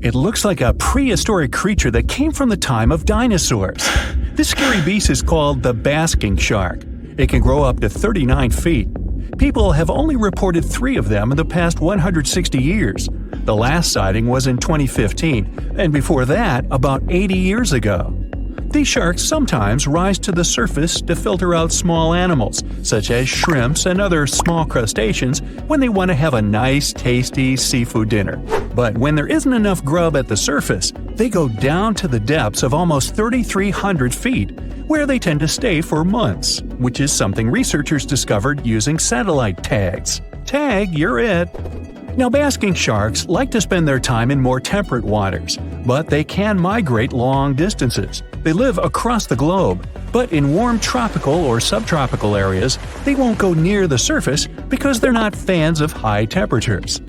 It looks like a prehistoric creature that came from the time of dinosaurs. This scary beast is called the basking shark. It can grow up to 39 feet. People have only reported 3 of them in the past 160 years. The last sighting was in 2015, and before that, about 80 years ago. These sharks sometimes rise to the surface to filter out small animals, such as shrimps and other small crustaceans, when they want to have a nice, tasty seafood dinner. But when there isn't enough grub at the surface, they go down to the depths of almost 3,300 feet, where they tend to stay for months, which is something researchers discovered using satellite tags. Tag, you're it! Now, basking sharks like to spend their time in more temperate waters, but they can migrate long distances. They live across the globe, but in warm tropical or subtropical areas, they won't go near the surface because they're not fans of high temperatures.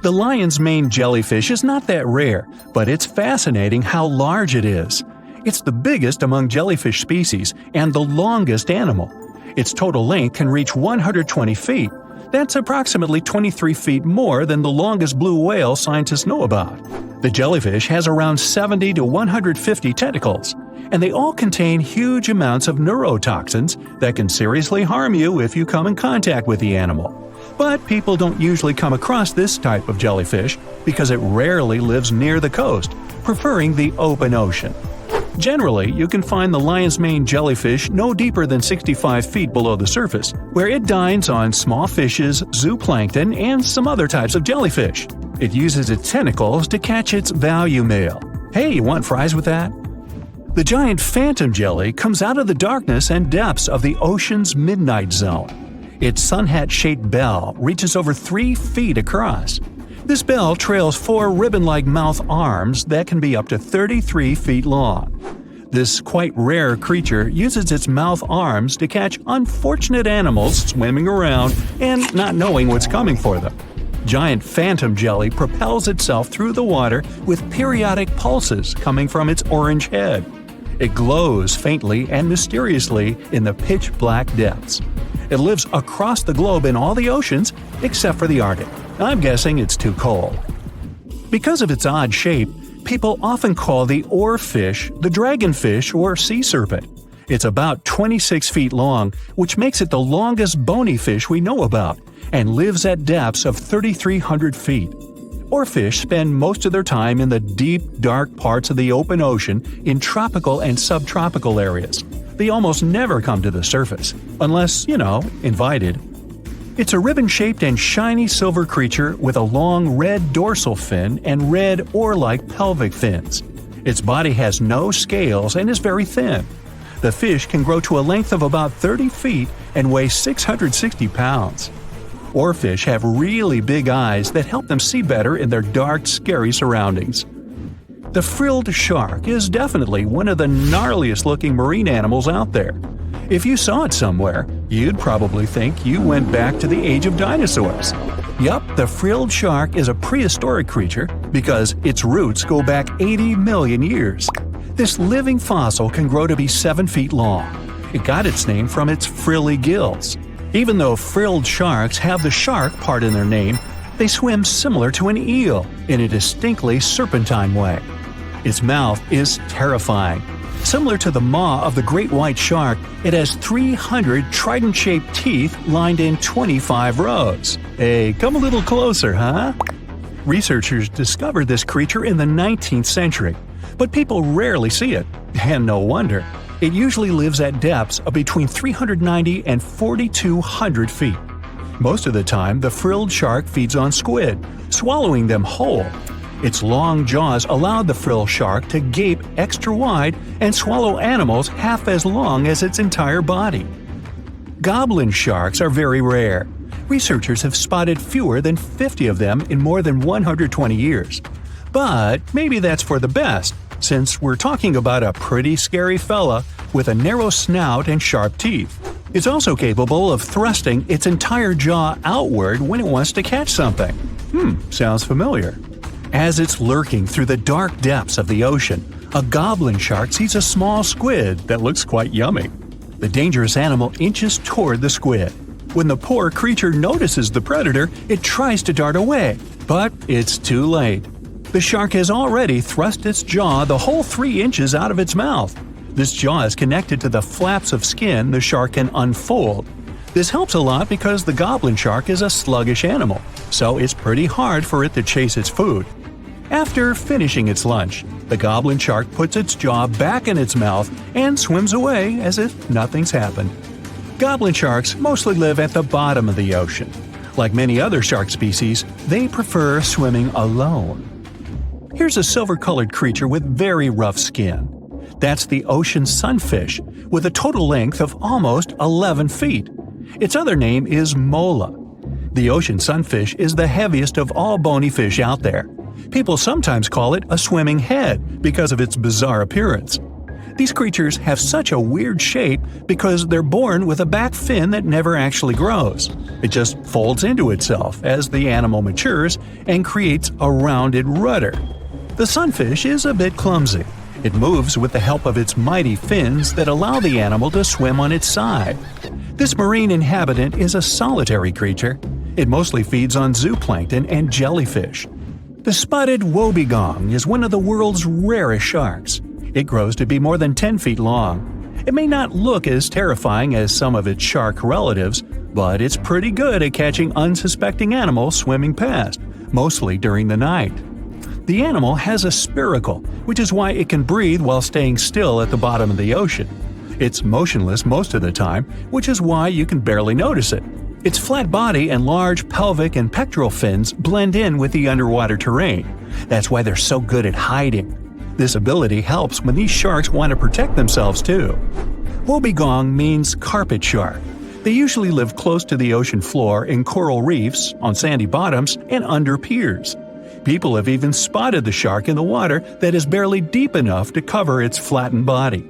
The lion's mane jellyfish is not that rare, but it's fascinating how large it is. It's the biggest among jellyfish species and the longest animal. Its total length can reach 120 feet. That's approximately 23 feet more than the longest blue whale scientists know about. The jellyfish has around 70 to 150 tentacles, and they all contain huge amounts of neurotoxins that can seriously harm you if you come in contact with the animal. But people don't usually come across this type of jellyfish because it rarely lives near the coast, preferring the open ocean. Generally, you can find the lion's mane jellyfish no deeper than 65 feet below the surface, where it dines on small fishes, zooplankton, and some other types of jellyfish. It uses its tentacles to catch its value meal. Hey, you want fries with that? The giant phantom jelly comes out of the darkness and depths of the ocean's midnight zone. Its sun hat-shaped bell reaches over 3 feet across. This bell trails 4 ribbon-like mouth arms that can be up to 33 feet long. This quite rare creature uses its mouth arms to catch unfortunate animals swimming around and not knowing what's coming for them. Giant phantom jelly propels itself through the water with periodic pulses coming from its orange head. It glows faintly and mysteriously in the pitch-black depths. It lives across the globe in all the oceans except for the Arctic. I'm guessing it's too cold. Because of its odd shape, people often call the oarfish the dragonfish or sea serpent. It's about 26 feet long, which makes it the longest bony fish we know about, and lives at depths of 3,300 feet. Oarfish spend most of their time in the deep, dark parts of the open ocean in tropical and subtropical areas. They almost never come to the surface, unless, invited. It's a ribbon-shaped and shiny silver creature with a long red dorsal fin and red oar-like pelvic fins. Its body has no scales and is very thin. The fish can grow to a length of about 30 feet and weigh 660 pounds. Oarfish have really big eyes that help them see better in their dark, scary surroundings. The frilled shark is definitely one of the gnarliest-looking marine animals out there. If you saw it somewhere, you'd probably think you went back to the age of dinosaurs. Yup, the frilled shark is a prehistoric creature because its roots go back 80 million years. This living fossil can grow to be 7 feet long. It got its name from its frilly gills. Even though frilled sharks have the shark part in their name, they swim similar to an eel in a distinctly serpentine way. Its mouth is terrifying. Similar to the maw of the great white shark, it has 300 trident-shaped teeth lined in 25 rows. Hey, come a little closer, huh? Researchers discovered this creature in the 19th century, but people rarely see it, and no wonder. It usually lives at depths of between 390 and 4,200 feet. Most of the time, the frilled shark feeds on squid, swallowing them whole. Its long jaws allowed the frilled shark to gape extra wide and swallow animals half as long as its entire body. Goblin sharks are very rare. Researchers have spotted fewer than 50 of them in more than 120 years. But maybe that's for the best, since we're talking about a pretty scary fella with a narrow snout and sharp teeth. It's also capable of thrusting its entire jaw outward when it wants to catch something. Sounds familiar. As it's lurking through the dark depths of the ocean, a goblin shark sees a small squid that looks quite yummy. The dangerous animal inches toward the squid. When the poor creature notices the predator, it tries to dart away, but it's too late. The shark has already thrust its jaw the whole 3 inches out of its mouth. This jaw is connected to the flaps of skin the shark can unfold. This helps a lot because the goblin shark is a sluggish animal, so it's pretty hard for it to chase its food. After finishing its lunch, the goblin shark puts its jaw back in its mouth and swims away as if nothing's happened. Goblin sharks mostly live at the bottom of the ocean. Like many other shark species, they prefer swimming alone. Here's a silver-colored creature with very rough skin. That's the ocean sunfish, with a total length of almost 11 feet. Its other name is mola. The ocean sunfish is the heaviest of all bony fish out there. People sometimes call it a swimming head because of its bizarre appearance. These creatures have such a weird shape because they're born with a back fin that never actually grows. It just folds into itself as the animal matures and creates a rounded rudder. The sunfish is a bit clumsy. It moves with the help of its mighty fins that allow the animal to swim on its side. This marine inhabitant is a solitary creature. It mostly feeds on zooplankton and jellyfish. The spotted wobbegong is one of the world's rarest sharks. It grows to be more than 10 feet long. It may not look as terrifying as some of its shark relatives, but it's pretty good at catching unsuspecting animals swimming past, mostly during the night. The animal has a spiracle, which is why it can breathe while staying still at the bottom of the ocean. It's motionless most of the time, which is why you can barely notice it. Its flat body and large pelvic and pectoral fins blend in with the underwater terrain. That's why they're so good at hiding. This ability helps when these sharks want to protect themselves too. Wobbegong means carpet shark. They usually live close to the ocean floor in coral reefs, on sandy bottoms, and under piers. People have even spotted the shark in the water that is barely deep enough to cover its flattened body.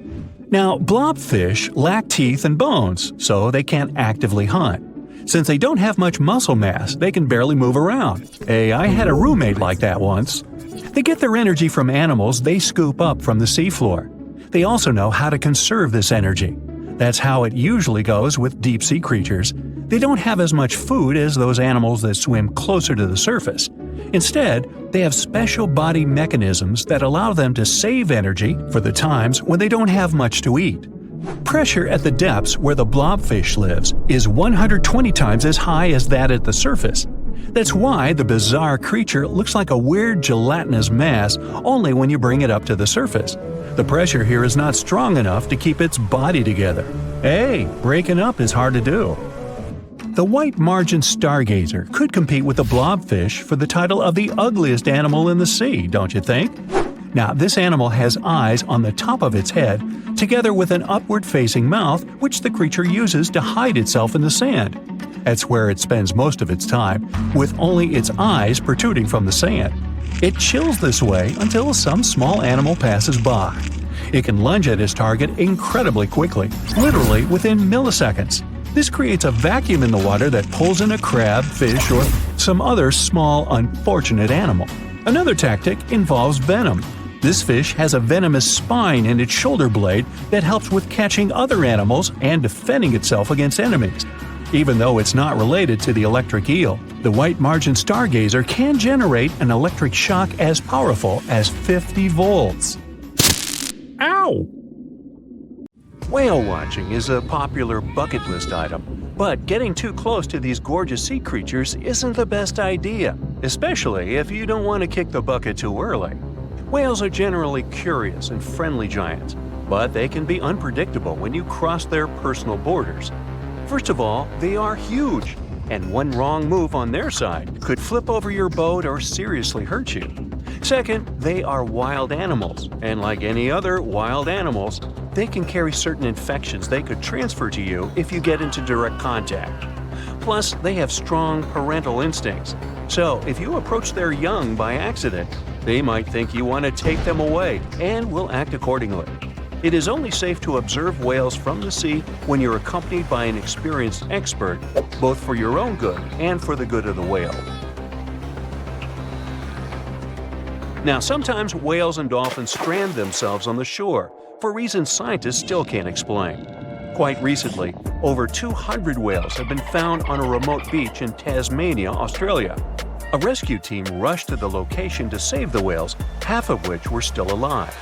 Now, blobfish lack teeth and bones, so they can't actively hunt. Since they don't have much muscle mass, they can barely move around. Hey, I had a roommate like that once. They get their energy from animals they scoop up from the seafloor. They also know how to conserve this energy. That's how it usually goes with deep-sea creatures. They don't have as much food as those animals that swim closer to the surface. Instead, they have special body mechanisms that allow them to save energy for the times when they don't have much to eat. Pressure at the depths where the blobfish lives is 120 times as high as that at the surface. That's why the bizarre creature looks like a weird gelatinous mass only when you bring it up to the surface. The pressure here is not strong enough to keep its body together. Hey, breaking up is hard to do. The white margin stargazer could compete with the blobfish for the title of the ugliest animal in the sea, don't you think? Now, this animal has eyes on the top of its head, together with an upward-facing mouth which the creature uses to hide itself in the sand. That's where it spends most of its time, with only its eyes protruding from the sand. It chills this way until some small animal passes by. It can lunge at its target incredibly quickly, literally within milliseconds. This creates a vacuum in the water that pulls in a crab, fish, or some other small, unfortunate animal. Another tactic involves venom. This fish has a venomous spine in its shoulder blade that helps with catching other animals and defending itself against enemies. Even though it's not related to the electric eel, the white margin stargazer can generate an electric shock as powerful as 50 volts. Ow! Whale watching is a popular bucket list item, but getting too close to these gorgeous sea creatures isn't the best idea, especially if you don't want to kick the bucket too early. Whales are generally curious and friendly giants, but they can be unpredictable when you cross their personal borders. First of all, they are huge, and one wrong move on their side could flip over your boat or seriously hurt you. Second, they are wild animals, and like any other wild animals, they can carry certain infections they could transfer to you if you get into direct contact. Plus, they have strong parental instincts, so if you approach their young by accident, they might think you want to take them away and will act accordingly. It is only safe to observe whales from the sea when you're accompanied by an experienced expert, both for your own good and for the good of the whale. Now, sometimes whales and dolphins strand themselves on the shore for reasons scientists still can't explain. Quite recently, over 200 whales have been found on a remote beach in Tasmania, Australia. A rescue team rushed to the location to save the whales, half of which were still alive.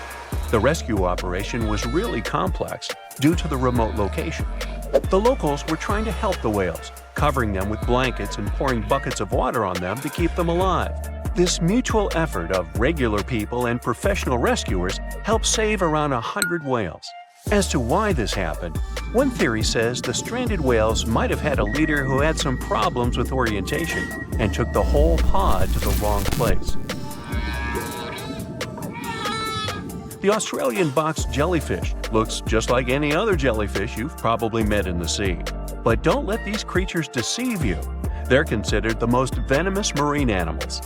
The rescue operation was really complex due to the remote location. The locals were trying to help the whales, covering them with blankets and pouring buckets of water on them to keep them alive. This mutual effort of regular people and professional rescuers helped save around 100 whales. As to why this happened, one theory says the stranded whales might have had a leader who had some problems with orientation and took the whole pod to the wrong place. The Australian box jellyfish looks just like any other jellyfish you've probably met in the sea. But don't let these creatures deceive you. They're considered the most venomous marine animals.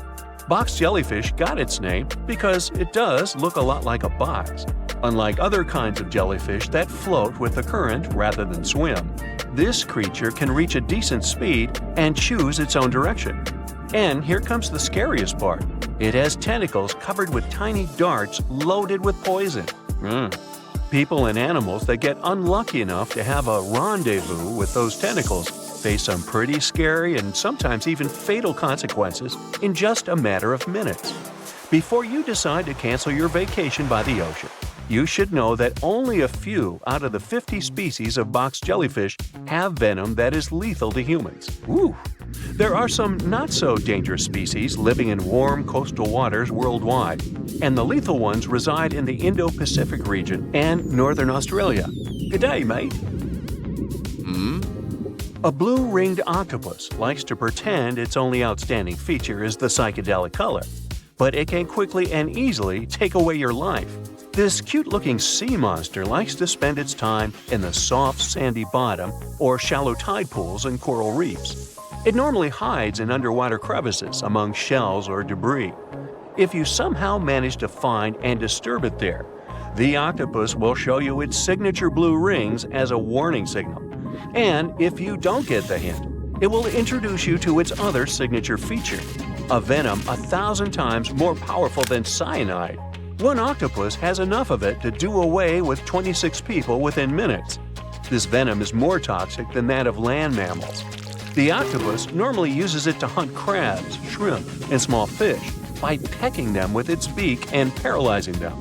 Box jellyfish got its name because it does look a lot like a box. Unlike other kinds of jellyfish that float with the current rather than swim, this creature can reach a decent speed and choose its own direction. And here comes the scariest part. It has tentacles covered with tiny darts loaded with poison. People and animals that get unlucky enough to have a rendezvous with those tentacles face some pretty scary and sometimes even fatal consequences in just a matter of minutes. Before you decide to cancel your vacation by the ocean, you should know that only a few out of the 50 species of box jellyfish have venom that is lethal to humans. Ooh! There are some not-so-dangerous species living in warm coastal waters worldwide, and the lethal ones reside in the Indo-Pacific region and northern Australia. G'day, mate! A blue-ringed octopus likes to pretend its only outstanding feature is the psychedelic color, but it can quickly and easily take away your life. This cute-looking sea monster likes to spend its time in the soft, sandy bottom or shallow tide pools and coral reefs. It normally hides in underwater crevices among shells or debris. If you somehow manage to find and disturb it there, the octopus will show you its signature blue rings as a warning signal. And if you don't get the hint, it will introduce you to its other signature feature, a venom 1,000 times more powerful than cyanide. One octopus has enough of it to do away with 26 people within minutes. This venom is more toxic than that of land mammals. The octopus normally uses it to hunt crabs, shrimp, and small fish by pecking them with its beak and paralyzing them.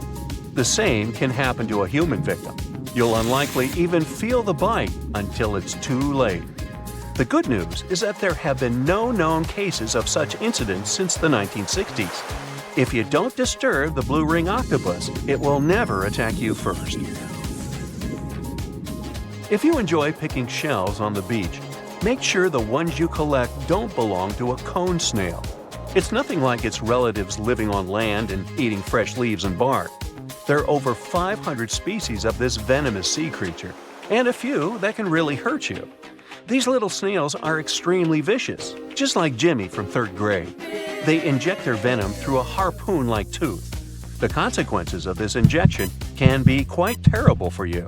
The same can happen to a human victim. You'll unlikely even feel the bite until it's too late. The good news is that there have been no known cases of such incidents since the 1960s. If you don't disturb the blue ring octopus, it will never attack you first. If you enjoy picking shells on the beach, make sure the ones you collect don't belong to a cone snail. It's nothing like its relatives living on land and eating fresh leaves and bark. There are over 500 species of this venomous sea creature, and a few that can really hurt you. These little snails are extremely vicious, just like Jimmy from 3rd grade. They inject their venom through a harpoon-like tooth. The consequences of this injection can be quite terrible for you.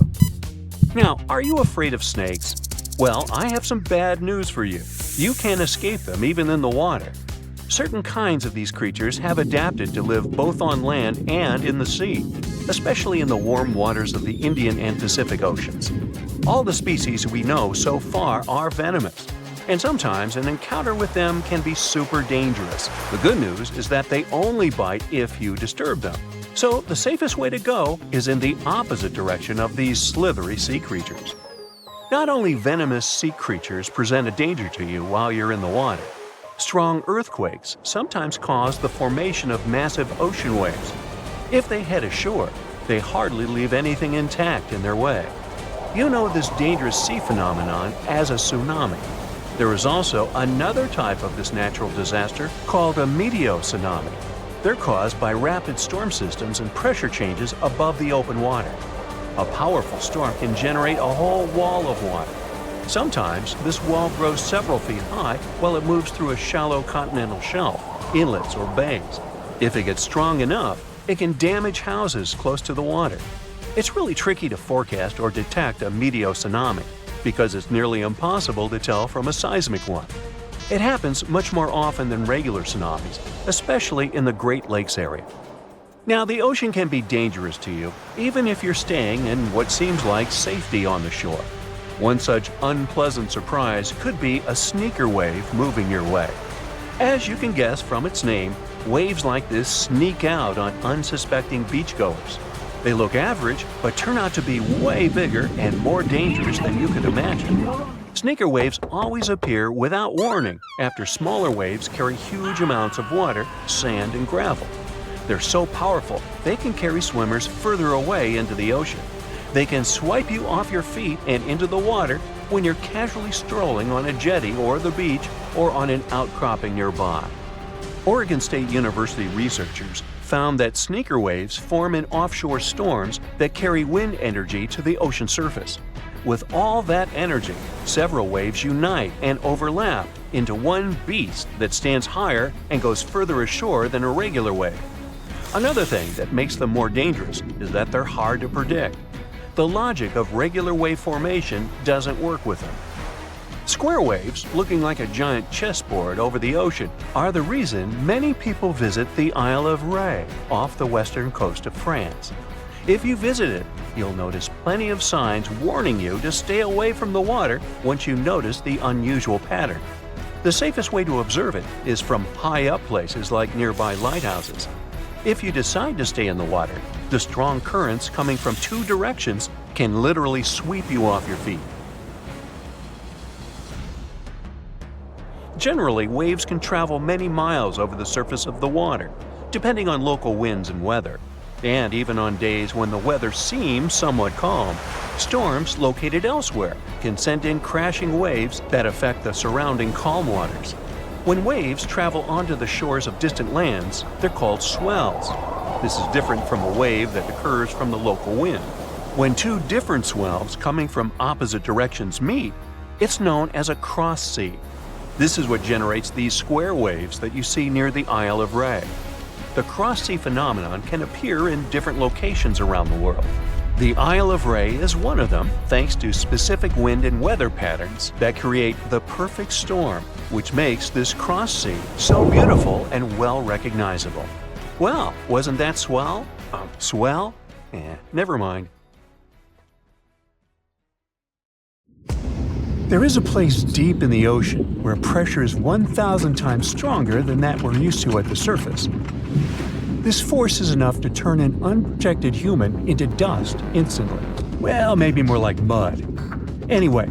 Now, are you afraid of snakes? Well, I have some bad news for you. You can't escape them even in the water. Certain kinds of these creatures have adapted to live both on land and in the sea, especially in the warm waters of the Indian and Pacific Oceans. All the species we know so far are venomous, and sometimes an encounter with them can be super dangerous. The good news is that they only bite if you disturb them. So the safest way to go is in the opposite direction of these slithery sea creatures. Not only venomous sea creatures present a danger to you while you're in the water. Strong earthquakes sometimes cause the formation of massive ocean waves. If they head ashore, they hardly leave anything intact in their way. You know this dangerous sea phenomenon as a tsunami. There is also another type of this natural disaster called a meteotsunami. They're caused by rapid storm systems and pressure changes above the open water. A powerful storm can generate a whole wall of water. Sometimes this wall grows several feet high while it moves through a shallow continental shelf, inlets, or bays. If it gets strong enough, it can damage houses close to the water. It's really tricky to forecast or detect a meteotsunami because it's nearly impossible to tell from a seismic one. It happens much more often than regular tsunamis, especially in the Great Lakes area. Now, the ocean can be dangerous to you, even if you're staying in what seems like safety on the shore. One such unpleasant surprise could be a sneaker wave moving your way. As you can guess from its name, waves like this sneak out on unsuspecting beachgoers. They look average, but turn out to be way bigger and more dangerous than you could imagine. Sneaker waves always appear without warning after smaller waves carry huge amounts of water, sand, and gravel. They're so powerful, they can carry swimmers further away into the ocean. They can swipe you off your feet and into the water when you're casually strolling on a jetty or the beach or on an outcropping nearby. Oregon State University researchers found that sneaker waves form in offshore storms that carry wind energy to the ocean surface. With all that energy, several waves unite and overlap into one beast that stands higher and goes further ashore than a regular wave. Another thing that makes them more dangerous is that they're hard to predict. The logic of regular wave formation doesn't work with them. Square waves, looking like a giant chessboard over the ocean, are the reason many people visit the Isle of Ré off the western coast of France. If you visit it, you'll notice plenty of signs warning you to stay away from the water once you notice the unusual pattern. The safest way to observe it is from high up places like nearby lighthouses. If you decide to stay in the water, the strong currents coming from two directions can literally sweep you off your feet. Generally, waves can travel many miles over the surface of the water, depending on local winds and weather. And even on days when the weather seems somewhat calm, storms located elsewhere can send in crashing waves that affect the surrounding calm waters. When waves travel onto the shores of distant lands, they're called swells. This is different from a wave that occurs from the local wind. When two different swells coming from opposite directions meet, it's known as a cross sea. This is what generates these square waves that you see near the Isle of Ré. The cross sea phenomenon can appear in different locations around the world. The Isle of Ré is one of them, thanks to specific wind and weather patterns that create the perfect storm, which makes this cross sea so beautiful and well recognizable. Well, wasn't that swell? Swell? Never mind. There is a place deep in the ocean where pressure is 1,000 times stronger than that we're used to at the surface. This force is enough to turn an unprotected human into dust instantly. Well, maybe more like mud. Anyway,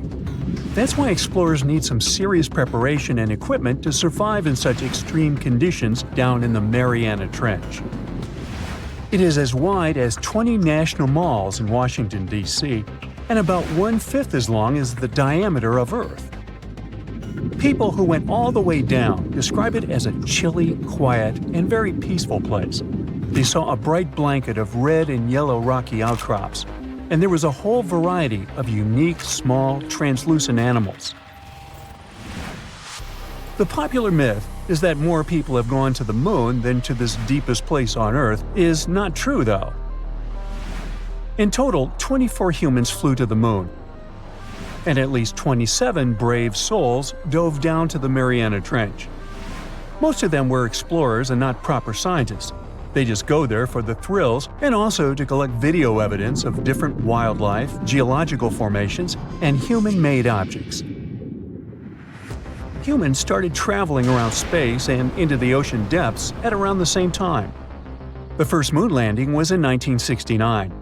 that's why explorers need some serious preparation and equipment to survive in such extreme conditions down in the Mariana Trench. It is as wide as 20 national malls in Washington, D.C., and about 1/5 as long as the diameter of Earth. People who went all the way down describe it as a chilly, quiet, and very peaceful place. They saw a bright blanket of red and yellow rocky outcrops, and there was a whole variety of unique, small, translucent animals. The popular myth is that more people have gone to the moon than to this deepest place on Earth is not true, though. In total, 24 humans flew to the moon, and at least 27 brave souls dove down to the Mariana Trench. Most of them were explorers and not proper scientists. They just go there for the thrills and also to collect video evidence of different wildlife, geological formations, and human-made objects. Humans started traveling around space and into the ocean depths at around the same time. The first moon landing was in 1969.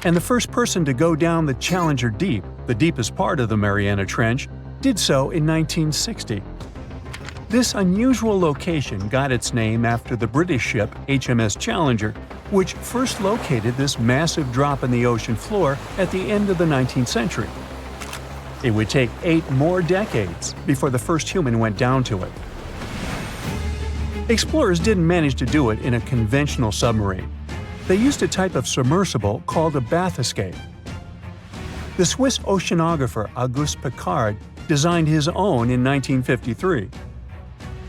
And the first person to go down the Challenger Deep, the deepest part of the Mariana Trench, did so in 1960. This unusual location got its name after the British ship HMS Challenger, which first located this massive drop in the ocean floor at the end of the 19th century. It would take 8 more decades before the first human went down to it. Explorers didn't manage to do it in a conventional submarine. They used a type of submersible called a bathyscaphe. The Swiss oceanographer Auguste Piccard designed his own in 1953.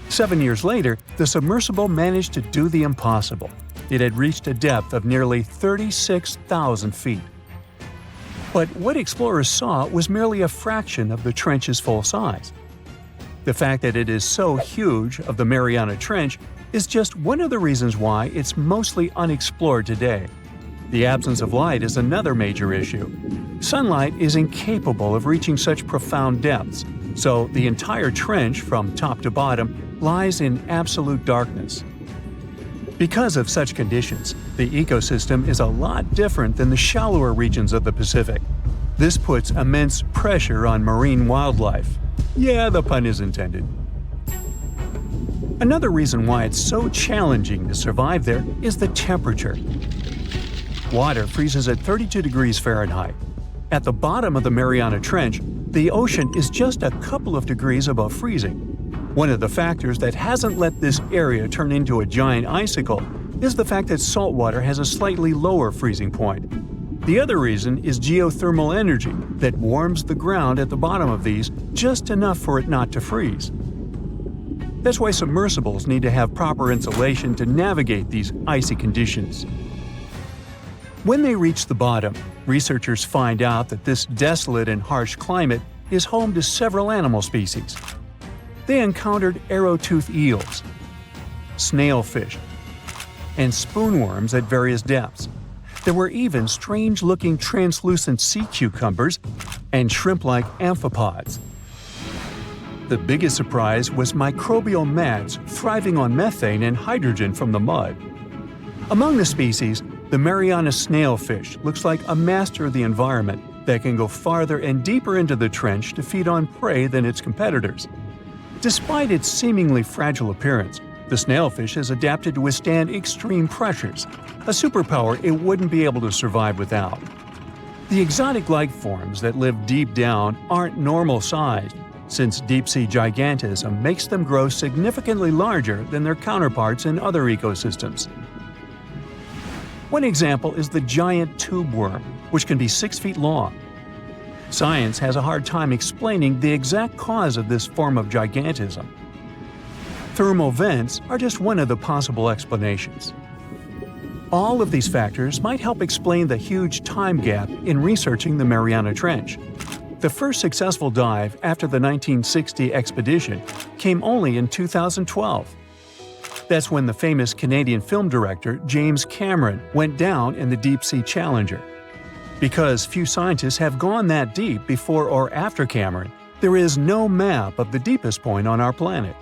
7 years later, the submersible managed to do the impossible. It had reached a depth of nearly 36,000 feet. But what explorers saw was merely a fraction of the trench's full size. The fact that it is so huge of the Mariana Trench is just one of the reasons why it's mostly unexplored today. The absence of light is another major issue. Sunlight is incapable of reaching such profound depths, So the entire trench, from top to bottom, lies in absolute darkness. Because of such conditions, the ecosystem is a lot different than the shallower regions of the Pacific. This puts immense pressure on marine wildlife. Yeah, the pun is intended. Another reason why it's so challenging to survive there is the temperature. Water freezes at 32 degrees Fahrenheit. At the bottom of the Mariana Trench, the ocean is just a couple of degrees above freezing. One of the factors that hasn't let this area turn into a giant icicle is the fact that salt water has a slightly lower freezing point. The other reason is geothermal energy that warms the ground at the bottom of these just enough for it not to freeze. That's why submersibles need to have proper insulation to navigate these icy conditions. When they reach the bottom, researchers find out that this desolate and harsh climate is home to several animal species. They encountered arrow-toothed eels, snailfish, and spoonworms at various depths. There were even strange-looking translucent sea cucumbers and shrimp-like amphipods. The biggest surprise was microbial mats thriving on methane and hydrogen from the mud. Among the species, the Mariana snailfish looks like a master of the environment that can go farther and deeper into the trench to feed on prey than its competitors. Despite its seemingly fragile appearance, the snailfish has adapted to withstand extreme pressures, a superpower it wouldn't be able to survive without. The exotic life forms that live deep down aren't normal-sized, since deep-sea gigantism makes them grow significantly larger than their counterparts in other ecosystems. One example is the giant tube worm, which can be 6 feet long. Science has a hard time explaining the exact cause of this form of gigantism. Thermal vents are just one of the possible explanations. All of these factors might help explain the huge time gap in researching the Mariana Trench. The first successful dive after the 1960 expedition came only in 2012. That's when the famous Canadian film director James Cameron went down in the Deep-Sea Challenger. Because few scientists have gone that deep before or after Cameron, there is no map of the deepest point on our planet.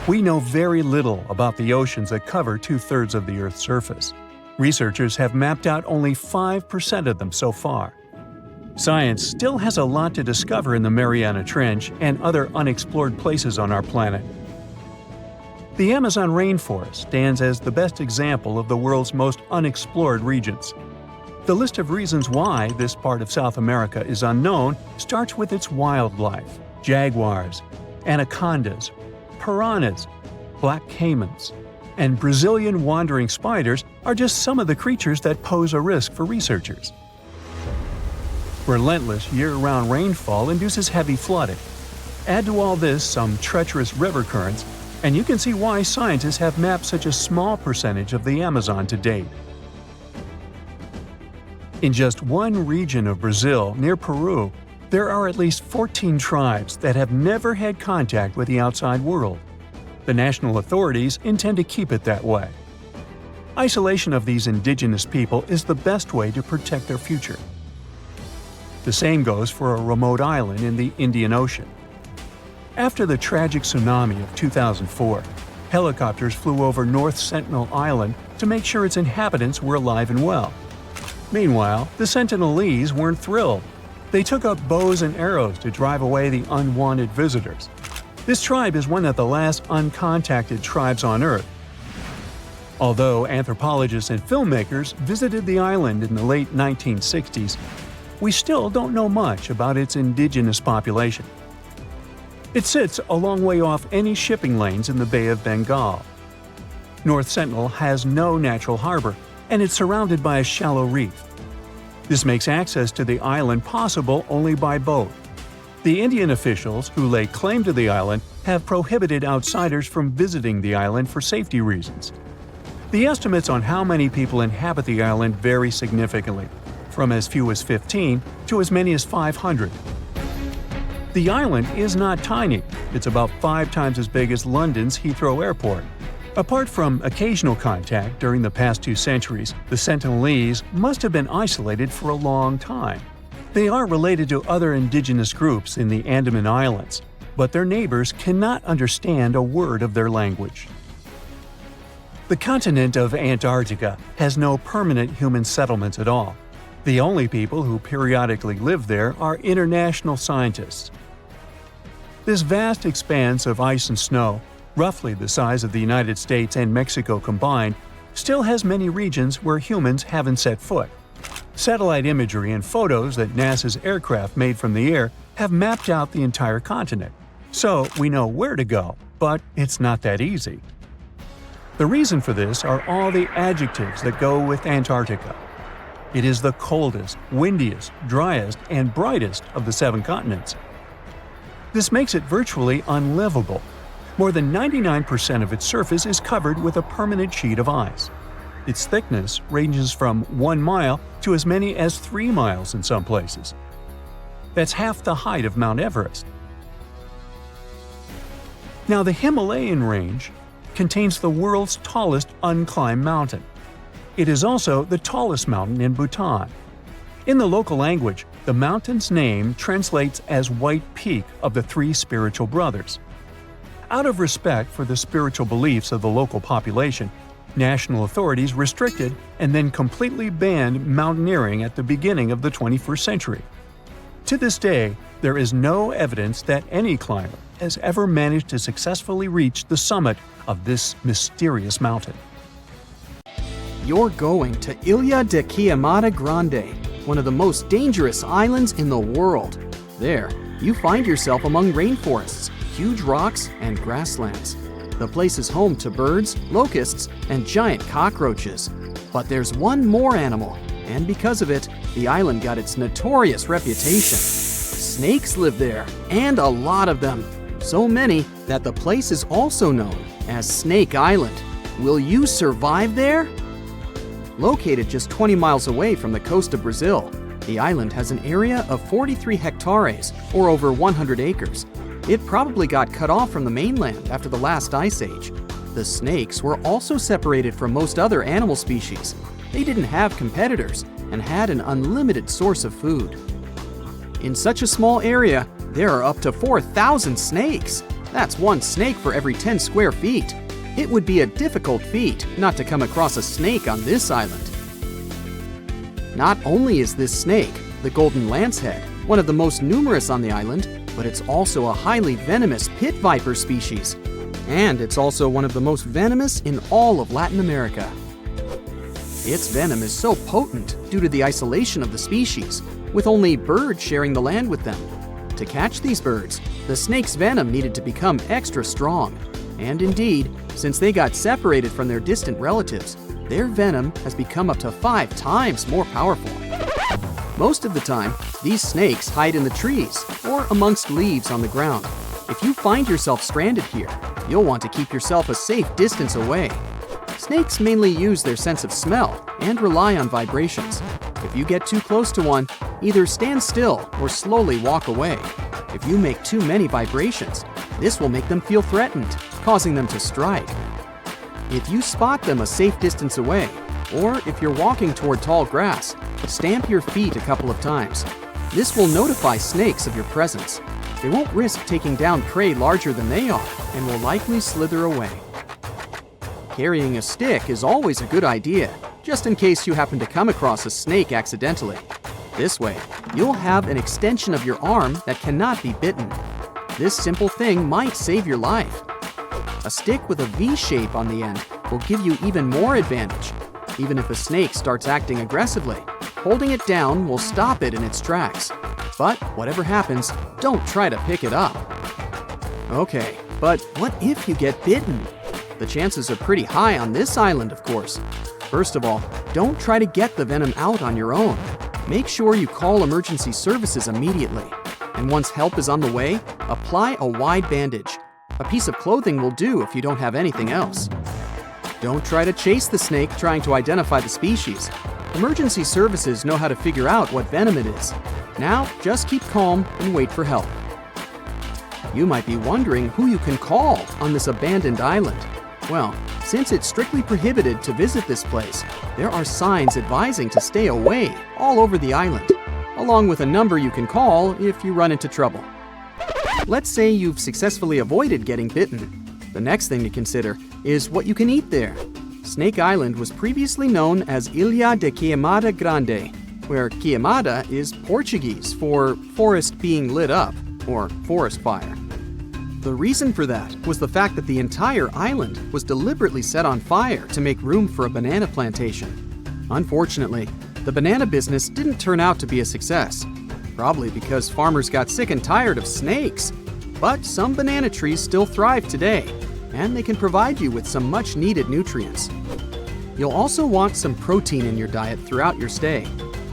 We know very little about the oceans that cover 2/3 of the Earth's surface. Researchers have mapped out only 5% of them so far. Science still has a lot to discover in the Mariana Trench and other unexplored places on our planet. The Amazon rainforest stands as the best example of the world's most unexplored regions. The list of reasons why this part of South America is unknown starts with its wildlife. Jaguars, anacondas, piranhas, black caimans, and Brazilian wandering spiders are just some of the creatures that pose a risk for researchers. Relentless year-round rainfall induces heavy flooding. Add to all this some treacherous river currents, and you can see why scientists have mapped such a small percentage of the Amazon to date. In just one region of Brazil, near Peru, there are at least 14 tribes that have never had contact with the outside world. The national authorities intend to keep it that way. Isolation of these indigenous people is the best way to protect their future. The same goes for a remote island in the Indian Ocean. After the tragic tsunami of 2004, helicopters flew over North Sentinel Island to make sure its inhabitants were alive and well. Meanwhile, the Sentinelese weren't thrilled. They took up bows and arrows to drive away the unwanted visitors. This tribe is one of the last uncontacted tribes on Earth. Although anthropologists and filmmakers visited the island in the late 1960s, we still don't know much about its indigenous population. It sits a long way off any shipping lanes in the Bay of Bengal. North Sentinel has no natural harbor, and it's surrounded by a shallow reef. This makes access to the island possible only by boat. The Indian officials who lay claim to the island have prohibited outsiders from visiting the island for safety reasons. The estimates on how many people inhabit the island vary significantly, from as few as 15 to as many as 500. The island is not tiny. It's about 5 times as big as London's Heathrow Airport. Apart from occasional contact during the past 2 centuries, the Sentinelese must have been isolated for a long time. They are related to other indigenous groups in the Andaman Islands, but their neighbors cannot understand a word of their language. The continent of Antarctica has no permanent human settlements at all. The only people who periodically live there are international scientists. This vast expanse of ice and snow, roughly the size of the United States and Mexico combined, still has many regions where humans haven't set foot. Satellite imagery and photos that NASA's aircraft made from the air have mapped out the entire continent. So we know where to go, but it's not that easy. The reason for this are all the adjectives that go with Antarctica. It is the coldest, windiest, driest, and brightest of the 7 continents. This makes it virtually unlivable. More than 99% of its surface is covered with a permanent sheet of ice. Its thickness ranges from 1 mile to as many as 3 miles in some places. That's half the height of Mount Everest. Now, the Himalayan range contains the world's tallest unclimbed mountain. It is also the tallest mountain in Bhutan. In the local language, the mountain's name translates as White Peak of the 3 spiritual brothers. Out of respect for the spiritual beliefs of the local population, national authorities restricted and then completely banned mountaineering at the beginning of the 21st century. To this day, there is no evidence that any climber has ever managed to successfully reach the summit of this mysterious mountain. You're going to Ilha de Queimada Grande, one of the most dangerous islands in the world. There, you find yourself among rainforests, huge rocks, and grasslands. The place is home to birds, locusts, and giant cockroaches. But there's one more animal, and because of it, the island got its notorious reputation. Snakes live there, and a lot of them. So many that the place is also known as Snake Island. Will you survive there? Located just 20 miles away from the coast of Brazil, the island has an area of 43 hectares, or over 100 acres. It probably got cut off from the mainland after the last ice age. The snakes were also separated from most other animal species. They didn't have competitors and had an unlimited source of food. In such a small area, there are up to 4,000 snakes. That's 1 snake for every 10 square feet. It would be a difficult feat not to come across a snake on this island. Not only is this snake, the golden lancehead, one of the most numerous on the island, but it's also a highly venomous pit viper species. And it's also one of the most venomous in all of Latin America. Its venom is so potent due to the isolation of the species, with only birds sharing the land with them. To catch these birds, the snake's venom needed to become extra strong. And indeed, since they got separated from their distant relatives, their venom has become up to 5 times more powerful. Most of the time, these snakes hide in the trees or amongst leaves on the ground. If you find yourself stranded here, you'll want to keep yourself a safe distance away. Snakes mainly use their sense of smell and rely on vibrations. If you get too close to one, either stand still or slowly walk away. If you make too many vibrations, this will make them feel threatened, causing them to strike. If you spot them a safe distance away, or if you're walking toward tall grass, stamp your feet a couple of times. This will notify snakes of your presence. They won't risk taking down prey larger than they are and will likely slither away. Carrying a stick is always a good idea, just in case you happen to come across a snake accidentally. This way, you'll have an extension of your arm that cannot be bitten. This simple thing might save your life. A stick with a V shape on the end will give you even more advantage. Even if a snake starts acting aggressively, holding it down will stop it in its tracks. But whatever happens, don't try to pick it up. Okay, but what if you get bitten? The chances are pretty high on this island, of course. First of all, don't try to get the venom out on your own. Make sure you call emergency services immediately. And once help is on the way, apply a wide bandage. A piece of clothing will do if you don't have anything else. Don't try to chase the snake trying to identify the species. Emergency services know how to figure out what venom it is. Now, just keep calm and wait for help. You might be wondering who you can call on this abandoned island. Well, since it's strictly prohibited to visit this place, there are signs advising to stay away all over the island, along with a number you can call if you run into trouble. let's say you've successfully avoided getting bitten. The next thing to consider is what you can eat there. Snake Island was previously known as Ilha de Queimada Grande, where queimada is Portuguese for forest being lit up, or forest fire. The reason for that was the fact that the entire island was deliberately set on fire to make room for a banana plantation. Unfortunately, the banana business didn't turn out to be a success, probably because farmers got sick and tired of snakes. But some banana trees still thrive today, and they can provide you with some much-needed nutrients. You'll also want some protein in your diet throughout your stay.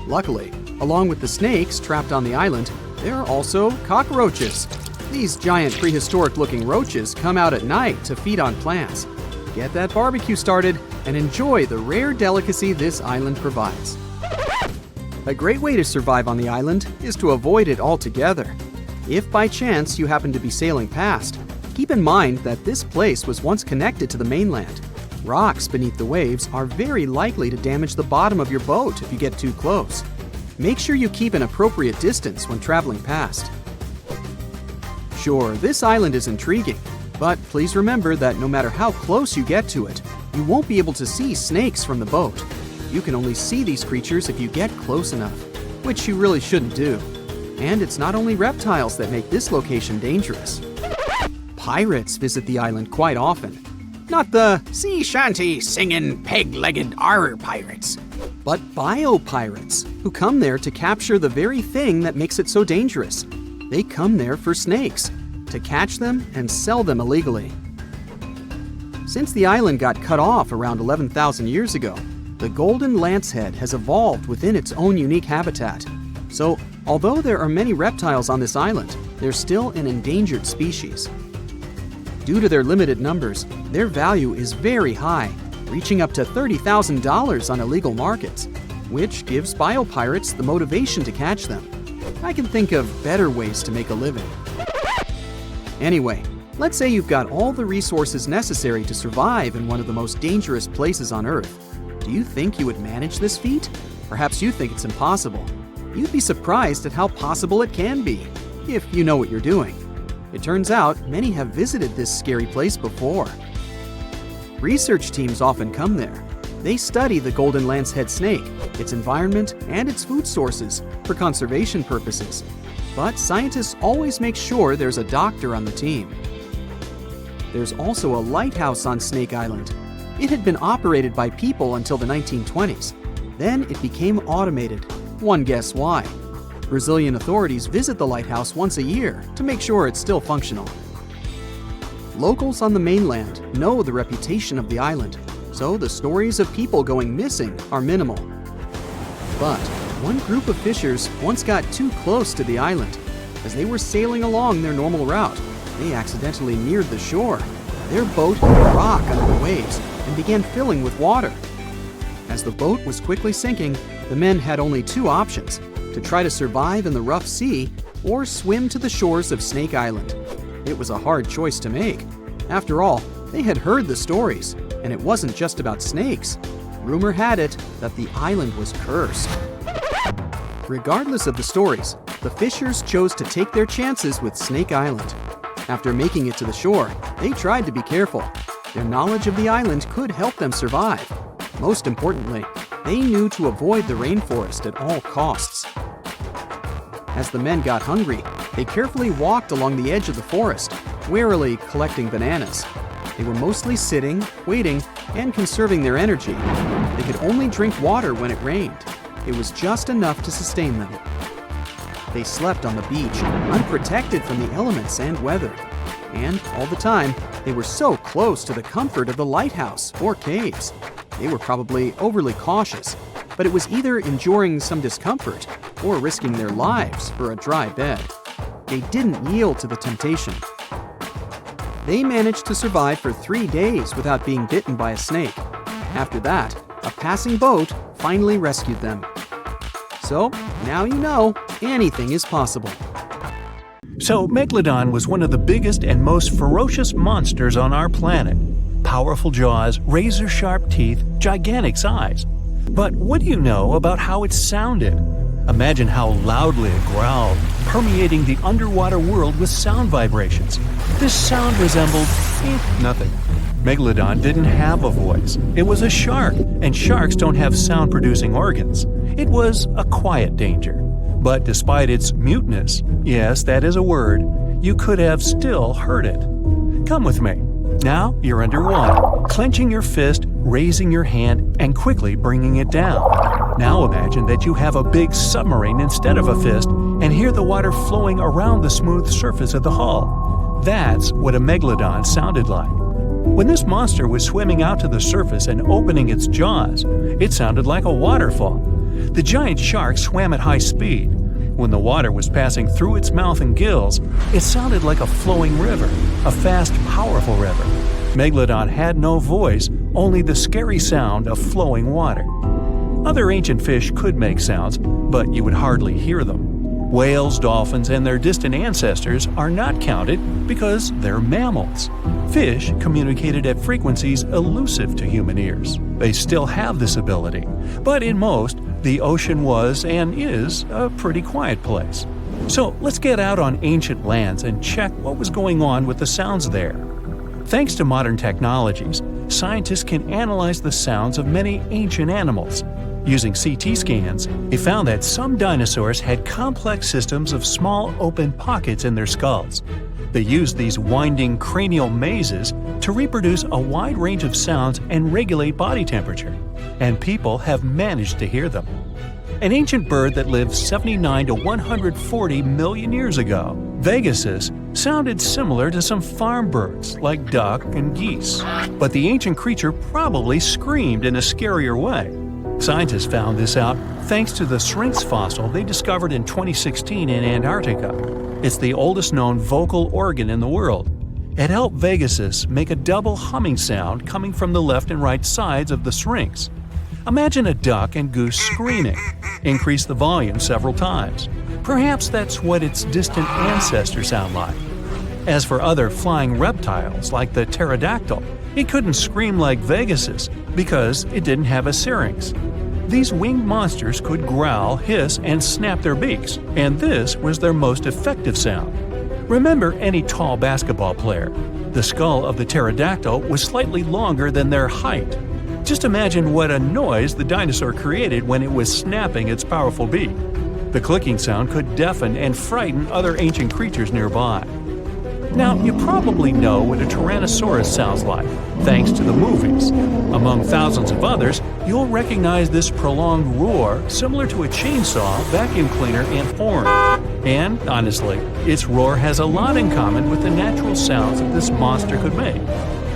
Luckily, along with the snakes trapped on the island, there are also cockroaches. These giant prehistoric-looking roaches come out at night to feed on plants. Get that barbecue started and enjoy the rare delicacy this island provides. A great way to survive on the island is to avoid it altogether. If by chance you happen to be sailing past, keep in mind that this place was once connected to the mainland. Rocks beneath the waves are very likely to damage the bottom of your boat if you get too close. Make sure you keep an appropriate distance when traveling past. Sure, this island is intriguing, but please remember that no matter how close you get to it, you won't be able to see snakes from the boat. You can only see these creatures if you get close enough, which you really shouldn't do. And it's not only reptiles that make this location dangerous. Pirates visit the island quite often. Not the sea shanty singing peg-legged arr pirates, but bio-pirates who come there to capture the very thing that makes it so dangerous. They come there for snakes, to catch them and sell them illegally. Since the island got cut off around 11,000 years ago, the golden lancehead has evolved within its own unique habitat. So, although there are many reptiles on this island, they're still an endangered species. Due to their limited numbers, their value is very high, reaching up to $30,000 on illegal markets, which gives biopirates the motivation to catch them. I can think of better ways to make a living. Anyway, let's say you've got all the resources necessary to survive in one of the most dangerous places on Earth. Do you think you would manage this feat? Perhaps you think it's impossible. You'd be surprised at how possible it can be, if you know what you're doing. It turns out many have visited this scary place before. Research teams often come there. They study the golden lancehead snake, its environment, and its food sources for conservation purposes. But scientists always make sure there's a doctor on the team. There's also a lighthouse on Snake Island. It had been operated by people until the 1920s. Then it became automated. One guess why. Brazilian authorities visit the lighthouse once a year to make sure it's still functional. Locals on the mainland know the reputation of the island, so the stories of people going missing are minimal. But one group of fishers once got too close to the island. As they were sailing along their normal route, they accidentally neared the shore. Their boat hit a rock under the waves and began filling with water. As the boat was quickly sinking, the men had only two options: to try to survive in the rough sea or swim to the shores of Snake Island. It was a hard choice to make. After all, they had heard the stories, and it wasn't just about snakes. Rumor had it that the island was cursed. Regardless of the stories, the fishers chose to take their chances with Snake Island. After making it to the shore, they tried to be careful. Their knowledge of the island could help them survive. Most importantly, they knew to avoid the rainforest at all costs. As the men got hungry, they carefully walked along the edge of the forest, warily collecting bananas. They were mostly sitting, waiting, and conserving their energy. They could only drink water when it rained. It was just enough to sustain them. They slept on the beach, unprotected from the elements and weather. And all the time, they were so close to the comfort of the lighthouse or caves. They were probably overly cautious, but it was either enduring some discomfort or risking their lives for a dry bed. They didn't yield to the temptation. They managed to survive for 3 days without being bitten by a snake. After that, a passing boat finally rescued them. So, now you know, anything is possible. So, Megalodon was one of the biggest and most ferocious monsters on our planet. Powerful jaws, razor-sharp teeth, gigantic size. But what do you know about how it sounded? Imagine how loudly it growled, permeating the underwater world with sound vibrations. This sound resembled nothing. Megalodon didn't have a voice. It was a shark, and sharks don't have sound-producing organs. It was a quiet danger. But despite its muteness, yes, that is a word, you could have still heard it. Come with me. Now you're underwater, clenching your fist, raising your hand, and quickly bringing it down. Now imagine that you have a big submarine instead of a fist and hear the water flowing around the smooth surface of the hull. That's what a megalodon sounded like. When this monster was swimming out to the surface and opening its jaws, it sounded like a waterfall. The giant shark swam at high speed. When the water was passing through its mouth and gills, it sounded like a flowing river, a fast, powerful river. Megalodon had no voice, only the scary sound of flowing water. Other ancient fish could make sounds, but you would hardly hear them. Whales, dolphins, and their distant ancestors are not counted because they're mammals. Fish communicated at frequencies elusive to human ears. They still have this ability, but in most, the ocean was and is a pretty quiet place. So let's get out on ancient lands and check what was going on with the sounds there. Thanks to modern technologies, scientists can analyze the sounds of many ancient animals. Using CT scans, they found that some dinosaurs had complex systems of small open pockets in their skulls. They used these winding cranial mazes to reproduce a wide range of sounds and regulate body temperature, and people have managed to hear them. An ancient bird that lived 79 to 140 million years ago, Vegasus, sounded similar to some farm birds like duck and geese. But the ancient creature probably screamed in a scarier way. Scientists found this out thanks to the Syrinx fossil they discovered in 2016 in Antarctica. It's the oldest known vocal organ in the world. It helped Vegasus make a double humming sound coming from the left and right sides of the Syrinx. Imagine a duck and goose screaming. Increase the volume several times. Perhaps that's what its distant ancestors sound like. As for other flying reptiles like the pterodactyl, it couldn't scream like Vegasus because it didn't have a syrinx. These winged monsters could growl, hiss, and snap their beaks, and this was their most effective sound. Remember any tall basketball player. The skull of the pterodactyl was slightly longer than their height. Just imagine what a noise the dinosaur created when it was snapping its powerful beak. The clicking sound could deafen and frighten other ancient creatures nearby. Now, you probably know what a Tyrannosaurus sounds like, thanks to the movies. Among thousands of others, you'll recognize this prolonged roar similar to a chainsaw, vacuum cleaner, and horn. And, honestly, its roar has a lot in common with the natural sounds that this monster could make.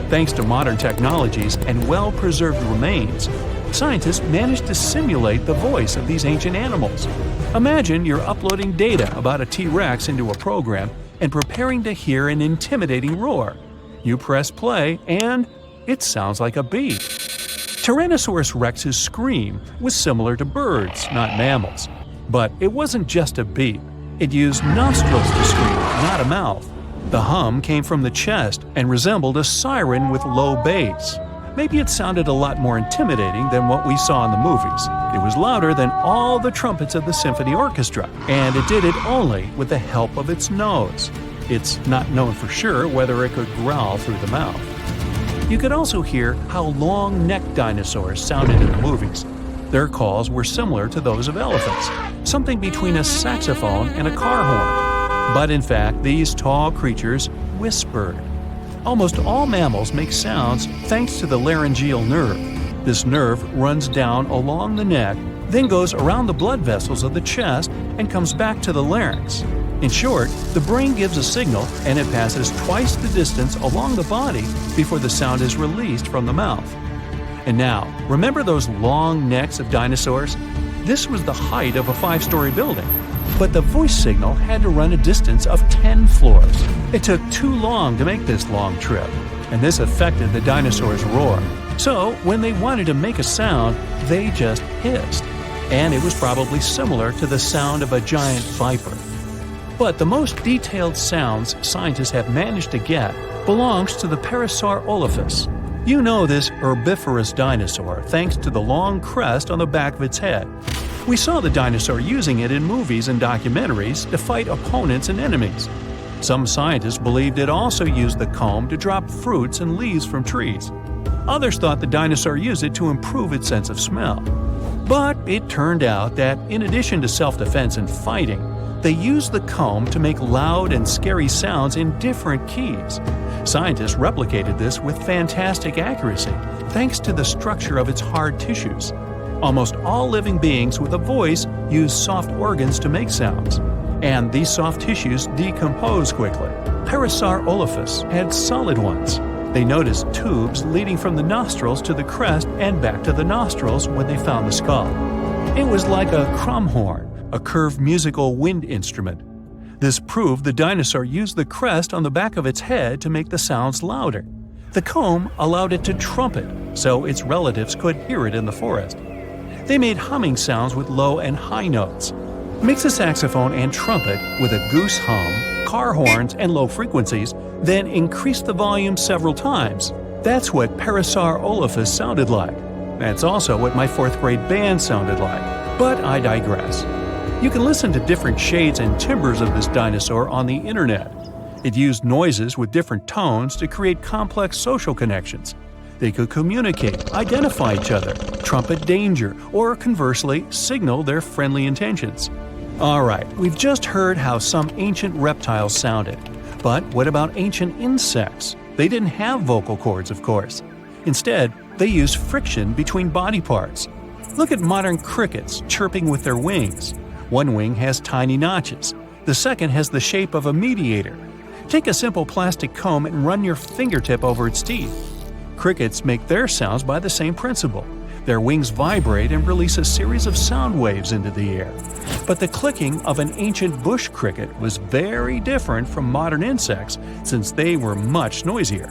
Thanks to modern technologies and well-preserved remains, scientists managed to simulate the voice of these ancient animals. Imagine you're uploading data about a T-Rex into a program and preparing to hear an intimidating roar. You press play, and it sounds like a bee. Tyrannosaurus rex's scream was similar to birds, not mammals. But it wasn't just a beep. It used nostrils to scream, not a mouth. The hum came from the chest and resembled a siren with low bass. Maybe it sounded a lot more intimidating than what we saw in the movies. It was louder than all the trumpets of the symphony orchestra, and it did it only with the help of its nose. It's not known for sure whether it could growl through the mouth. You could also hear how long-necked dinosaurs sounded in the movies. Their calls were similar to those of elephants, something between a saxophone and a car horn. But in fact, these tall creatures whispered. Almost all mammals make sounds thanks to the laryngeal nerve. This nerve runs down along the neck, then goes around the blood vessels of the chest and comes back to the larynx. In short, the brain gives a signal and it passes twice the distance along the body before the sound is released from the mouth. And now, remember those long necks of dinosaurs? This was the height of a 5-story building. But the voice signal had to run a distance of 10 floors. It took too long to make this long trip, and this affected the dinosaurs' roar. So, when they wanted to make a sound, they just hissed. And it was probably similar to the sound of a giant viper. But the most detailed sounds scientists have managed to get belongs to the Parasaurolophus. You know this herbivorous dinosaur thanks to the long crest on the back of its head. We saw the dinosaur using it in movies and documentaries to fight opponents and enemies. Some scientists believed it also used the comb to drop fruits and leaves from trees. Others thought the dinosaur used it to improve its sense of smell. But it turned out that in addition to self-defense and fighting, they used the comb to make loud and scary sounds in different keys. Scientists replicated this with fantastic accuracy, thanks to the structure of its hard tissues. Almost all living beings with a voice use soft organs to make sounds, and these soft tissues decompose quickly. Parasaurolophus had solid ones. They noticed tubes leading from the nostrils to the crest and back to the nostrils when they found the skull. It was like a crumhorn, a curved musical wind instrument. This proved the dinosaur used the crest on the back of its head to make the sounds louder. The comb allowed it to trumpet, so its relatives could hear it in the forest. They made humming sounds with low and high notes. Mix a saxophone and trumpet with a goose hum, car horns, and low frequencies, then increase the volume several times. That's what Parasaurolophus sounded like. That's also what my 4th grade band sounded like. But I digress. You can listen to different shades and timbres of this dinosaur on the internet. It used noises with different tones to create complex social connections. They could communicate, identify each other, trumpet danger, or conversely, signal their friendly intentions. Alright, we've just heard how some ancient reptiles sounded. But what about ancient insects? They didn't have vocal cords, of course. Instead, they used friction between body parts. Look at modern crickets chirping with their wings. One wing has tiny notches. The second has the shape of a mediator. Take a simple plastic comb and run your fingertip over its teeth. Crickets make their sounds by the same principle. Their wings vibrate and release a series of sound waves into the air. But the clicking of an ancient bush cricket was very different from modern insects since they were much noisier.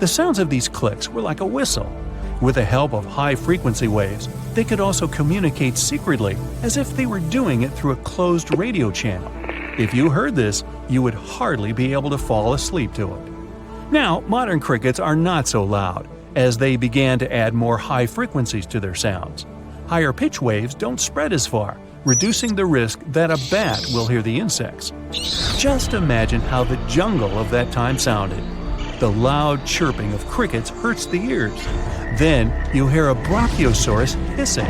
The sounds of these clicks were like a whistle. With the help of high-frequency waves, they could also communicate secretly, as if they were doing it through a closed radio channel. If you heard this, you would hardly be able to fall asleep to it. Now, modern crickets are not so loud, as they began to add more high frequencies to their sounds. Higher pitch waves don't spread as far, reducing the risk that a bat will hear the insects. Just imagine how the jungle of that time sounded. The loud chirping of crickets hurts the ears. Then you hear a brachiosaurus hissing.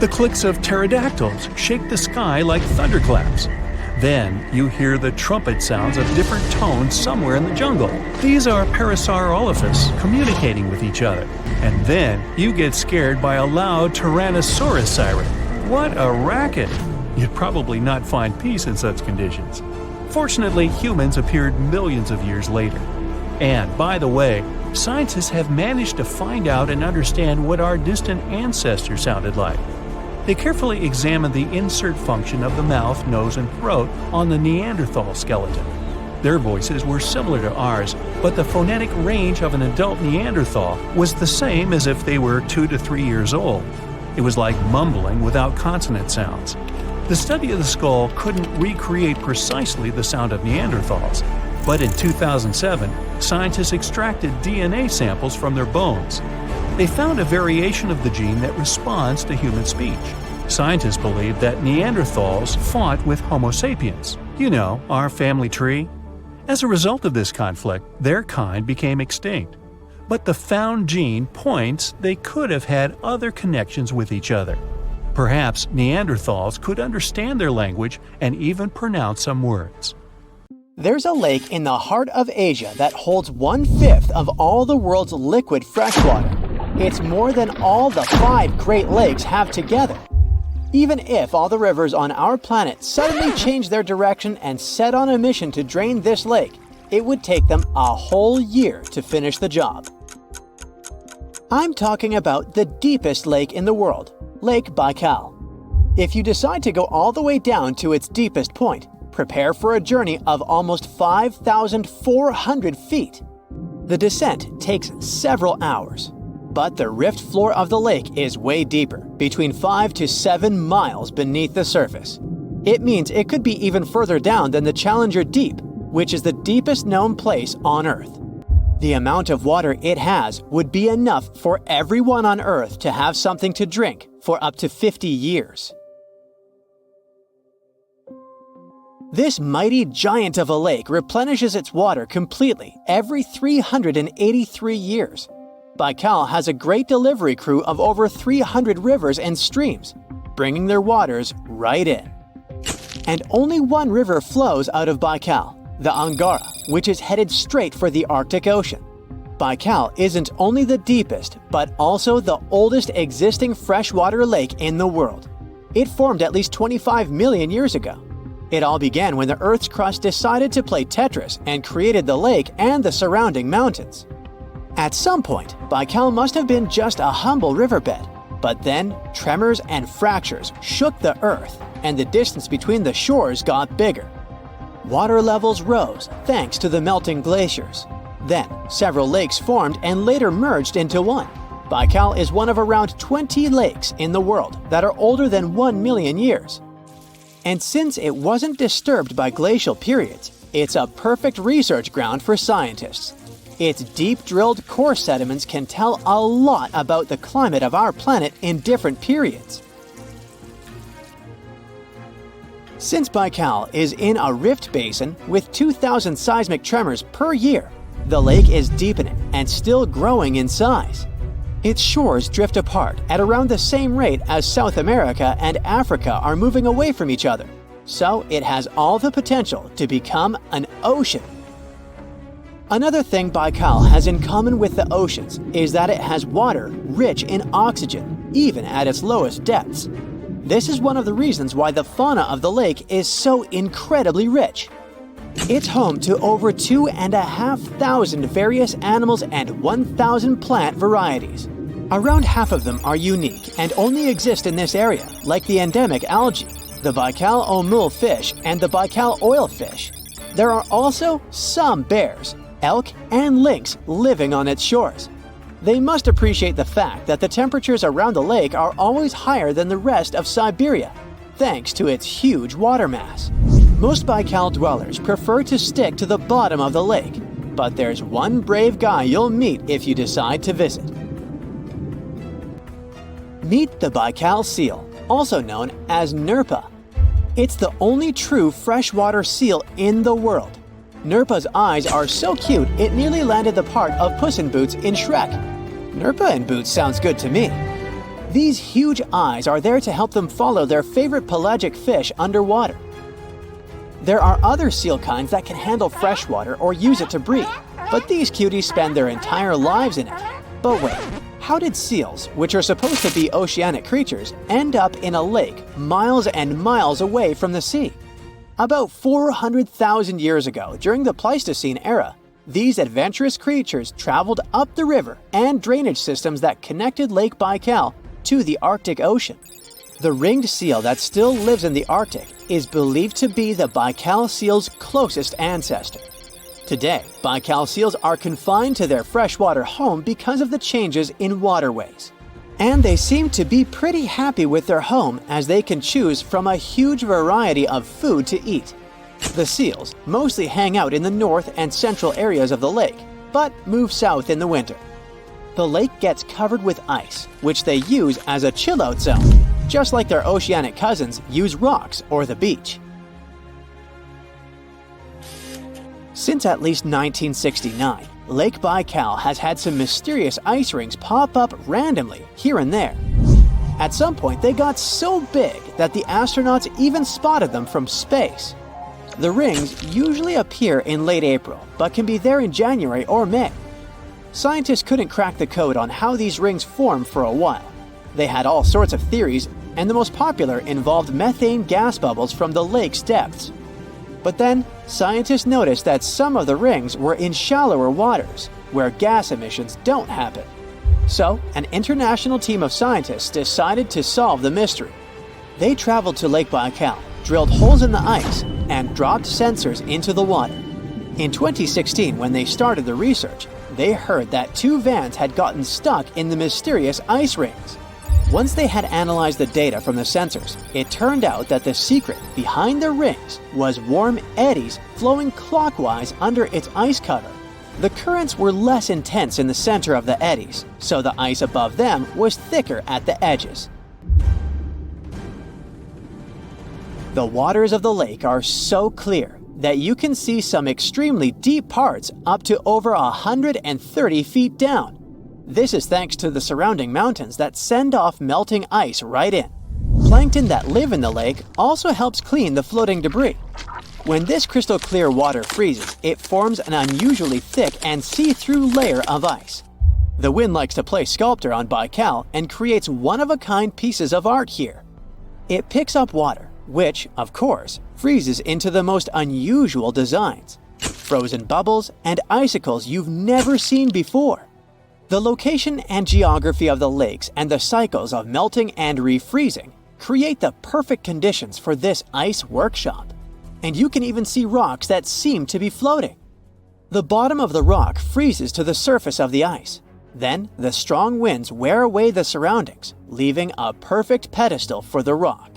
The clicks of pterodactyls shake the sky like thunderclaps. Then you hear the trumpet sounds of different tones somewhere in the jungle. These are Parasaurolophus communicating with each other. And then you get scared by a loud Tyrannosaurus siren. What a racket! You'd probably not find peace in such conditions. Fortunately, humans appeared millions of years later. And, by the way, scientists have managed to find out and understand what our distant ancestors sounded like. They carefully examined the insert function of the mouth, nose, and throat on the Neanderthal skeleton. Their voices were similar to ours, but the phonetic range of an adult Neanderthal was the same as if they were 2 to 3 years old. It was like mumbling without consonant sounds. The study of the skull couldn't recreate precisely the sound of Neanderthals, but in 2007, scientists extracted DNA samples from their bones. They found a variation of the gene that responds to human speech. Scientists believe that Neanderthals fought with Homo sapiens, our family tree. As a result of this conflict, their kind became extinct. But the found gene points they could have had other connections with each other. Perhaps Neanderthals could understand their language and even pronounce some words. There's a lake in the heart of Asia that holds 1/5 of all the world's liquid freshwater. It's more than all the 5 Great Lakes have together. Even if all the rivers on our planet suddenly changed their direction and set on a mission to drain this lake, it would take them a whole year to finish the job. I'm talking about the deepest lake in the world, Lake Baikal. If you decide to go all the way down to its deepest point, prepare for a journey of almost 5,400 feet. The descent takes several hours, but the rift floor of the lake is way deeper, between 5 to 7 miles beneath the surface. It means it could be even further down than the Challenger Deep, which is the deepest known place on Earth. The amount of water it has would be enough for everyone on Earth to have something to drink for up to 50 years. This mighty giant of a lake replenishes its water completely every 383 years. Baikal has a great delivery crew of over 300 rivers and streams, bringing their waters right in. And only one river flows out of Baikal, the Angara, which is headed straight for the Arctic Ocean. Baikal isn't only the deepest, but also the oldest existing freshwater lake in the world. It formed at least 25 million years ago. It all began when the Earth's crust decided to play Tetris and created the lake and the surrounding mountains. At some point, Baikal must have been just a humble riverbed, but then tremors and fractures shook the Earth, and the distance between the shores got bigger. Water levels rose thanks to the melting glaciers. Then, several lakes formed and later merged into one. Baikal is one of around 20 lakes in the world that are older than 1 million years. And since it wasn't disturbed by glacial periods, it's a perfect research ground for scientists. Its deep-drilled core sediments can tell a lot about the climate of our planet in different periods. Since Baikal is in a rift basin with 2,000 seismic tremors per year, the lake is deepening and still growing in size. Its shores drift apart at around the same rate as South America and Africa are moving away from each other, so it has all the potential to become an ocean. Another thing Baikal has in common with the oceans is that it has water rich in oxygen, even at its lowest depths. This is one of the reasons why the fauna of the lake is so incredibly rich. It's home to over 2,500 various animals and 1,000 plant varieties. Around half of them are unique and only exist in this area, like the endemic algae, the Baikal omul fish, and the Baikal oilfish. There are also some bears, elk, and lynx living on its shores. They must appreciate the fact that the temperatures around the lake are always higher than the rest of Siberia, thanks to its huge water mass. Most Baikal dwellers prefer to stick to the bottom of the lake, but there's one brave guy you'll meet if you decide to visit. Meet the Baikal seal, also known as Nerpa. It's the only true freshwater seal in the world. Nerpa's eyes are so cute it nearly landed the part of Puss in Boots in Shrek. Nerpa in Boots sounds good to me. These huge eyes are there to help them follow their favorite pelagic fish underwater. There are other seal kinds that can handle freshwater or use it to breed, but these cuties spend their entire lives in it. But wait, how did seals, which are supposed to be oceanic creatures, end up in a lake miles and miles away from the sea? About 400,000 years ago, during the Pleistocene era, these adventurous creatures traveled up the river and drainage systems that connected Lake Baikal to the Arctic Ocean. The ringed seal that still lives in the Arctic is believed to be the Baikal seal's closest ancestor. Today, Baikal seals are confined to their freshwater home because of the changes in waterways. And they seem to be pretty happy with their home as they can choose from a huge variety of food to eat. The seals mostly hang out in the north and central areas of the lake, but move south in the winter. The lake gets covered with ice, which they use as a chill-out zone, just like their oceanic cousins use rocks or the beach. Since at least 1969, Lake Baikal has had some mysterious ice rings pop up randomly here and there. At some point, they got so big that the astronauts even spotted them from space. The rings usually appear in late April, but can be there in January or May. Scientists couldn't crack the code on how these rings form for a while. They had all sorts of theories, and the most popular involved methane gas bubbles from the lake's depths. But then, scientists noticed that some of the rings were in shallower waters, where gas emissions don't happen. So, an international team of scientists decided to solve the mystery. They traveled to Lake Baikal, drilled holes in the ice, and dropped sensors into the water. In 2016, when they started the research, they heard that 2 vans had gotten stuck in the mysterious ice rings. Once they had analyzed the data from the sensors, it turned out that the secret behind the rings was warm eddies flowing clockwise under its ice cover. The currents were less intense in the center of the eddies, so the ice above them was thicker at the edges. The waters of the lake are so clear that you can see some extremely deep parts up to over 130 feet down. This is thanks to the surrounding mountains that send off melting ice right in. Plankton that live in the lake also helps clean the floating debris. When this crystal clear water freezes, it forms an unusually thick and see-through layer of ice. The wind likes to play sculptor on Baikal and creates one-of-a-kind pieces of art here. It picks up water, which, of course, freezes into the most unusual designs. Frozen bubbles and icicles you've never seen before. The location and geography of the lakes and the cycles of melting and refreezing create the perfect conditions for this ice workshop. And you can even see rocks that seem to be floating. The bottom of the rock freezes to the surface of the ice. Then, the strong winds wear away the surroundings, leaving a perfect pedestal for the rock.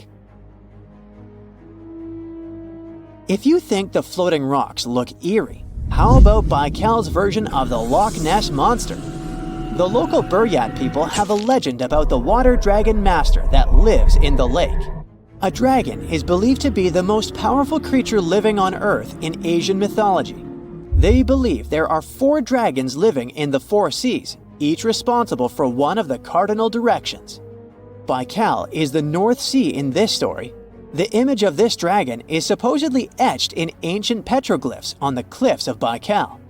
If you think the floating rocks look eerie, how about Baikal's version of the Loch Ness Monster? The local Buryat people have a legend about the water dragon master that lives in the lake. A dragon is believed to be the most powerful creature living on Earth in Asian mythology. They believe there are 4 dragons living in the 4 seas, each responsible for one of the cardinal directions. Baikal is the North Sea in this story. The image of this dragon is supposedly etched in ancient petroglyphs on the cliffs of Baikal.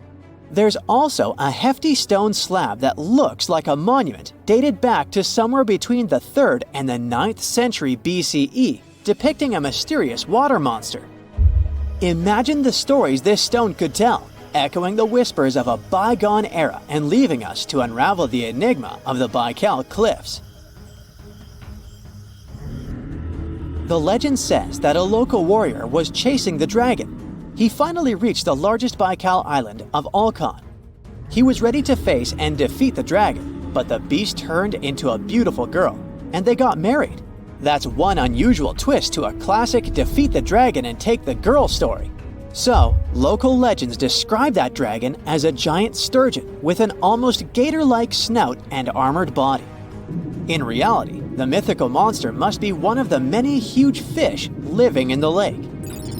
There's also a hefty stone slab that looks like a monument dated back to somewhere between the 3rd and the 9th century BCE, depicting a mysterious water monster. Imagine the stories this stone could tell, echoing the whispers of a bygone era and leaving us to unravel the enigma of the Baikal cliffs. The legend says that a local warrior was chasing the dragon. He finally reached the largest Baikal island of Alkan. He was ready to face and defeat the dragon, but the beast turned into a beautiful girl, and they got married. That's one unusual twist to a classic defeat the dragon and take the girl story. So, local legends describe that dragon as a giant sturgeon with an almost gator-like snout and armored body. In reality, the mythical monster must be one of the many huge fish living in the lake.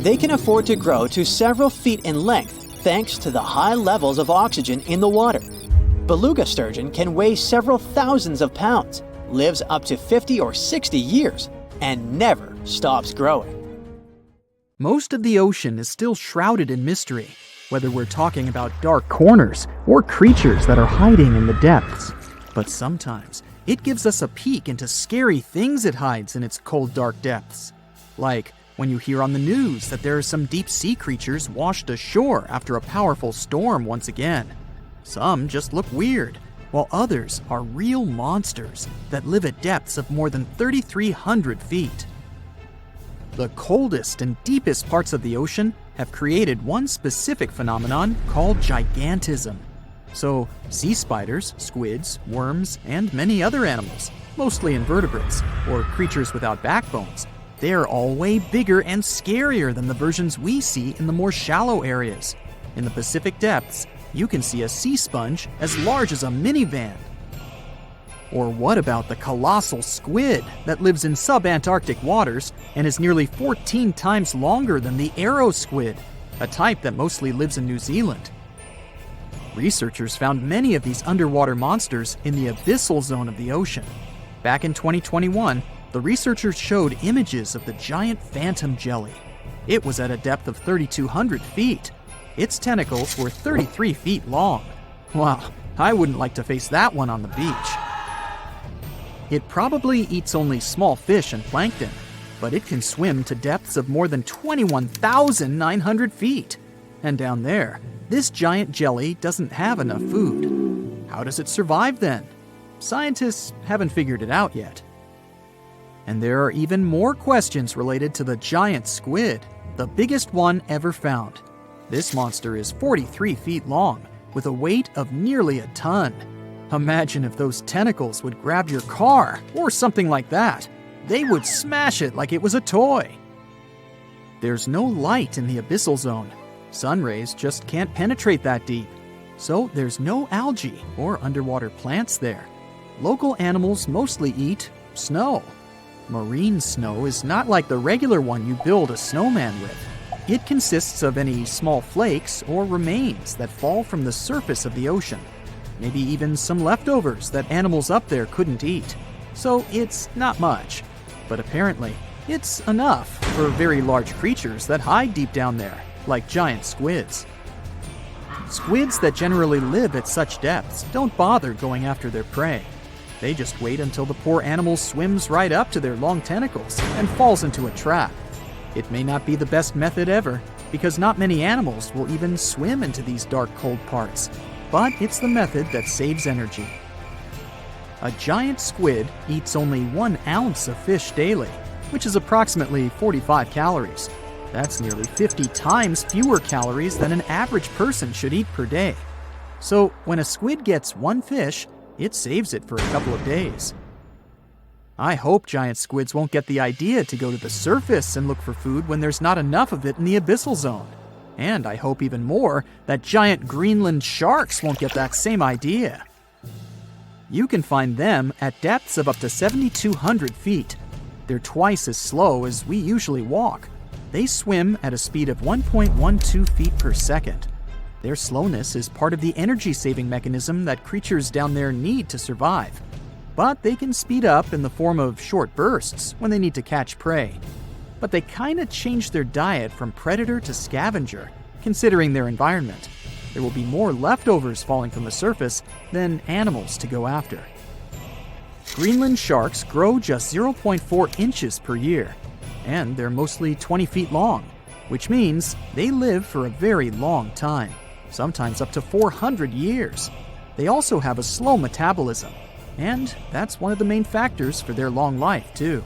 They can afford to grow to several feet in length thanks to the high levels of oxygen in the water. Beluga sturgeon can weigh several thousands of pounds, lives up to 50 or 60 years, and never stops growing. Most of the ocean is still shrouded in mystery, whether we're talking about dark corners or creatures that are hiding in the depths. But sometimes it gives us a peek into scary things it hides in its cold, dark depths. Like when you hear on the news that there are some deep-sea creatures washed ashore after a powerful storm once again. Some just look weird, while others are real monsters that live at depths of more than 3,300 feet. The coldest and deepest parts of the ocean have created one specific phenomenon called gigantism. So, sea spiders, squids, worms, and many other animals, mostly invertebrates, or creatures without backbones, they're all way bigger and scarier than the versions we see in the more shallow areas. In the Pacific depths, you can see a sea sponge as large as a minivan. Or what about the colossal squid that lives in sub-Antarctic waters and is nearly 14 times longer than the arrow squid, a type that mostly lives in New Zealand? Researchers found many of these underwater monsters in the abyssal zone of the ocean. Back in 2021, the researchers showed images of the giant phantom jelly. It was at a depth of 3,200 feet. Its tentacles were 33 feet long. Wow, I wouldn't like to face that one on the beach. It probably eats only small fish and plankton, but it can swim to depths of more than 21,900 feet. And down there, this giant jelly doesn't have enough food. How does it survive then? Scientists haven't figured it out yet. And there are even more questions related to the giant squid, the biggest one ever found. This monster is 43 feet long, with a weight of nearly a ton. Imagine if those tentacles would grab your car, or something like that. They would smash it like it was a toy. There's no light in the abyssal zone. Sun rays just can't penetrate that deep. So there's no algae or underwater plants there. Local animals mostly eat snow. Marine snow is not like the regular one you build a snowman with. It consists of any small flakes or remains that fall from the surface of the ocean. Maybe even some leftovers that animals up there couldn't eat. So it's not much, but apparently it's enough for very large creatures that hide deep down there, like giant squids. Squids that generally live at such depths don't bother going after their prey. They just wait until the poor animal swims right up to their long tentacles and falls into a trap. It may not be the best method ever, because not many animals will even swim into these dark, cold parts, but it's the method that saves energy. A giant squid eats only 1 ounce of fish daily, which is approximately 45 calories. That's nearly 50 times fewer calories than an average person should eat per day. So when a squid gets 1 fish, it saves it for a couple of days. I hope giant squids won't get the idea to go to the surface and look for food when there's not enough of it in the abyssal zone. And I hope even more that giant Greenland sharks won't get that same idea. You can find them at depths of up to 7,200 feet. They're twice as slow as we usually walk. They swim at a speed of 1.12 feet per second. Their slowness is part of the energy-saving mechanism that creatures down there need to survive. But they can speed up in the form of short bursts when they need to catch prey. But they kinda change their diet from predator to scavenger, considering their environment. There will be more leftovers falling from the surface than animals to go after. Greenland sharks grow just 0.4 inches per year, and they're mostly 20 feet long, which means they live for a very long time, sometimes up to 400 years. They also have a slow metabolism, and that's one of the main factors for their long life, too.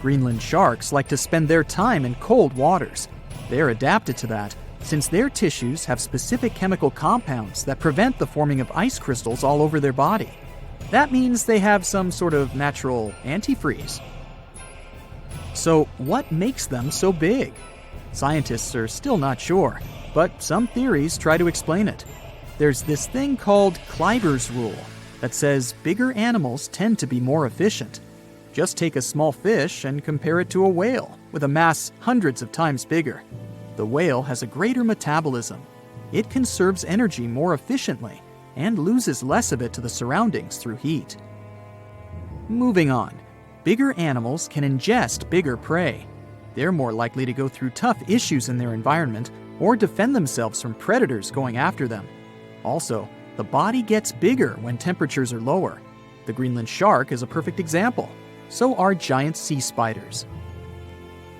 Greenland sharks like to spend their time in cold waters. They're adapted to that, since their tissues have specific chemical compounds that prevent the forming of ice crystals all over their body. That means they have some sort of natural antifreeze. So what makes them so big? Scientists are still not sure, but some theories try to explain it. There's this thing called Kleiber's rule that says bigger animals tend to be more efficient. Just take a small fish and compare it to a whale with a mass hundreds of times bigger. The whale has a greater metabolism. It conserves energy more efficiently and loses less of it to the surroundings through heat. Moving on, bigger animals can ingest bigger prey. They're more likely to go through tough issues in their environment or defend themselves from predators going after them. Also, the body gets bigger when temperatures are lower. The Greenland shark is a perfect example. So are giant sea spiders.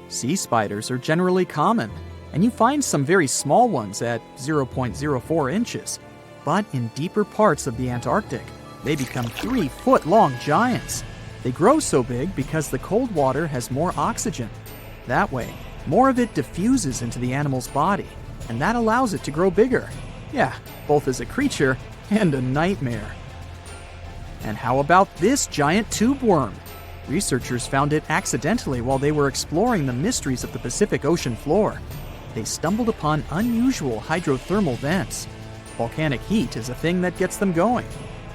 Sea spiders are generally common, and you find some very small ones at 0.04 inches. But in deeper parts of the Antarctic, they become 3-foot-long giants. They grow so big because the cold water has more oxygen. That way, more of it diffuses into the animal's body, and that allows it to grow bigger. Yeah, both as a creature and a nightmare. And how about this giant tube worm? Researchers found it accidentally while they were exploring the mysteries of the Pacific Ocean floor. They stumbled upon unusual hydrothermal vents. Volcanic heat is a thing that gets them going.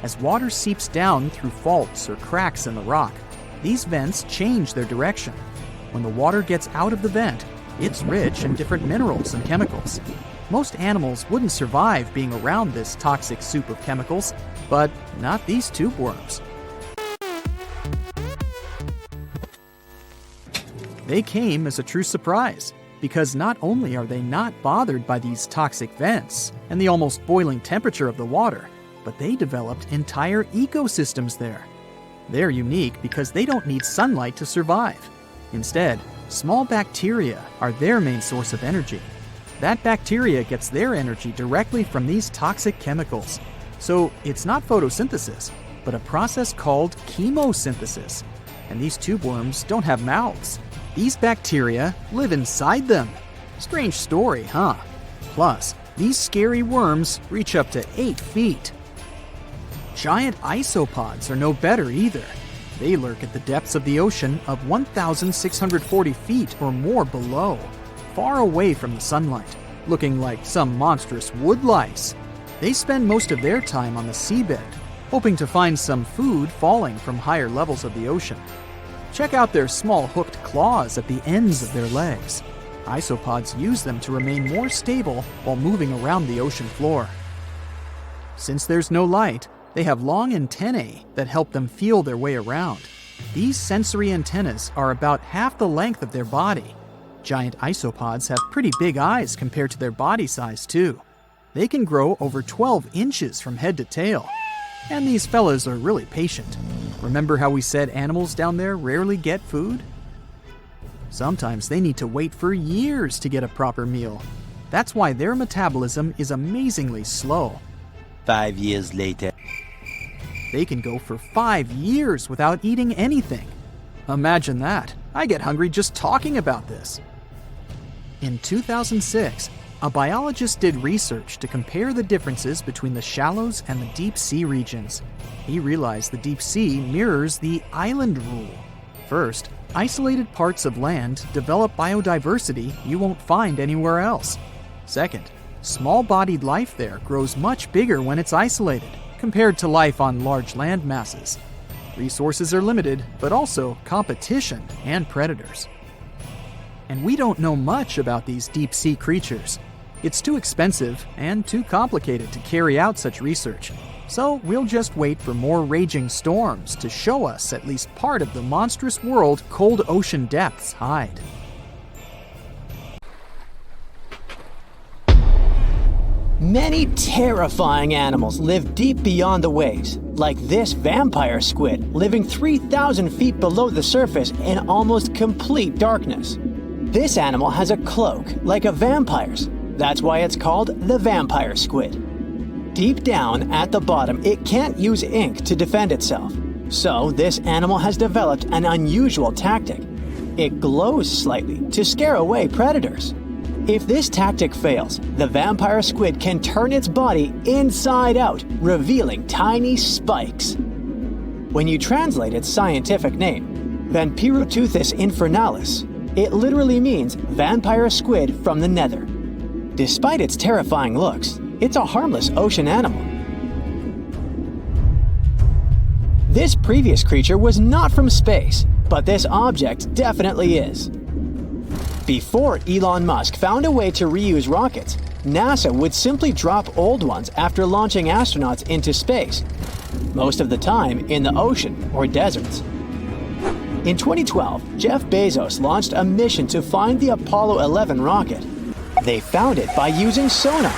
As water seeps down through faults or cracks in the rock, these vents change their direction. When the water gets out of the vent, it's rich in different minerals and chemicals. Most animals wouldn't survive being around this toxic soup of chemicals, but not these tube worms. They came as a true surprise, because not only are they not bothered by these toxic vents and the almost boiling temperature of the water, but they developed entire ecosystems there. They're unique because they don't need sunlight to survive. Instead, small bacteria are their main source of energy. That bacteria gets their energy directly from these toxic chemicals. So it's not photosynthesis, but a process called chemosynthesis. And these tube worms don't have mouths. These bacteria live inside them. Strange story, huh? Plus, these scary worms reach up to 8 feet. Giant isopods are no better either. They lurk at the depths of the ocean of 1,640 feet or more below, far away from the sunlight, looking like some monstrous wood lice. They spend most of their time on the seabed, hoping to find some food falling from higher levels of the ocean. Check out their small hooked claws at the ends of their legs. Isopods use them to remain more stable while moving around the ocean floor. Since there's no light, they have long antennae that help them feel their way around. These sensory antennas are about half the length of their body. Giant isopods have pretty big eyes compared to their body size too. They can grow over 12 inches from head to tail. And these fellas are really patient. Remember how we said animals down there rarely get food? Sometimes they need to wait for years to get a proper meal. That's why their metabolism is amazingly slow. 5 years later. They can go for 5 years without eating anything. Imagine that. I get hungry just talking about this. In 2006, a biologist did research to compare the differences between the shallows and the deep sea regions. He realized the deep sea mirrors the island rule. First, isolated parts of land develop biodiversity you won't find anywhere else. Second, small-bodied life there grows much bigger when it's isolated, compared to life on large land masses. Resources are limited, but also competition and predators. And we don't know much about these deep-sea creatures. It's too expensive and too complicated to carry out such research. So we'll just wait for more raging storms to show us at least part of the monstrous world cold ocean depths hide. Many terrifying animals live deep beyond the waves, like this vampire squid living 3,000 feet below the surface in almost complete darkness. This animal has a cloak, like a vampire's. That's why it's called the vampire squid. Deep down at the bottom, it can't use ink to defend itself. So this animal has developed an unusual tactic. It glows slightly to scare away predators. If this tactic fails, the vampire squid can turn its body inside out, revealing tiny spikes. When you translate its scientific name, Vampiroteuthis infernalis, it literally means vampire squid from the nether. Despite its terrifying looks, it's a harmless ocean animal. This previous creature was not from space, but this object definitely is. Before Elon Musk found a way to reuse rockets, NASA would simply drop old ones after launching astronauts into space, most of the time in the ocean or deserts. In 2012, Jeff Bezos launched a mission to find the Apollo 11 rocket. They found it by using sonar,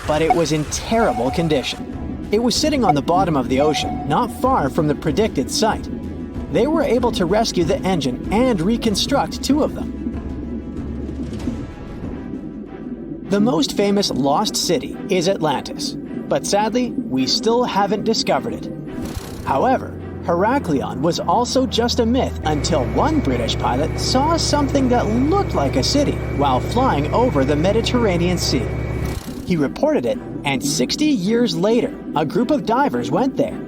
but it was in terrible condition. It was sitting on the bottom of the ocean, not far from the predicted site. They were able to rescue the engine and reconstruct 2 of them. The most famous lost city is Atlantis, but sadly, we still haven't discovered it. However, Heraklion was also just a myth until one British pilot saw something that looked like a city while flying over the Mediterranean Sea. He reported it, and 60 years later, a group of divers went there.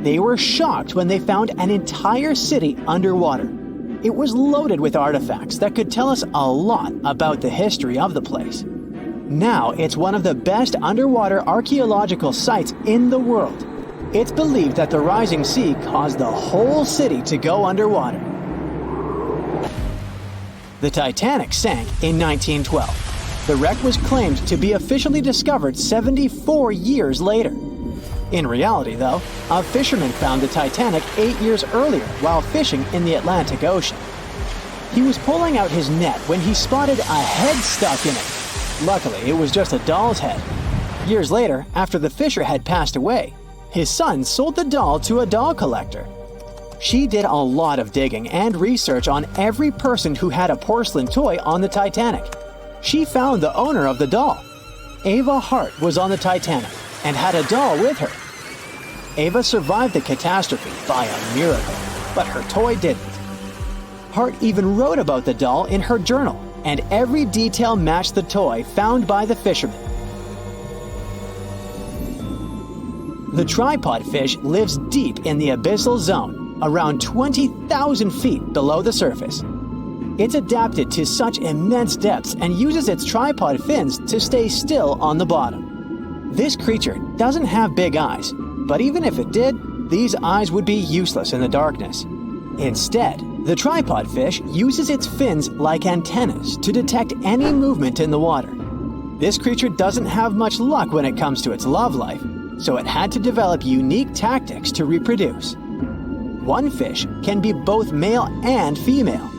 They were shocked when they found an entire city underwater. It was loaded with artifacts that could tell us a lot about the history of the place. Now it's one of the best underwater archaeological sites in the world. It's believed that the rising sea caused the whole city to go underwater. The Titanic sank in 1912. The wreck was claimed to be officially discovered 74 years later. In reality, though, a fisherman found the Titanic 8 years earlier while fishing in the Atlantic Ocean. He was pulling out his net when he spotted a head stuck in it. Luckily, it was just a doll's head. Years later, after the fisher had passed away, his son sold the doll to a doll collector. She did a lot of digging and research on every person who had a porcelain toy on the Titanic. She found the owner of the doll. Ava Hart was on the Titanic and had a doll with her. Ava survived the catastrophe by a miracle, but her toy didn't. Hart even wrote about the doll in her journal, and every detail matched the toy found by the fisherman. The tripod fish lives deep in the abyssal zone, around 20,000 feet below the surface. It's adapted to such immense depths and uses its tripod fins to stay still on the bottom. This creature doesn't have big eyes, but even if it did, these eyes would be useless in the darkness. Instead, The tripod fish uses its fins like antennas to detect any movement in the water. This creature doesn't have much luck when it comes to its love life, so it had to develop unique tactics to reproduce. One fish can be both male and female.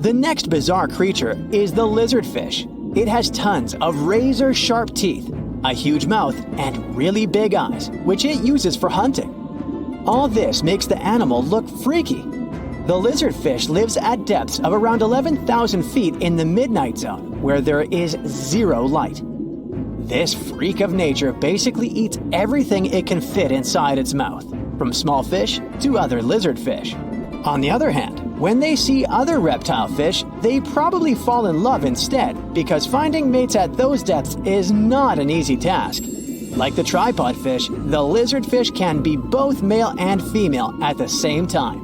The next bizarre creature is the lizardfish. It has tons of razor-sharp teeth, a huge mouth, and really big eyes, which it uses for hunting. All this makes the animal look freaky. The lizardfish lives at depths of around 11,000 feet in the midnight zone, where there is zero light. This freak of nature basically eats everything it can fit inside its mouth, from small fish to other lizardfish. On the other hand, when they see other reptile fish, they probably fall in love instead, because finding mates at those depths is not an easy task. Like the tripod fish, the lizardfish can be both male and female at the same time.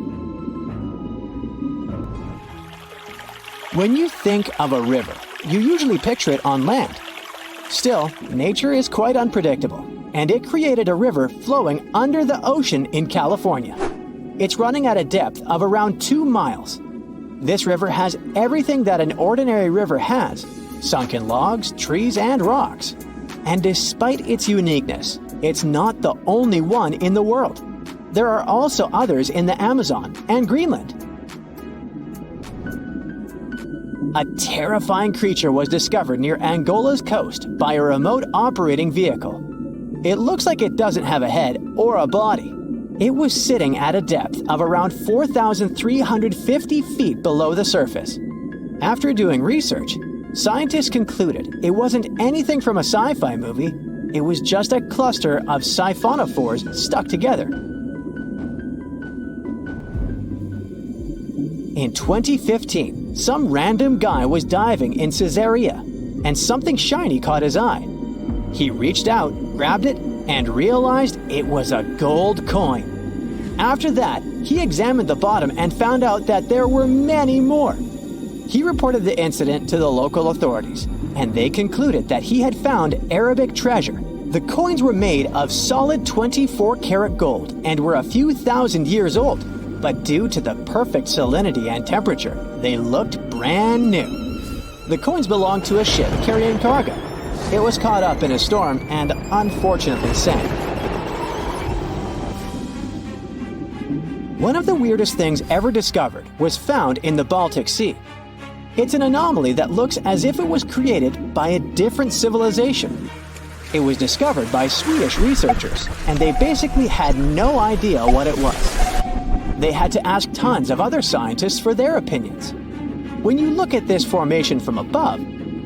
When you think of a river, you usually picture it on land. Still, nature is quite unpredictable, and it created a river flowing under the ocean in California. It's running at a depth of around 2 miles. This river has everything that an ordinary river has: sunken logs, trees, and rocks. And despite its uniqueness, it's not the only one in the world. There are also others in the Amazon and Greenland. A terrifying creature was discovered near Angola's coast by a remote operating vehicle. It looks like it doesn't have a head or a body. It was sitting at a depth of around 4,350 feet below the surface. After doing research, scientists concluded it wasn't anything from a sci-fi movie. It was just a cluster of siphonophores stuck together. In 2015, some random guy was diving in Caesarea, and something shiny caught his eye. He reached out, grabbed it, and realized it was a gold coin. After that, he examined the bottom and found out that there were many more. He reported the incident to the local authorities, and they concluded that he had found Arabic treasure. The coins were made of solid 24-karat gold and were a few thousand years old, but due to the perfect salinity and temperature, they looked brand new. The coins belonged to a ship carrying cargo. It was caught up in a storm and unfortunately sank. One of the weirdest things ever discovered was found in the Baltic Sea. It's an anomaly that looks as if it was created by a different civilization. It was discovered by Swedish researchers, and they basically had no idea what it was. They had to ask tons of other scientists for their opinions. When you look at this formation from above,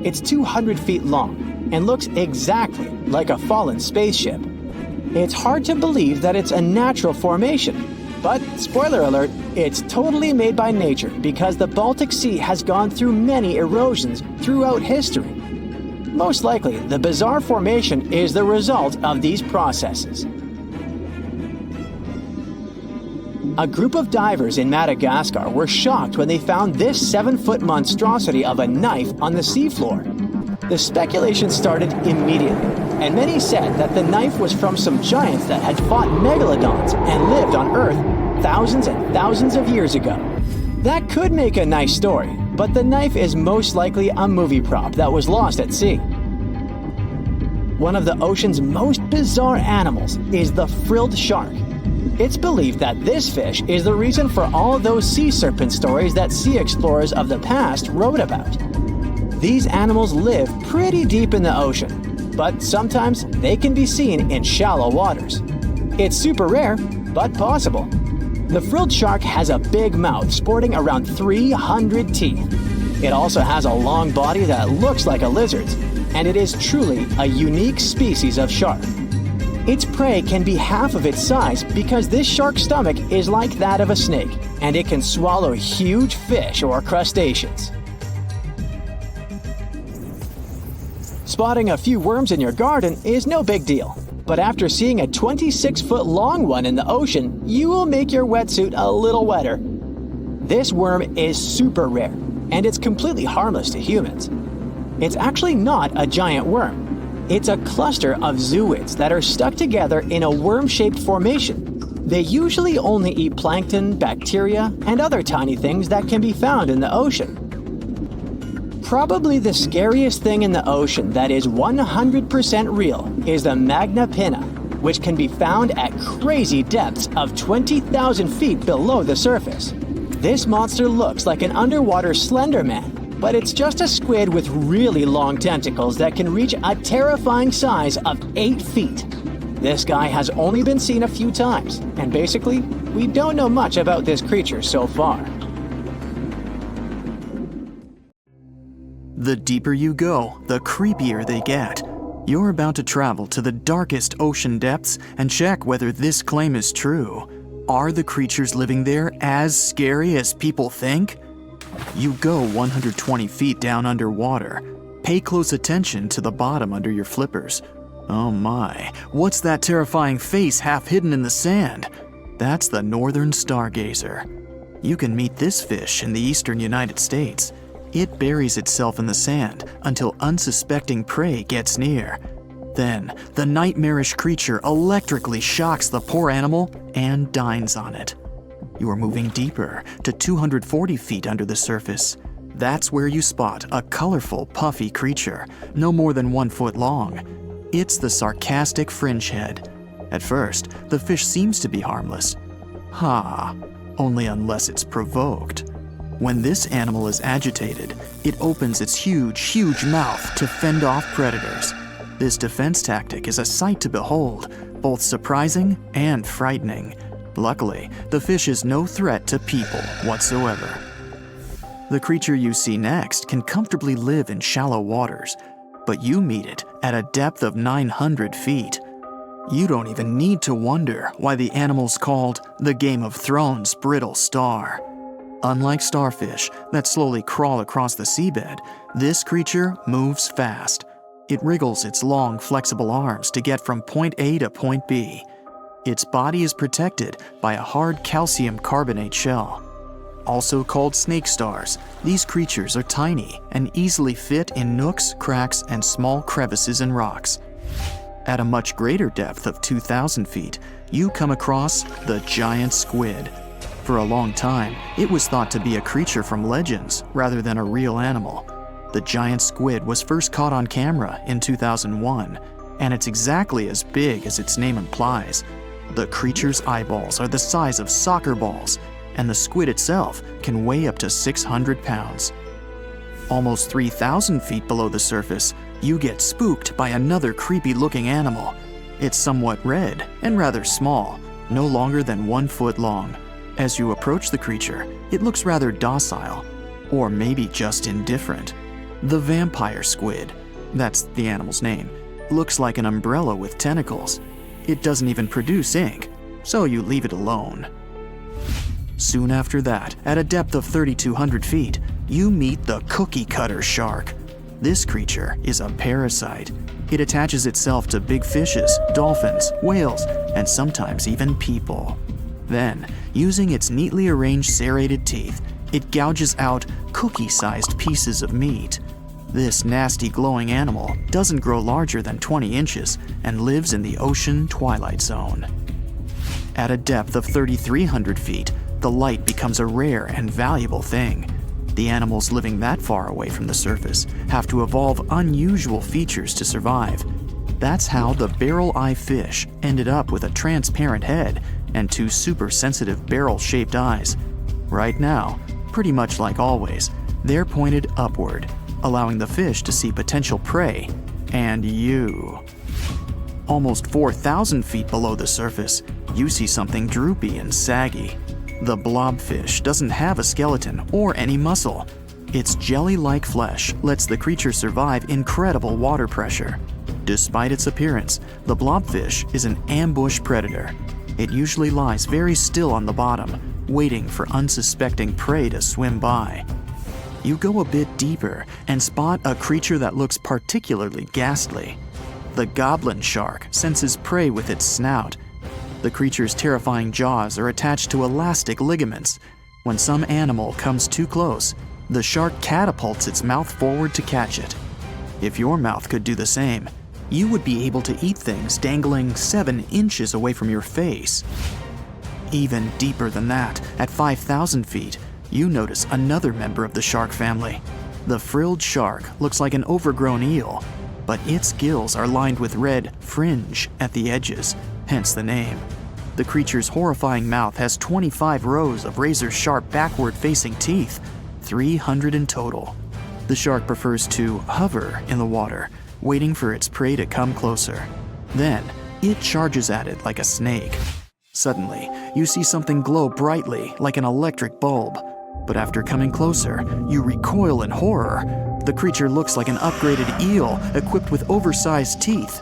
it's 200 feet long and looks exactly like a fallen spaceship. It's hard to believe that it's a natural formation, but spoiler alert, it's totally made by nature because the Baltic Sea has gone through many erosions throughout history. Most likely, the bizarre formation is the result of these processes. A group of divers in Madagascar were shocked when they found this 7-foot monstrosity of a knife on the seafloor. The speculation started immediately, and many said that the knife was from some giants that had fought megalodons and lived on Earth thousands and thousands of years ago. That could make a nice story, but the knife is most likely a movie prop that was lost at sea. One of the ocean's most bizarre animals is the frilled shark. It's believed that this fish is the reason for all those sea serpent stories that sea explorers of the past wrote about. These animals live pretty deep in the ocean, but sometimes they can be seen in shallow waters. It's super rare, but possible. The frilled shark has a big mouth sporting around 300 teeth. It also has a long body that looks like a lizard's, and it is truly a unique species of shark. Its prey can be half of its size because this shark's stomach is like that of a snake, and it can swallow huge fish or crustaceans. Spotting a few worms in your garden is no big deal, but after seeing a 26-foot long one in the ocean, you will make your wetsuit a little wetter. This worm is super rare, and it's completely harmless to humans. It's actually not a giant worm. It's a cluster of zooids that are stuck together in a worm-shaped formation. They usually only eat plankton, bacteria, and other tiny things that can be found in the ocean. Probably the scariest thing in the ocean that is 100% real is the magna pinna, which can be found at crazy depths of 20,000 feet below the surface. This monster looks like an underwater Slender Man, but it's just a squid with really long tentacles that can reach a terrifying size of 8 feet. This guy has only been seen a few times, and basically, we don't know much about this creature so far. The deeper you go, the creepier they get. You're about to travel to the darkest ocean depths and check whether this claim is true. Are the creatures living there as scary as people think? You go 120 feet down underwater. Pay close attention to the bottom under your flippers. Oh my, what's that terrifying face half hidden in the sand? That's the northern stargazer. You can meet this fish in the eastern United States. It buries itself in the sand until unsuspecting prey gets near. Then, the nightmarish creature electrically shocks the poor animal and dines on it. You are moving deeper to 240 feet under the surface. That's where you spot a colorful, puffy creature, no more than 1 foot long. It's the sarcastic fringehead. At first, the fish seems to be harmless. Only unless it's provoked. When this animal is agitated, it opens its huge mouth to fend off predators. This defense tactic is a sight to behold, both surprising and frightening. Luckily, the fish is no threat to people whatsoever. The creature you see next can comfortably live in shallow waters, but you meet it at a depth of 900 feet. You don't even need to wonder why the animal's called the Game of Thrones brittle star. Unlike starfish that slowly crawl across the seabed, this creature moves fast. It wriggles its long, flexible arms to get from point A to point B. Its body is protected by a hard calcium carbonate shell. Also called snake stars, these creatures are tiny and easily fit in nooks, cracks, and small crevices in rocks. At a much greater depth of 2,000 feet, you come across the giant squid. For a long time, it was thought to be a creature from legends rather than a real animal. The giant squid was first caught on camera in 2001, and it's exactly as big as its name implies. The creature's eyeballs are the size of soccer balls, and the squid itself can weigh up to 600 pounds. Almost 3,000 feet below the surface, you get spooked by another creepy-looking animal. It's somewhat red and rather small, no longer than 1 foot long. As you approach the creature, it looks rather docile, or maybe just indifferent. The vampire squid, that's the animal's name, looks like an umbrella with tentacles. It doesn't even produce ink, so you leave it alone. Soon after that, at a depth of 3,200 feet, you meet the cookie cutter shark. This creature is a parasite. It attaches itself to big fishes, dolphins, whales, and sometimes even people. Then, using its neatly arranged serrated teeth, it gouges out cookie-sized pieces of meat. This nasty glowing animal doesn't grow larger than 20 inches and lives in the ocean twilight zone. At a depth of 3,300 feet, the light becomes a rare and valuable thing. The animals living that far away from the surface have to evolve unusual features to survive. That's how the barrel-eye fish ended up with a transparent head and 2 super-sensitive barrel-shaped eyes. Right now, pretty much like always, they're pointed upward, allowing the fish to see potential prey and you. Almost 4,000 feet below the surface, you see something droopy and saggy. The blobfish doesn't have a skeleton or any muscle. Its jelly-like flesh lets the creature survive incredible water pressure. Despite its appearance, the blobfish is an ambush predator. It usually lies very still on the bottom, waiting for unsuspecting prey to swim by. You go a bit deeper and spot a creature that looks particularly ghastly. The goblin shark senses prey with its snout. The creature's terrifying jaws are attached to elastic ligaments. When some animal comes too close, the shark catapults its mouth forward to catch it. If your mouth could do the same, you would be able to eat things dangling 7 inches away from your face. Even deeper than that, at 5,000 feet, you notice another member of the shark family. The frilled shark looks like an overgrown eel, but its gills are lined with red fringe at the edges, hence the name. The creature's horrifying mouth has 25 rows of razor-sharp backward-facing teeth, 300 in total. The shark prefers to hover in the water, waiting for its prey to come closer. Then, it charges at it like a snake. Suddenly, you see something glow brightly like an electric bulb. But after coming closer, you recoil in horror. The creature looks like an upgraded eel equipped with oversized teeth.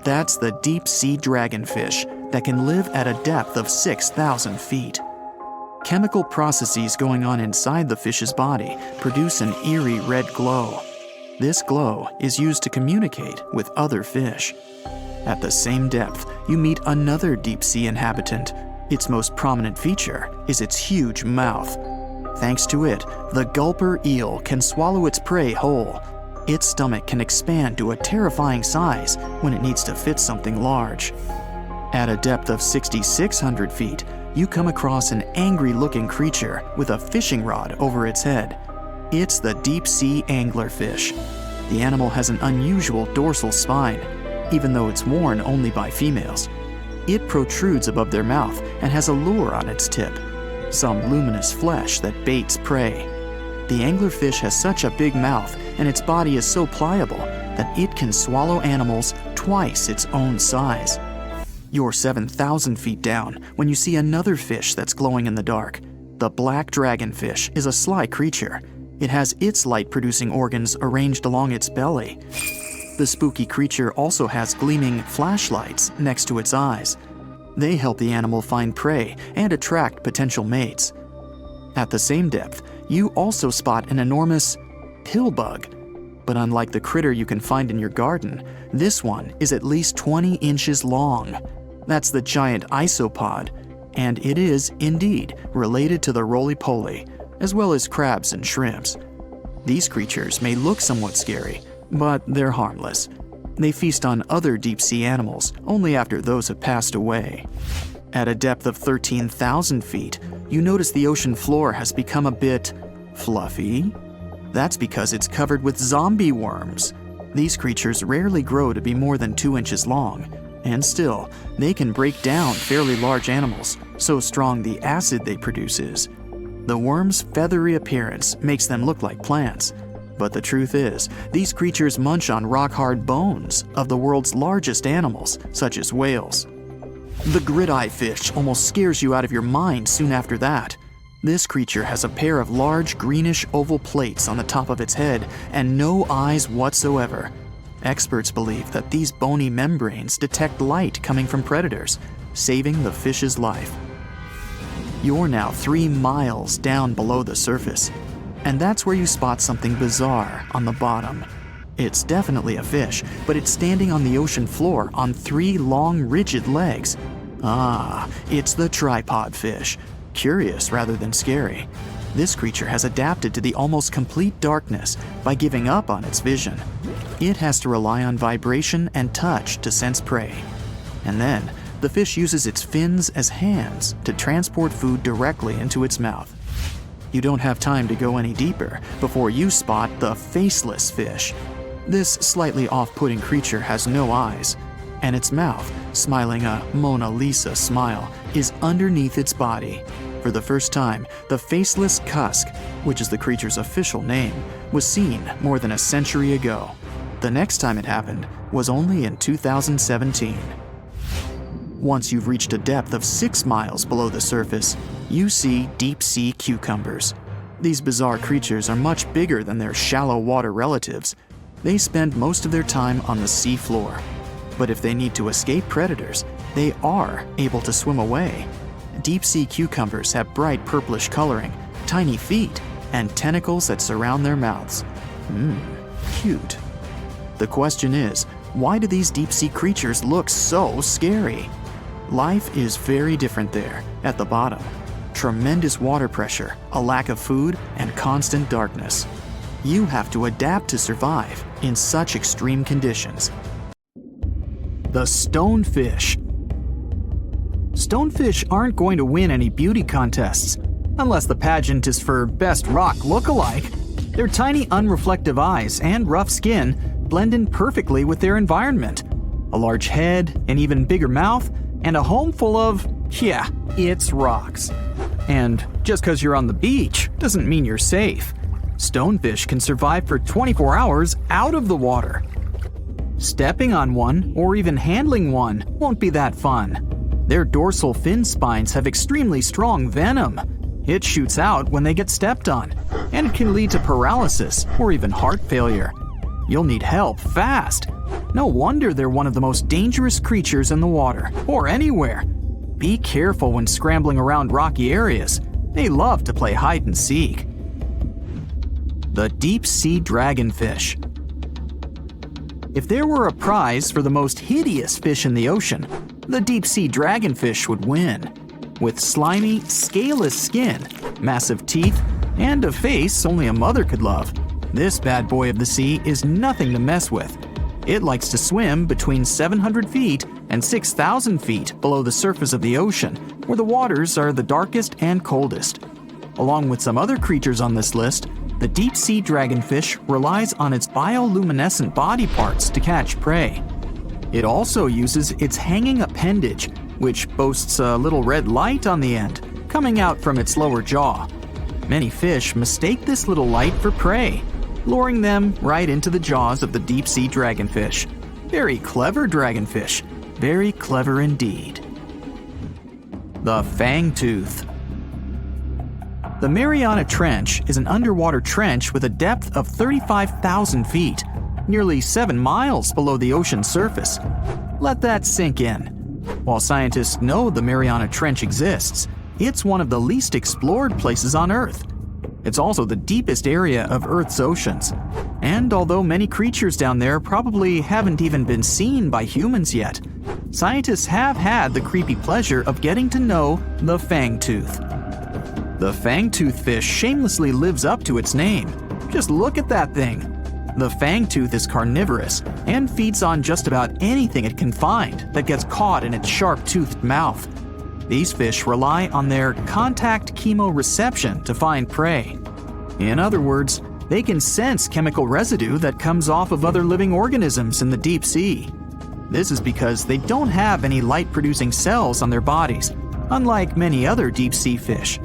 That's the deep-sea dragonfish that can live at a depth of 6,000 feet. Chemical processes going on inside the fish's body produce an eerie red glow. This glow is used to communicate with other fish. At the same depth, you meet another deep-sea inhabitant. Its most prominent feature is its huge mouth. Thanks to it, the gulper eel can swallow its prey whole. Its stomach can expand to a terrifying size when it needs to fit something large. At a depth of 6,600 feet, you come across an angry-looking creature with a fishing rod over its head. It's the deep-sea anglerfish. The animal has an unusual dorsal spine, even though it's worn only by females. It protrudes above their mouth and has a lure on its tip, some luminous flesh that baits prey. The anglerfish has such a big mouth and its body is so pliable that it can swallow animals twice its own size. You're 7,000 feet down when you see another fish that's glowing in the dark. The black dragonfish is a sly creature. It has its light-producing organs arranged along its belly. The spooky creature also has gleaming flashlights next to its eyes. They help the animal find prey and attract potential mates. At the same depth, you also spot an enormous pillbug. But unlike the critter you can find in your garden, this one is at least 20 inches long. That's the giant isopod, and it is, indeed, related to the roly-poly, as well as crabs and shrimps. These creatures may look somewhat scary, but they're harmless. They feast on other deep-sea animals only after those have passed away. At a depth of 13,000 feet, you notice the ocean floor has become a bit fluffy. That's because it's covered with zombie worms. These creatures rarely grow to be more than 2 inches long, and still, they can break down fairly large animals, so strong the acid they produce is. The worms' feathery appearance makes them look like plants, but the truth is, these creatures munch on rock-hard bones of the world's largest animals, such as whales. The grid-eye fish almost scares you out of your mind soon after that. This creature has a pair of large greenish oval plates on the top of its head and no eyes whatsoever. Experts believe that these bony membranes detect light coming from predators, saving the fish's life. You're now 3 miles down below the surface, and that's where you spot something bizarre on the bottom. It's definitely a fish, but it's standing on the ocean floor on 3 long, rigid legs. Ah, it's the tripod fish. Curious rather than scary. This creature has adapted to the almost complete darkness by giving up on its vision. It has to rely on vibration and touch to sense prey. And then, the fish uses its fins as hands to transport food directly into its mouth. You don't have time to go any deeper before you spot the faceless fish. This slightly off-putting creature has no eyes, and its mouth, smiling a Mona Lisa smile, is underneath its body. For the first time, the faceless cusk, which is the creature's official name, was seen more than a century ago. The next time it happened was only in 2017. Once you've reached a depth of 6 miles below the surface, you see deep-sea cucumbers. These bizarre creatures are much bigger than their shallow water relatives. They spend most of their time on the sea floor. But if they need to escape predators, they are able to swim away. Deep-sea cucumbers have bright purplish coloring, tiny feet, and tentacles that surround their mouths. Cute. The question is, why do these deep-sea creatures look so scary? Life is very different there, at the bottom. Tremendous water pressure, a lack of food, and constant darkness. You have to adapt to survive in such extreme conditions. The stonefish. Stonefish aren't going to win any beauty contests, unless the pageant is for best rock look-alike. Their tiny unreflective eyes and rough skin blend in perfectly with their environment. A large head, an even bigger mouth, and a home full of, yeah, it's rocks. And just because you're on the beach doesn't mean you're safe. Stonefish can survive for 24 hours out of the water. Stepping on one or even handling one won't be that fun. Their dorsal fin spines have extremely strong venom. It shoots out when they get stepped on, and it can lead to paralysis or even heart failure. You'll need help fast. No wonder they're one of the most dangerous creatures in the water, or anywhere. Be careful when scrambling around rocky areas. They love to play hide and seek. The deep sea dragonfish. If there were a prize for the most hideous fish in the ocean, the deep sea dragonfish would win. With slimy, scaleless skin, massive teeth, and a face only a mother could love, this bad boy of the sea is nothing to mess with. It likes to swim between 700 feet and 6,000 feet below the surface of the ocean, where the waters are the darkest and coldest. Along with some other creatures on this list, the deep sea dragonfish relies on its bioluminescent body parts to catch prey. It also uses its hanging appendage, which boasts a little red light on the end, coming out from its lower jaw. Many fish mistake this little light for prey, luring them right into the jaws of the deep sea dragonfish. Very clever dragonfish, very clever indeed. The fangtooth. The Mariana Trench is an underwater trench with a depth of 35,000 feet, nearly 7 miles below the ocean surface. Let that sink in. While scientists know the Mariana Trench exists, it's one of the least explored places on Earth. It's also the deepest area of Earth's oceans. And although many creatures down there probably haven't even been seen by humans yet, scientists have had the creepy pleasure of getting to know the fangtooth. The fangtooth fish shamelessly lives up to its name. Just look at that thing. The fangtooth is carnivorous and feeds on just about anything it can find that gets caught in its sharp-toothed mouth. These fish rely on their contact chemoreception to find prey. In other words, they can sense chemical residue that comes off of other living organisms in the deep sea. This is because they don't have any light-producing cells on their bodies, unlike many other deep-sea fish.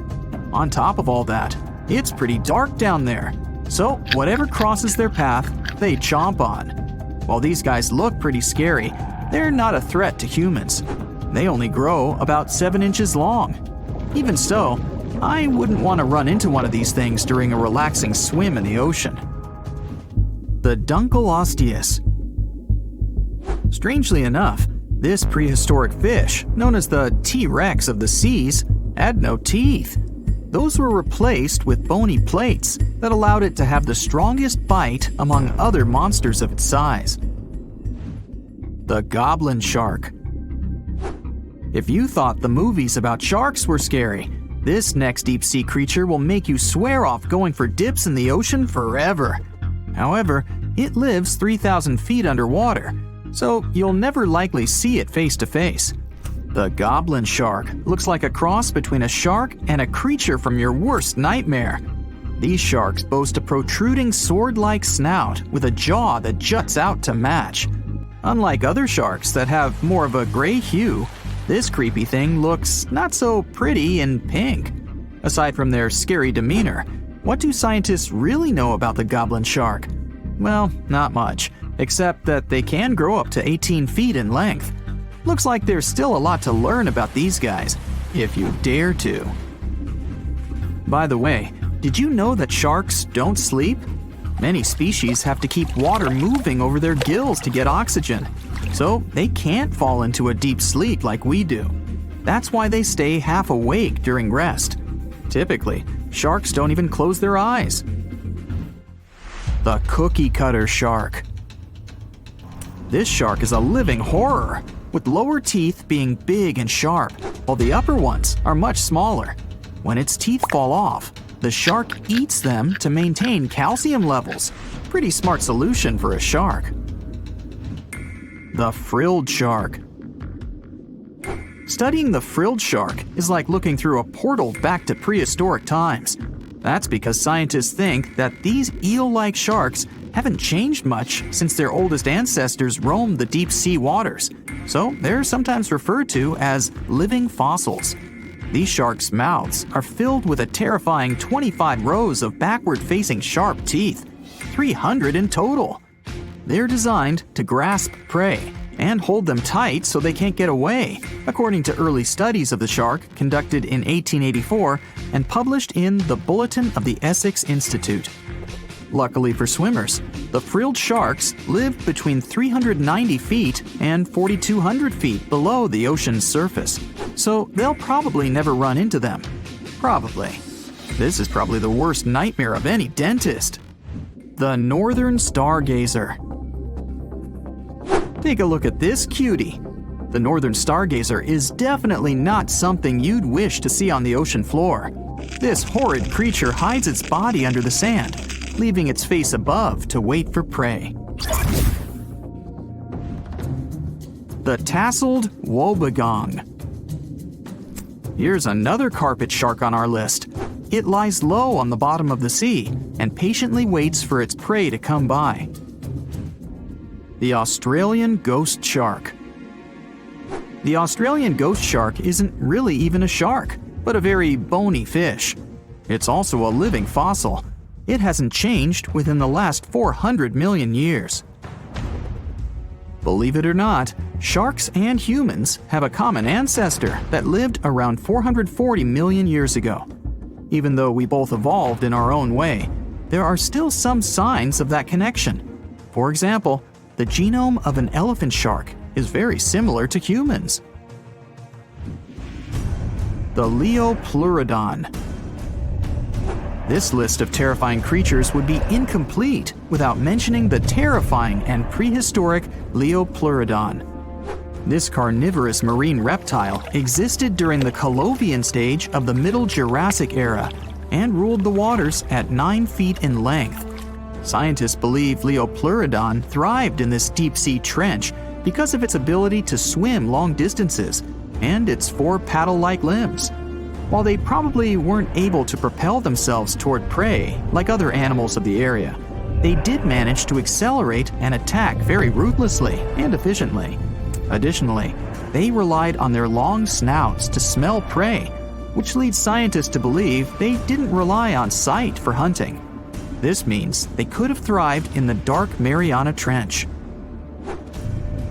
On top of all that, it's pretty dark down there. So whatever crosses their path, they chomp on. While these guys look pretty scary, they're not a threat to humans. They only grow about 7 inches long. Even so, I wouldn't want to run into one of these things during a relaxing swim in the ocean. The Dunkleosteus. Strangely enough, this prehistoric fish, known as the T-Rex of the seas, had no teeth. Those were replaced with bony plates that allowed it to have the strongest bite among other monsters of its size. The goblin shark. If you thought the movies about sharks were scary, this next deep-sea creature will make you swear off going for dips in the ocean forever. However, it lives 3,000 feet underwater, so you'll never likely see it face to face. The goblin shark looks like a cross between a shark and a creature from your worst nightmare. These sharks boast a protruding sword-like snout with a jaw that juts out to match. Unlike other sharks that have more of a gray hue, this creepy thing looks not so pretty and pink. Aside from their scary demeanor, what do scientists really know about the goblin shark? Well, not much, except that they can grow up to 18 feet in length. Looks like there's still a lot to learn about these guys, if you dare to. By the way, did you know that sharks don't sleep? Many species have to keep water moving over their gills to get oxygen, so they can't fall into a deep sleep like we do. That's why they stay half awake during rest. Typically, sharks don't even close their eyes. The cookie cutter shark. This shark is a living horror, with lower teeth being big and sharp, while the upper ones are much smaller. When its teeth fall off, the shark eats them to maintain calcium levels. Pretty smart solution for a shark. The frilled shark. Studying the frilled shark is like looking through a portal back to prehistoric times. That's because scientists think that these eel-like sharks haven't changed much since their oldest ancestors roamed the deep sea waters, so they're sometimes referred to as living fossils. These sharks' mouths are filled with a terrifying 25 rows of backward-facing sharp teeth, 300 in total. They're designed to grasp prey and hold them tight so they can't get away, according to early studies of the shark conducted in 1884 and published in the Bulletin of the Essex Institute. Luckily for swimmers, the frilled sharks live between 390 feet and 4,200 feet below the ocean's surface, so they'll probably never run into them. Probably. This is probably the worst nightmare of any dentist. The northern stargazer. Take a look at this cutie. The northern stargazer is definitely not something you'd wish to see on the ocean floor. This horrid creature hides its body under the sand, leaving its face above to wait for prey. The tasseled wobbegong. Here's another carpet shark on our list. It lies low on the bottom of the sea and patiently waits for its prey to come by. The Australian ghost shark. The Australian ghost shark isn't really even a shark, but a very bony fish. It's also a living fossil. It hasn't changed within the last 400 million years. Believe it or not, sharks and humans have a common ancestor that lived around 440 million years ago. Even though we both evolved in our own way, there are still some signs of that connection. For example, the genome of an elephant shark is very similar to humans. The Leopleurodon. This list of terrifying creatures would be incomplete without mentioning the terrifying and prehistoric Leopleurodon. This carnivorous marine reptile existed during the Colovian stage of the Middle Jurassic era and ruled the waters at 9 feet in length. Scientists believe Leopleurodon thrived in this deep-sea trench because of its ability to swim long distances and its 4 paddle-like limbs. While they probably weren't able to propel themselves toward prey like other animals of the area, they did manage to accelerate and attack very ruthlessly and efficiently. Additionally, they relied on their long snouts to smell prey, which leads scientists to believe they didn't rely on sight for hunting. This means they could have thrived in the dark Mariana Trench.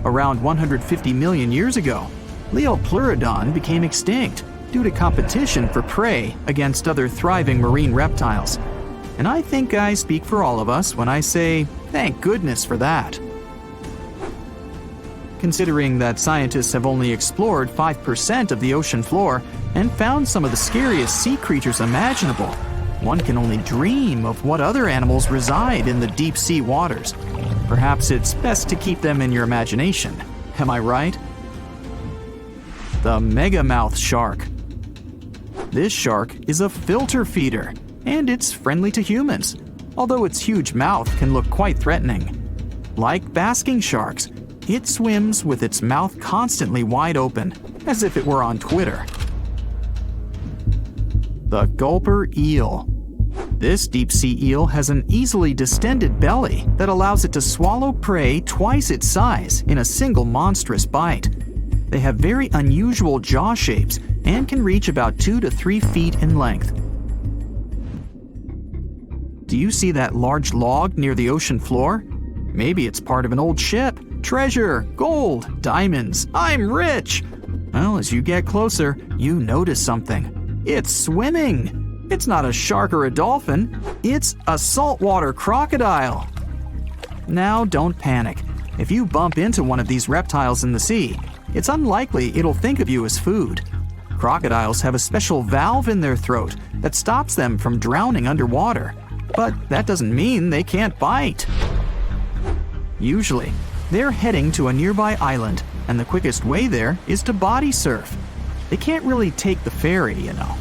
Around 150 million years ago, Leopleurodon became extinct due to competition for prey against other thriving marine reptiles. And I think I speak for all of us when I say, thank goodness for that. Considering that scientists have only explored 5% of the ocean floor and found some of the scariest sea creatures imaginable, one can only dream of what other animals reside in the deep sea waters. Perhaps it's best to keep them in your imagination. Am I right? The megamouth shark. This shark is a filter feeder, and it's friendly to humans, although its huge mouth can look quite threatening. Like basking sharks, it swims with its mouth constantly wide open, as if it were on Twitter. The gulper eel. This deep-sea eel has an easily distended belly that allows it to swallow prey twice its size in a single monstrous bite. They have very unusual jaw shapes and can reach about 2 to 3 feet in length. Do you see that large log near the ocean floor? Maybe it's part of an old ship. Treasure, gold, diamonds, I'm rich! Well, as you get closer, you notice something. It's swimming! It's not a shark or a dolphin, it's a saltwater crocodile! Now don't panic. If you bump into one of these reptiles in the sea, it's unlikely it'll think of you as food. Crocodiles have a special valve in their throat that stops them from drowning underwater, but that doesn't mean they can't bite. Usually, they're heading to a nearby island, and the quickest way there is to body surf. They can't really take the ferry, you know.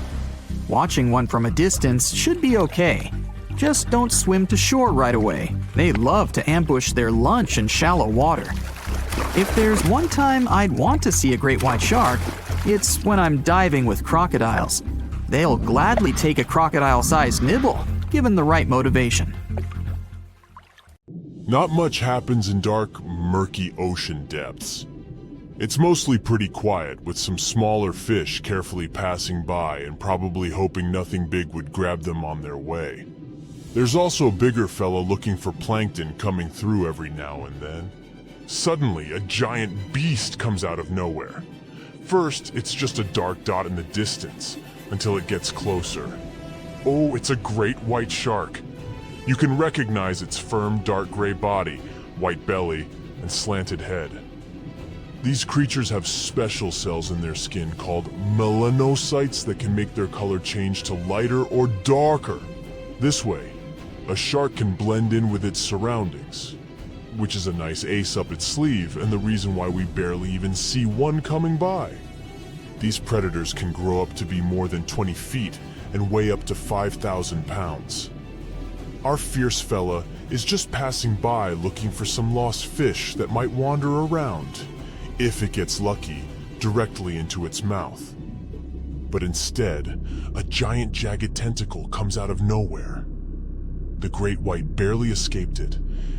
Watching one from a distance should be okay. Just don't swim to shore right away. They love to ambush their lunch in shallow water. If there's one time I'd want to see a great white shark, it's when I'm diving with crocodiles. They'll gladly take a crocodile-sized nibble, given the right motivation. Not much happens in dark, murky ocean depths. It's mostly pretty quiet, with some smaller fish carefully passing by and probably hoping nothing big would grab them on their way. There's also a bigger fella looking for plankton coming through every now and then. Suddenly, a giant beast comes out of nowhere. First, it's just a dark dot in the distance, until it gets closer. Oh, it's a great white shark. You can recognize its firm dark gray body, white belly, and slanted head. These creatures have special cells in their skin called melanocytes that can make their color change to lighter or darker. This way, a shark can blend in with its surroundings, which is a nice ace up its sleeve and the reason why we barely even see one coming by. These predators can grow up to be more than 20 feet and weigh up to 5,000 pounds. Our fierce fella is just passing by looking for some lost fish that might wander around, if it gets lucky, directly into its mouth. But instead, a giant jagged tentacle comes out of nowhere. The great white barely escaped it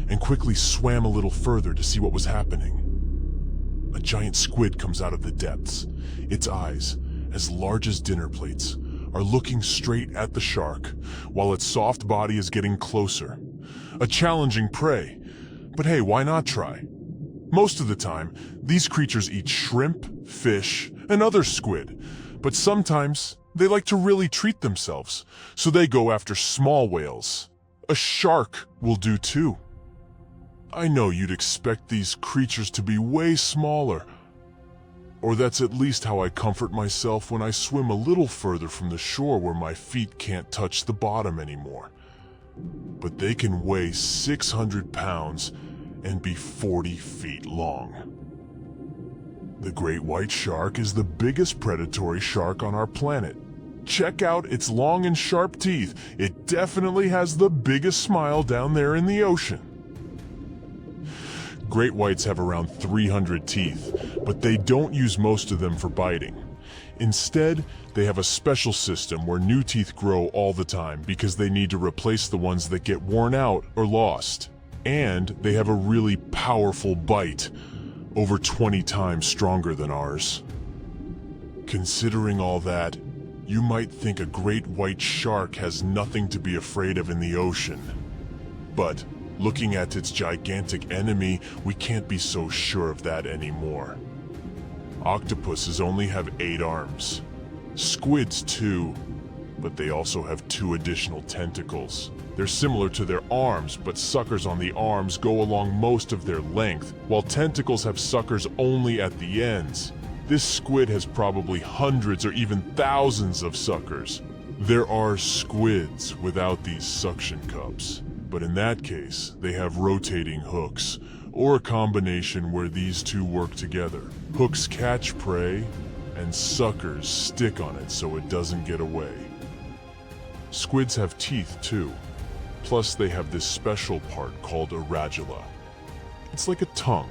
and quickly swam a little further to see what was happening. A giant squid comes out of the depths. Its eyes, as large as dinner plates, are looking straight at the shark, while its soft body is getting closer. A challenging prey, but hey, why not try? Most of the time, these creatures eat shrimp, fish, and other squid, but sometimes they like to really treat themselves, so they go after small whales. A shark will do too. I know you'd expect these creatures to be way smaller, or that's at least how I comfort myself when I swim a little further from the shore where my feet can't touch the bottom anymore. But they can weigh 600 pounds and be 40 feet long. The great white shark is the biggest predatory shark on our planet. Check out its long and sharp teeth. It definitely has the biggest smile down there in the ocean. Great whites have around 300 teeth, but they don't use most of them for biting. Instead, they have a special system where new teeth grow all the time because they need to replace the ones that get worn out or lost. And they have a really powerful bite, over 20 times stronger than ours. Considering all that, you might think a great white shark has nothing to be afraid of in the ocean. But looking at its gigantic enemy, we can't be so sure of that anymore. Octopuses only have 8 arms. Squids too, but they also have 2 additional tentacles. They're similar to their arms, but suckers on the arms go along most of their length, while tentacles have suckers only at the ends. This squid has probably hundreds or even thousands of suckers. There are squids without these suction cups, but in that case, they have rotating hooks, or a combination where these two work together. Hooks catch prey, and suckers stick on it so it doesn't get away. Squids have teeth too. Plus they have this special part called a radula. It's like a tongue,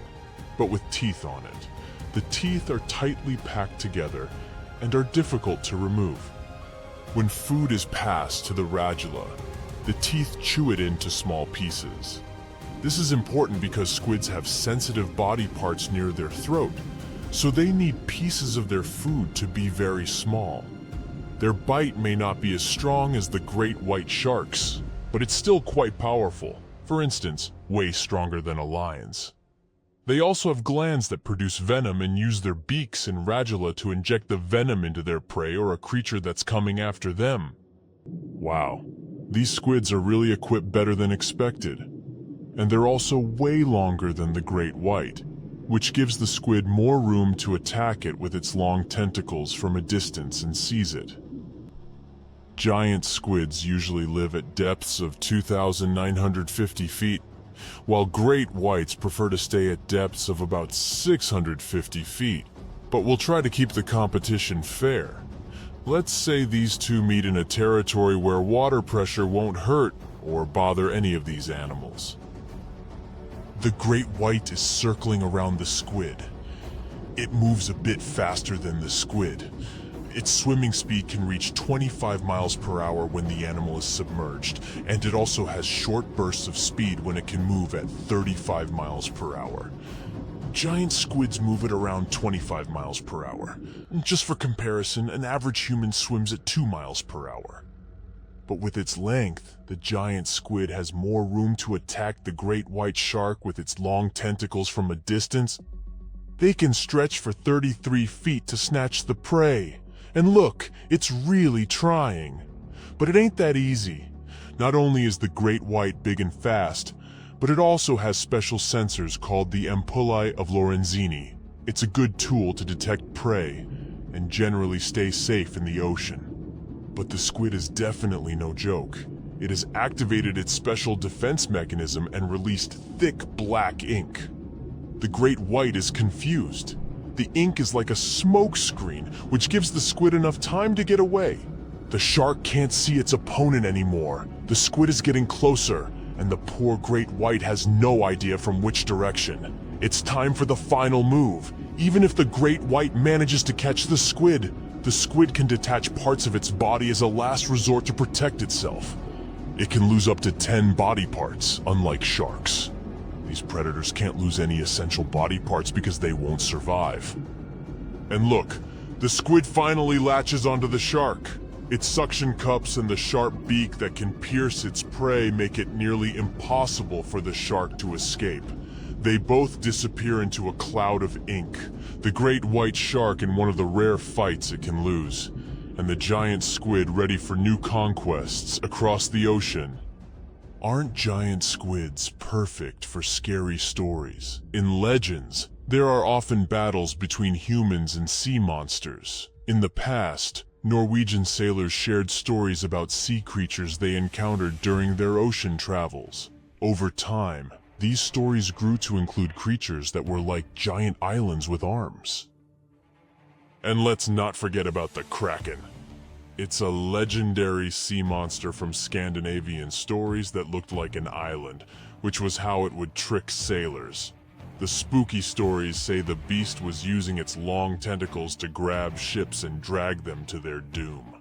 but with teeth on it. The teeth are tightly packed together and are difficult to remove. When food is passed to the radula, the teeth chew it into small pieces. This is important because squids have sensitive body parts near their throat, so they need pieces of their food to be very small. Their bite may not be as strong as the great white sharks, but it's still quite powerful. For instance, way stronger than a lion's. They also have glands that produce venom and use their beaks and radula to inject the venom into their prey or a creature that's coming after them. Wow, these squids are really equipped better than expected. And they're also way longer than the great white, which gives the squid more room to attack it with its long tentacles from a distance and seize it. Giant squids usually live at depths of 2,950 feet, while great whites prefer to stay at depths of about 650 feet. But we'll try to keep the competition fair. Let's say these two meet in a territory where water pressure won't hurt or bother any of these animals. The great white is circling around the squid. It moves a bit faster than the squid. Its swimming speed can reach 25 miles per hour when the animal is submerged, and it also has short bursts of speed when it can move at 35 miles per hour. Giant squids move at around 25 miles per hour. Just for comparison, an average human swims at 2 miles per hour. But with its length, the giant squid has more room to attack the great white shark with its long tentacles from a distance. They can stretch for 33 feet to snatch the prey. And look, it's really trying. But it ain't that easy. Not only is the great white big and fast, but it also has special sensors called the ampullae of Lorenzini. It's a good tool to detect prey and generally stay safe in the ocean. But the squid is definitely no joke. It has activated its special defense mechanism and released thick black ink. The great white is confused. The ink is like a smoke screen, which gives the squid enough time to get away. The shark can't see its opponent anymore. The squid is getting closer, and the poor great white has no idea from which direction. It's time for the final move. Even if the great white manages to catch the squid can detach parts of its body as a last resort to protect itself. It can lose up to 10 body parts, unlike sharks. These predators can't lose any essential body parts because they won't survive. And look, the squid finally latches onto the shark. Its suction cups and the sharp beak that can pierce its prey make it nearly impossible for the shark to escape. They both disappear into a cloud of ink, the great white shark in one of the rare fights it can lose, and the giant squid ready for new conquests across the ocean. Aren't giant squids perfect for scary stories? In legends, there are often battles between humans and sea monsters. In the past, Norwegian sailors shared stories about sea creatures they encountered during their ocean travels. Over time, these stories grew to include creatures that were like giant islands with arms. And let's not forget about the Kraken. It's a legendary sea monster from Scandinavian stories that looked like an island, which was how it would trick sailors. The spooky stories say the beast was using its long tentacles to grab ships and drag them to their doom.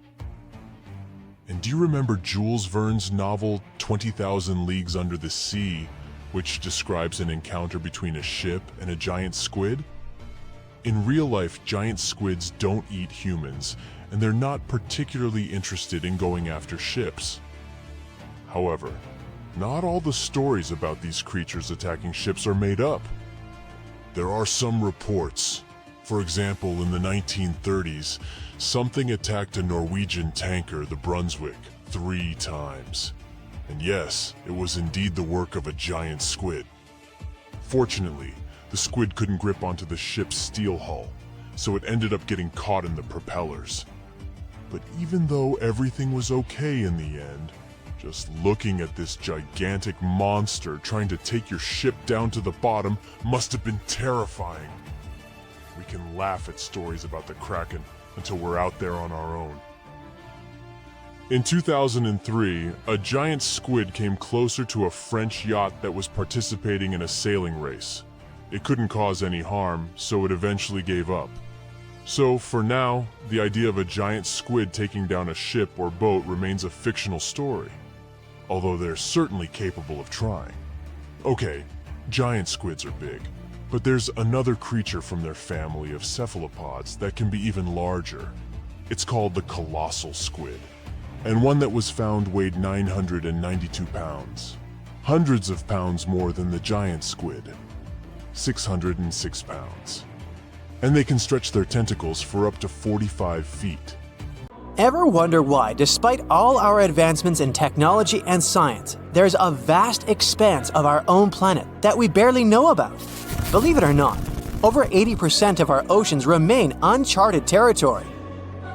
And do you remember Jules Verne's novel 20,000 Leagues Under the Sea, which describes an encounter between a ship and a giant squid? In real life, giant squids don't eat humans, and they're not particularly interested in going after ships. However, not all the stories about these creatures attacking ships are made up. There are some reports. For example, in the 1930s, something attacked a Norwegian tanker, the Brunswick, 3 times. And yes, it was indeed the work of a giant squid. Fortunately, the squid couldn't grip onto the ship's steel hull, so it ended up getting caught in the propellers. But even though everything was okay in the end, just looking at this gigantic monster trying to take your ship down to the bottom must have been terrifying. We can laugh at stories about the Kraken until we're out there on our own. In 2003, a giant squid came closer to a French yacht that was participating in a sailing race. It couldn't cause any harm, so it eventually gave up. So, for now, the idea of a giant squid taking down a ship or boat remains a fictional story, although they're certainly capable of trying. Okay, giant squids are big, but there's another creature from their family of cephalopods that can be even larger. It's called the colossal squid, and one that was found weighed 992 pounds, hundreds of pounds more than the giant squid, 606 pounds. And they can stretch their tentacles for up to 45 feet. Ever wonder why, despite all our advancements in technology and science, there's a vast expanse of our own planet that we barely know about? Believe it or not, over 80% of our oceans remain uncharted territory.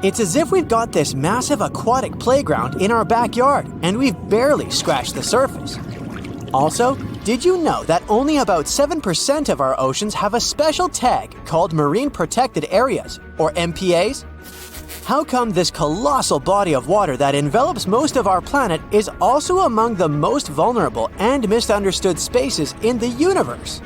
It's as if we've got this massive aquatic playground in our backyard, and we've barely scratched the surface. Also, did you know that only about 7% of our oceans have a special tag called Marine Protected Areas, or MPAs? How come this colossal body of water that envelops most of our planet is also among the most vulnerable and misunderstood spaces in the universe?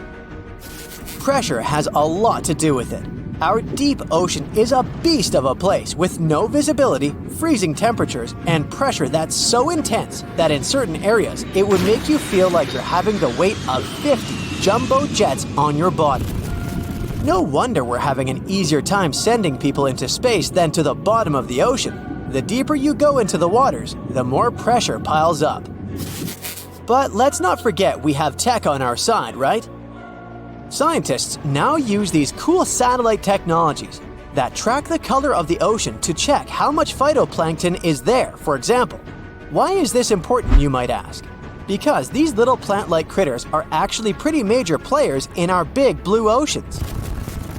Pressure has a lot to do with it. Our deep ocean is a beast of a place with no visibility, freezing temperatures, and pressure that's so intense that in certain areas it would make you feel like you're having the weight of 50 jumbo jets on your body. No wonder we're having an easier time sending people into space than to the bottom of the ocean. The deeper you go into the waters, the more pressure piles up. But let's not forget we have tech on our side, right? Scientists now use these cool satellite technologies that track the color of the ocean to check how much phytoplankton is there, for example. Why is this important, you might ask? Because these little plant-like critters are actually pretty major players in our big blue oceans.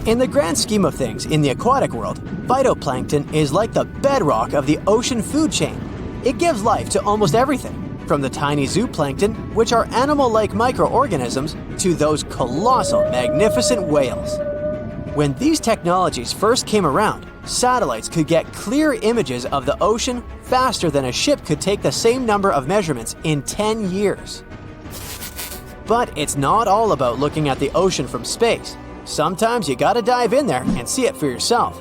In the grand scheme of things in the aquatic world, phytoplankton is like the bedrock of the ocean food chain. It gives life to almost everything, from the tiny zooplankton, which are animal-like microorganisms, to those colossal, magnificent whales. When these technologies first came around, satellites could get clear images of the ocean faster than a ship could take the same number of measurements in 10 years. But it's not all about looking at the ocean from space. Sometimes you gotta dive in there and see it for yourself.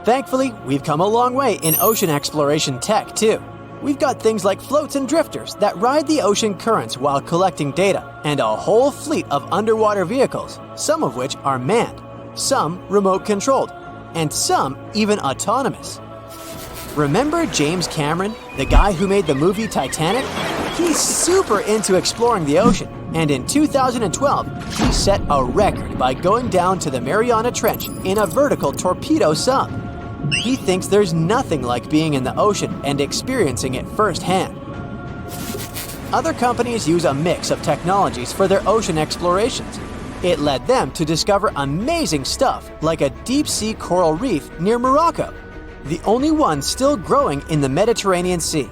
Thankfully, we've come a long way in ocean exploration tech too. We've got things like floats and drifters that ride the ocean currents while collecting data, and a whole fleet of underwater vehicles, some of which are manned, some remote controlled, and some even autonomous. Remember James Cameron, the guy who made the movie Titanic? He's super into exploring the ocean, and in 2012, he set a record by going down to the Mariana Trench in a vertical torpedo sub. He thinks there's nothing like being in the ocean and experiencing it firsthand. Other companies use a mix of technologies for their ocean explorations. It led them to discover amazing stuff like a deep-sea coral reef near Morocco, the only one still growing in the Mediterranean Sea.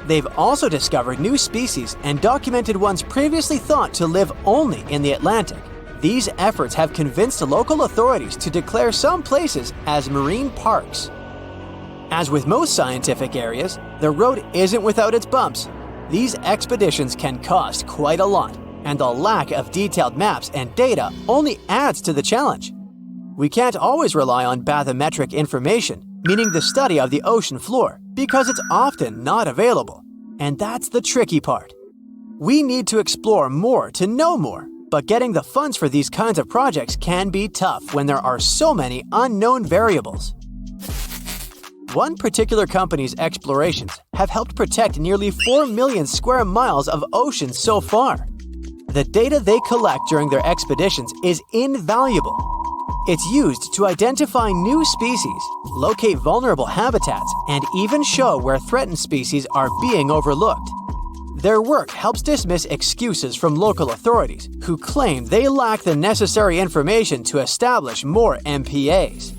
They've also discovered new species and documented ones previously thought to live only in the Atlantic. These efforts have convinced local authorities to declare some places as marine parks. As with most scientific areas, the road isn't without its bumps. These expeditions can cost quite a lot, and the lack of detailed maps and data only adds to the challenge. We can't always rely on bathymetric information, meaning the study of the ocean floor, because it's often not available. And that's the tricky part. We need to explore more to know more, but getting the funds for these kinds of projects can be tough when there are so many unknown variables. One particular company's explorations have helped protect nearly 4 million square miles of ocean so far. The data they collect during their expeditions is invaluable. It's used to identify new species, locate vulnerable habitats, and even show where threatened species are being overlooked. Their work helps dismiss excuses from local authorities who claim they lack the necessary information to establish more MPAs.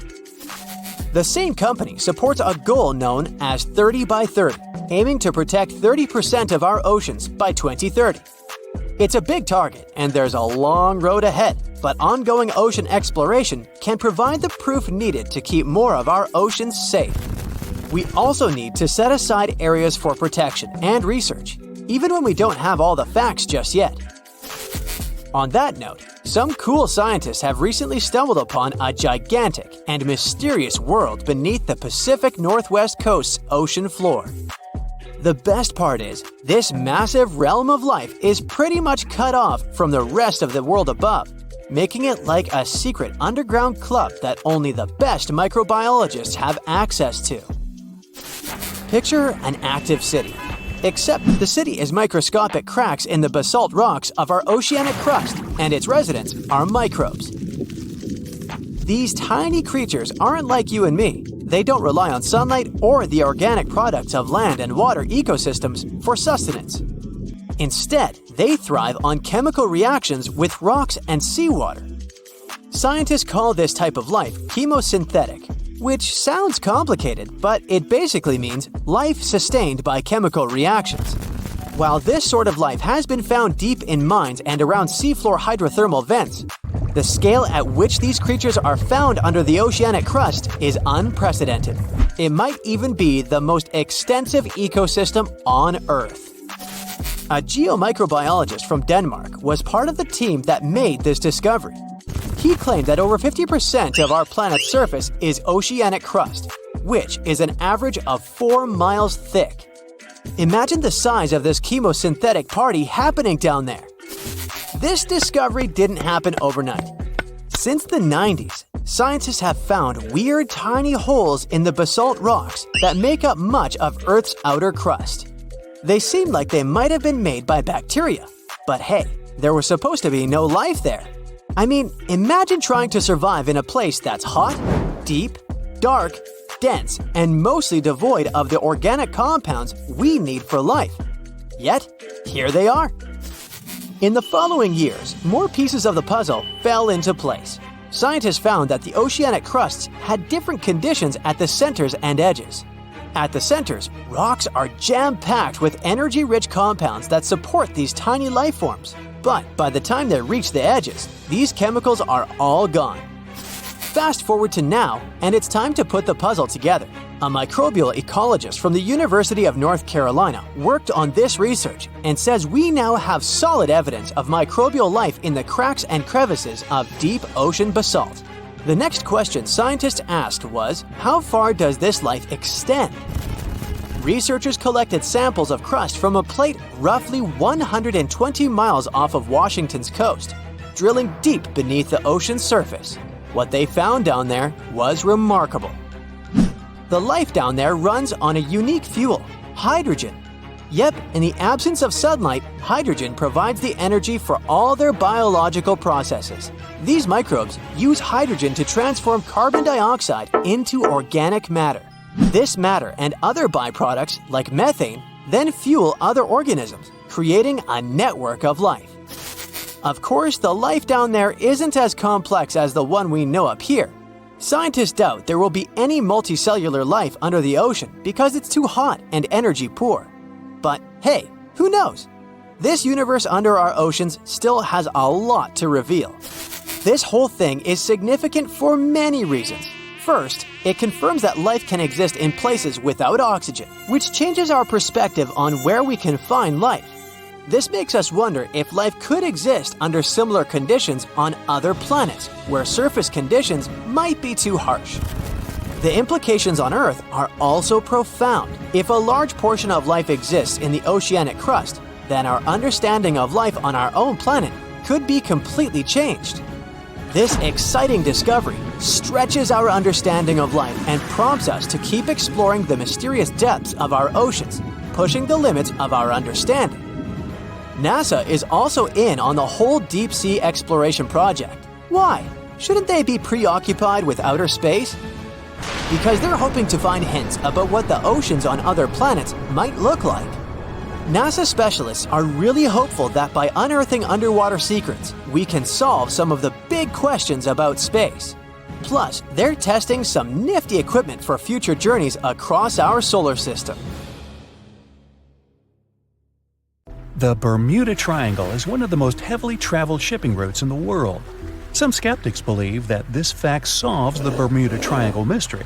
The same company supports a goal known as 30 by 30, aiming to protect 30% of our oceans by 2030. It's a big target, and there's a long road ahead, but ongoing ocean exploration can provide the proof needed to keep more of our oceans safe. We also need to set aside areas for protection and research, even when we don't have all the facts just yet. On that note, some cool scientists have recently stumbled upon a gigantic and mysterious world beneath the Pacific Northwest coast's ocean floor. The best part is, this massive realm of life is pretty much cut off from the rest of the world above, making it like a secret underground club that only the best microbiologists have access to. Picture an active city, except the city is microscopic cracks in the basalt rocks of our oceanic crust, and its residents are microbes. These tiny creatures aren't like you and me. They don't rely on sunlight or the organic products of land and water ecosystems for sustenance. Instead, they thrive on chemical reactions with rocks and seawater. Scientists call this type of life chemosynthetic, which sounds complicated, but it basically means life sustained by chemical reactions. While this sort of life has been found deep in mines and around seafloor hydrothermal vents, The scale at which these creatures are found under the oceanic crust is unprecedented. It might even be the most extensive ecosystem on Earth. A geomicrobiologist from Denmark was part of the team that made this discovery. He claimed that over 50% of our planet's surface is oceanic crust, which is an average of 4 miles thick. Imagine the size of this chemosynthetic party happening down there. This discovery didn't happen overnight. Since the 90s, scientists have found weird tiny holes in the basalt rocks that make up much of Earth's outer crust. They seem like they might have been made by bacteria, but hey, there was supposed to be no life there. I mean, imagine trying to survive in a place that's hot, deep, dark, dense, and mostly devoid of the organic compounds we need for life. Yet, here they are. In the following years, more pieces of the puzzle fell into place. Scientists found that the oceanic crusts had different conditions at the centers and edges. At the centers, rocks are jam-packed with energy-rich compounds that support these tiny life forms. But by the time they reach the edges, these chemicals are all gone. Fast forward to now, and it's time to put the puzzle together. A microbial ecologist from the University of North Carolina worked on this research and says we now have solid evidence of microbial life in the cracks and crevices of deep ocean basalt. The next question scientists asked was, how far does this life extend? Researchers collected samples of crust from a plate roughly 120 miles off of Washington's coast, drilling deep beneath the ocean's surface. What they found down there was remarkable. The life down there runs on a unique fuel, hydrogen. Yep, in the absence of sunlight, hydrogen provides the energy for all their biological processes. These microbes use hydrogen to transform carbon dioxide into organic matter. This matter and other byproducts, like methane, then fuel other organisms, creating a network of life. Of course, the life down there isn't as complex as the one we know up here. Scientists doubt there will be any multicellular life under the ocean because it's too hot and energy poor. But hey, who knows? This universe under our oceans still has a lot to reveal. This whole thing is significant for many reasons. First, it confirms that life can exist in places without oxygen, which changes our perspective on where we can find life. This makes us wonder if life could exist under similar conditions on other planets, where surface conditions might be too harsh. The implications on Earth are also profound. If a large portion of life exists in the oceanic crust, then our understanding of life on our own planet could be completely changed. This exciting discovery stretches our understanding of life and prompts us to keep exploring the mysterious depths of our oceans, pushing the limits of our understanding. NASA is also in on the whole deep sea exploration project. Why? Shouldn't they be preoccupied with outer space? Because they're hoping to find hints about what the oceans on other planets might look like. NASA specialists are really hopeful that by unearthing underwater secrets, we can solve some of the big questions about space. Plus, they're testing some nifty equipment for future journeys across our solar system. The Bermuda Triangle is one of the most heavily traveled shipping routes in the world. Some skeptics believe that this fact solves the Bermuda Triangle mystery.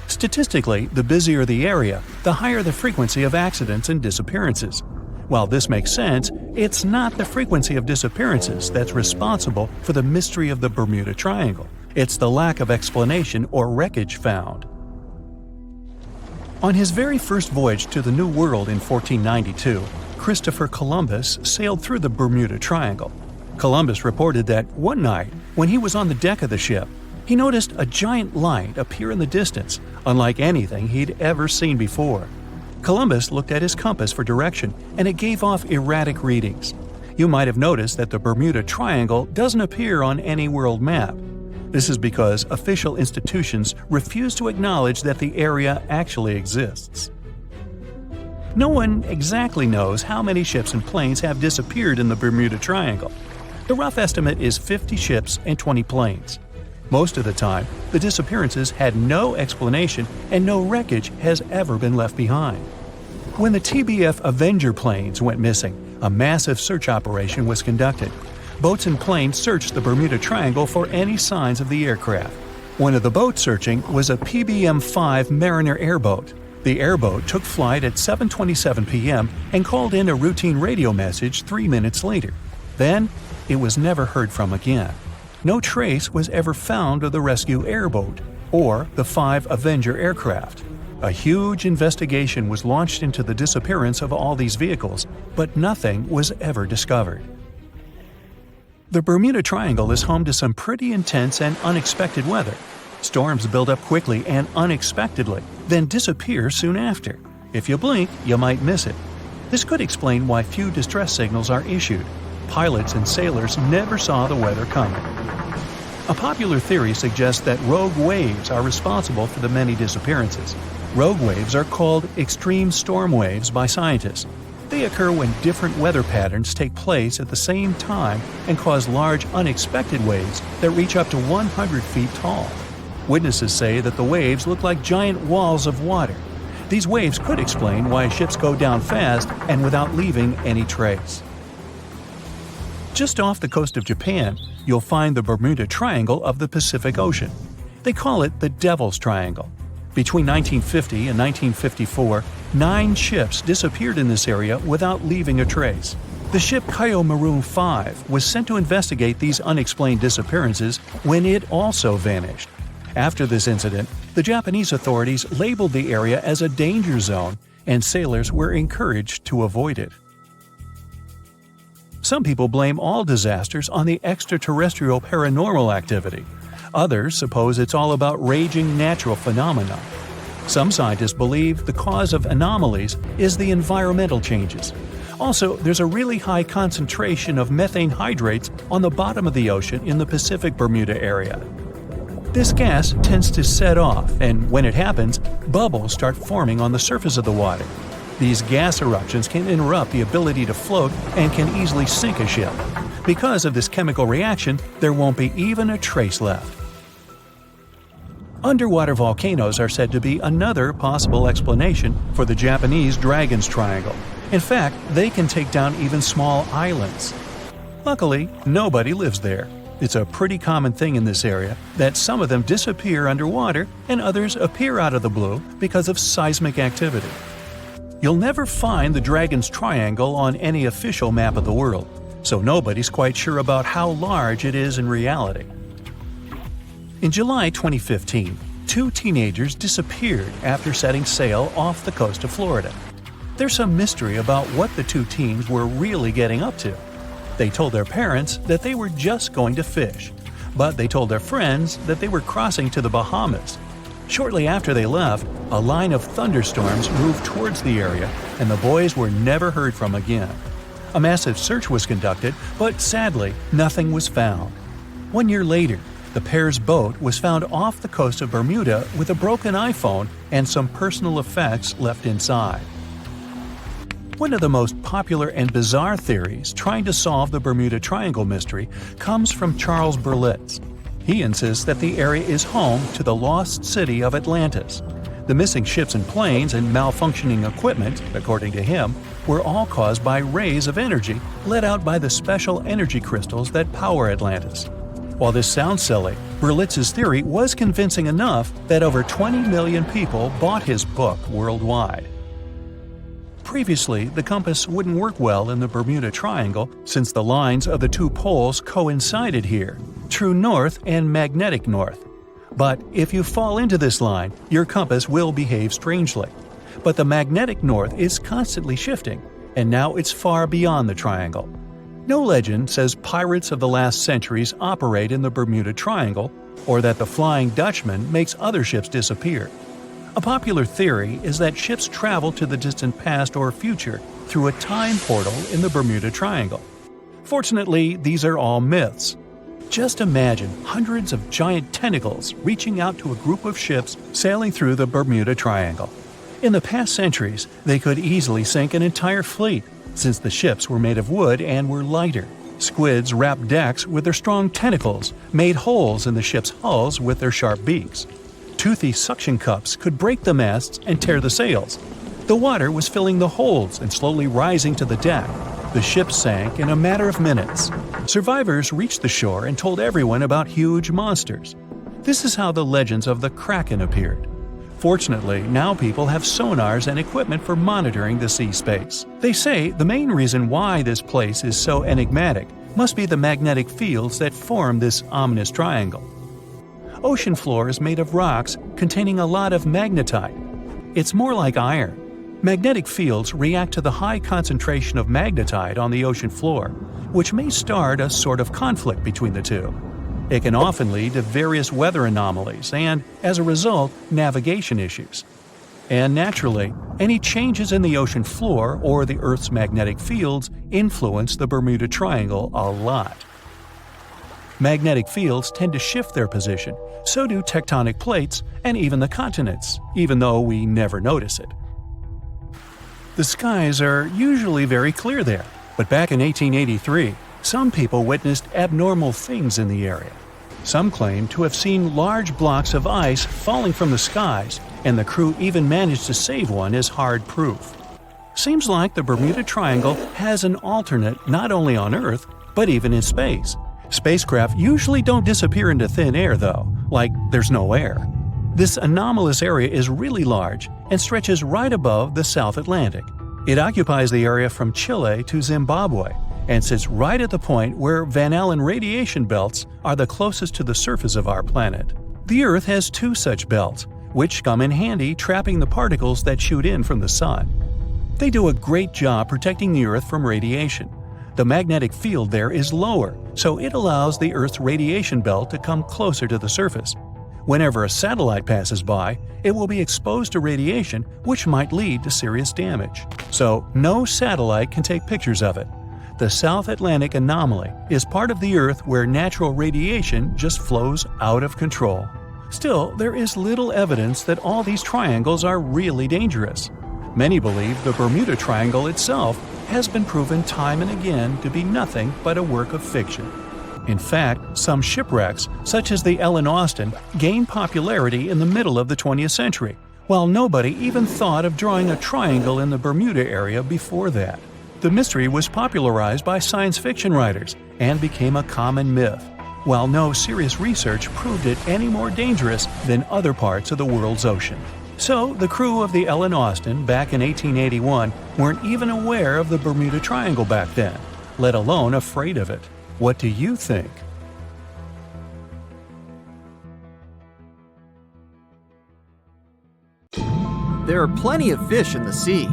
Statistically, the busier the area, the higher the frequency of accidents and disappearances. While this makes sense, it's not the frequency of disappearances that's responsible for the mystery of the Bermuda Triangle. It's the lack of explanation or wreckage found. On his very first voyage to the New World in 1492, Christopher Columbus sailed through the Bermuda Triangle. Columbus reported that one night, when he was on the deck of the ship, he noticed a giant light appear in the distance, unlike anything he'd ever seen before. Columbus looked at his compass for direction, and it gave off erratic readings. You might have noticed that the Bermuda Triangle doesn't appear on any world map. This is because official institutions refuse to acknowledge that the area actually exists. No one exactly knows how many ships and planes have disappeared in the Bermuda Triangle. The rough estimate is 50 ships and 20 planes. Most of the time, the disappearances had no explanation and no wreckage has ever been left behind. When the TBF Avenger planes went missing, a massive search operation was conducted. boats and planes searched the Bermuda Triangle for any signs of the aircraft. One of the boats searching was a PBM-5 Mariner airboat. The airboat took flight at 7:27 p.m. and called in a routine radio message 3 minutes later. Then, it was never heard from again. No trace was ever found of the rescue airboat or the 5 Avenger aircraft. A huge investigation was launched into the disappearance of all these vehicles, but nothing was ever discovered. The Bermuda Triangle is home to some pretty intense and unexpected weather. Storms build up quickly and unexpectedly, then disappear soon after. If you blink, you might miss it. This could explain why few distress signals are issued. Pilots and sailors never saw the weather coming. A popular theory suggests that rogue waves are responsible for the many disappearances. Rogue waves are called extreme storm waves by scientists. They occur when different weather patterns take place at the same time and cause large, unexpected waves that reach up to 100 feet tall. Witnesses say that the waves look like giant walls of water. These waves could explain why ships go down fast and without leaving any trace. Just off the coast of Japan, you'll find the Bermuda Triangle of the Pacific Ocean. They call it the Devil's Triangle. Between 1950 and 1954, 9 ships disappeared in this area without leaving a trace. The ship Kaio Maroon 5 was sent to investigate these unexplained disappearances when it also vanished. After this incident, the Japanese authorities labeled the area as a danger zone, and sailors were encouraged to avoid it. Some people blame all disasters on the extraterrestrial paranormal activity. Others suppose it's all about raging natural phenomena. Some scientists believe the cause of anomalies is the environmental changes. Also, there's a really high concentration of methane hydrates on the bottom of the ocean in the Pacific Bermuda area. This gas tends to set off, and when it happens, bubbles start forming on the surface of the water. These gas eruptions can interrupt the ability to float and can easily sink a ship. Because of this chemical reaction, there won't be even a trace left. Underwater volcanoes are said to be another possible explanation for the Japanese Dragon's Triangle. In fact, they can take down even small islands. Luckily, nobody lives there. It's a pretty common thing in this area that some of them disappear underwater and others appear out of the blue because of seismic activity. You'll never find the Dragon's Triangle on any official map of the world, so nobody's quite sure about how large it is in reality. In July 2015, 2 teenagers disappeared after setting sail off the coast of Florida. There's some mystery about what the 2 teens were really getting up to. They told their parents that they were just going to fish, but they told their friends that they were crossing to the Bahamas. Shortly after they left, a line of thunderstorms moved towards the area, and the boys were never heard from again. A massive search was conducted, but sadly, nothing was found. 1 year later, the pair's boat was found off the coast of Bermuda with a broken iPhone and some personal effects left inside. One of the most popular and bizarre theories trying to solve the Bermuda Triangle mystery comes from Charles Berlitz. He insists that the area is home to the lost city of Atlantis. The missing ships and planes and malfunctioning equipment, according to him, were all caused by rays of energy let out by the special energy crystals that power Atlantis. While this sounds silly, Berlitz's theory was convincing enough that over 20 million people bought his book worldwide. Previously, the compass wouldn't work well in the Bermuda Triangle since the lines of the 2 poles coincided here, true north and magnetic north. But if you fall into this line, your compass will behave strangely. But the magnetic north is constantly shifting, and now it's far beyond the triangle. No legend says pirates of the last centuries operate in the Bermuda Triangle, or that the Flying Dutchman makes other ships disappear. A popular theory is that ships travel to the distant past or future through a time portal in the Bermuda Triangle. Fortunately, these are all myths. Just imagine hundreds of giant tentacles reaching out to a group of ships sailing through the Bermuda Triangle. In the past centuries, they could easily sink an entire fleet, since the ships were made of wood and were lighter. Squids wrapped decks with their strong tentacles, made holes in the ship's hulls with their sharp beaks. Toothy suction cups could break the masts and tear the sails. The water was filling the holds and slowly rising to the deck. The ship sank in a matter of minutes. Survivors reached the shore and told everyone about huge monsters. This is how the legends of the Kraken appeared. Fortunately, now people have sonars and equipment for monitoring the sea space. They say the main reason why this place is so enigmatic must be the magnetic fields that form this ominous triangle. Ocean floor is made of rocks containing a lot of magnetite. It's more like iron. Magnetic fields react to the high concentration of magnetite on the ocean floor, which may start a sort of conflict between the two. It can often lead to various weather anomalies and, as a result, navigation issues. And naturally, any changes in the ocean floor or the Earth's magnetic fields influence the Bermuda Triangle a lot. Magnetic fields tend to shift their position, so do tectonic plates and even the continents, even though we never notice it. The skies are usually very clear there, but back in 1883, some people witnessed abnormal things in the area. Some claim to have seen large blocks of ice falling from the skies, and the crew even managed to save one as hard proof. Seems like the Bermuda Triangle has an alternate not only on Earth, but even in space. Spacecraft usually don't disappear into thin air though, like there's no air. This anomalous area is really large and stretches right above the South Atlantic. It occupies the area from Chile to Zimbabwe and sits right at the point where Van Allen radiation belts are the closest to the surface of our planet. The Earth has two such belts, which come in handy trapping the particles that shoot in from the sun. They do a great job protecting the Earth from radiation. The magnetic field there is lower, so it allows the Earth's radiation belt to come closer to the surface. Whenever a satellite passes by, it will be exposed to radiation, which might lead to serious damage. So, no satellite can take pictures of it. The South Atlantic anomaly is part of the Earth where natural radiation just flows out of control. Still, there is little evidence that all these triangles are really dangerous. Many believe the Bermuda Triangle itself has been proven time and again to be nothing but a work of fiction. In fact, some shipwrecks, such as the Ellen Austin, gained popularity in the middle of the 20th century, while nobody even thought of drawing a triangle in the Bermuda area before that. The mystery was popularized by science fiction writers and became a common myth, while no serious research proved it any more dangerous than other parts of the world's ocean. So, the crew of the Ellen Austin back in 1881 weren't even aware of the Bermuda Triangle back then, let alone afraid of it. What do you think? There are plenty of fish in the sea.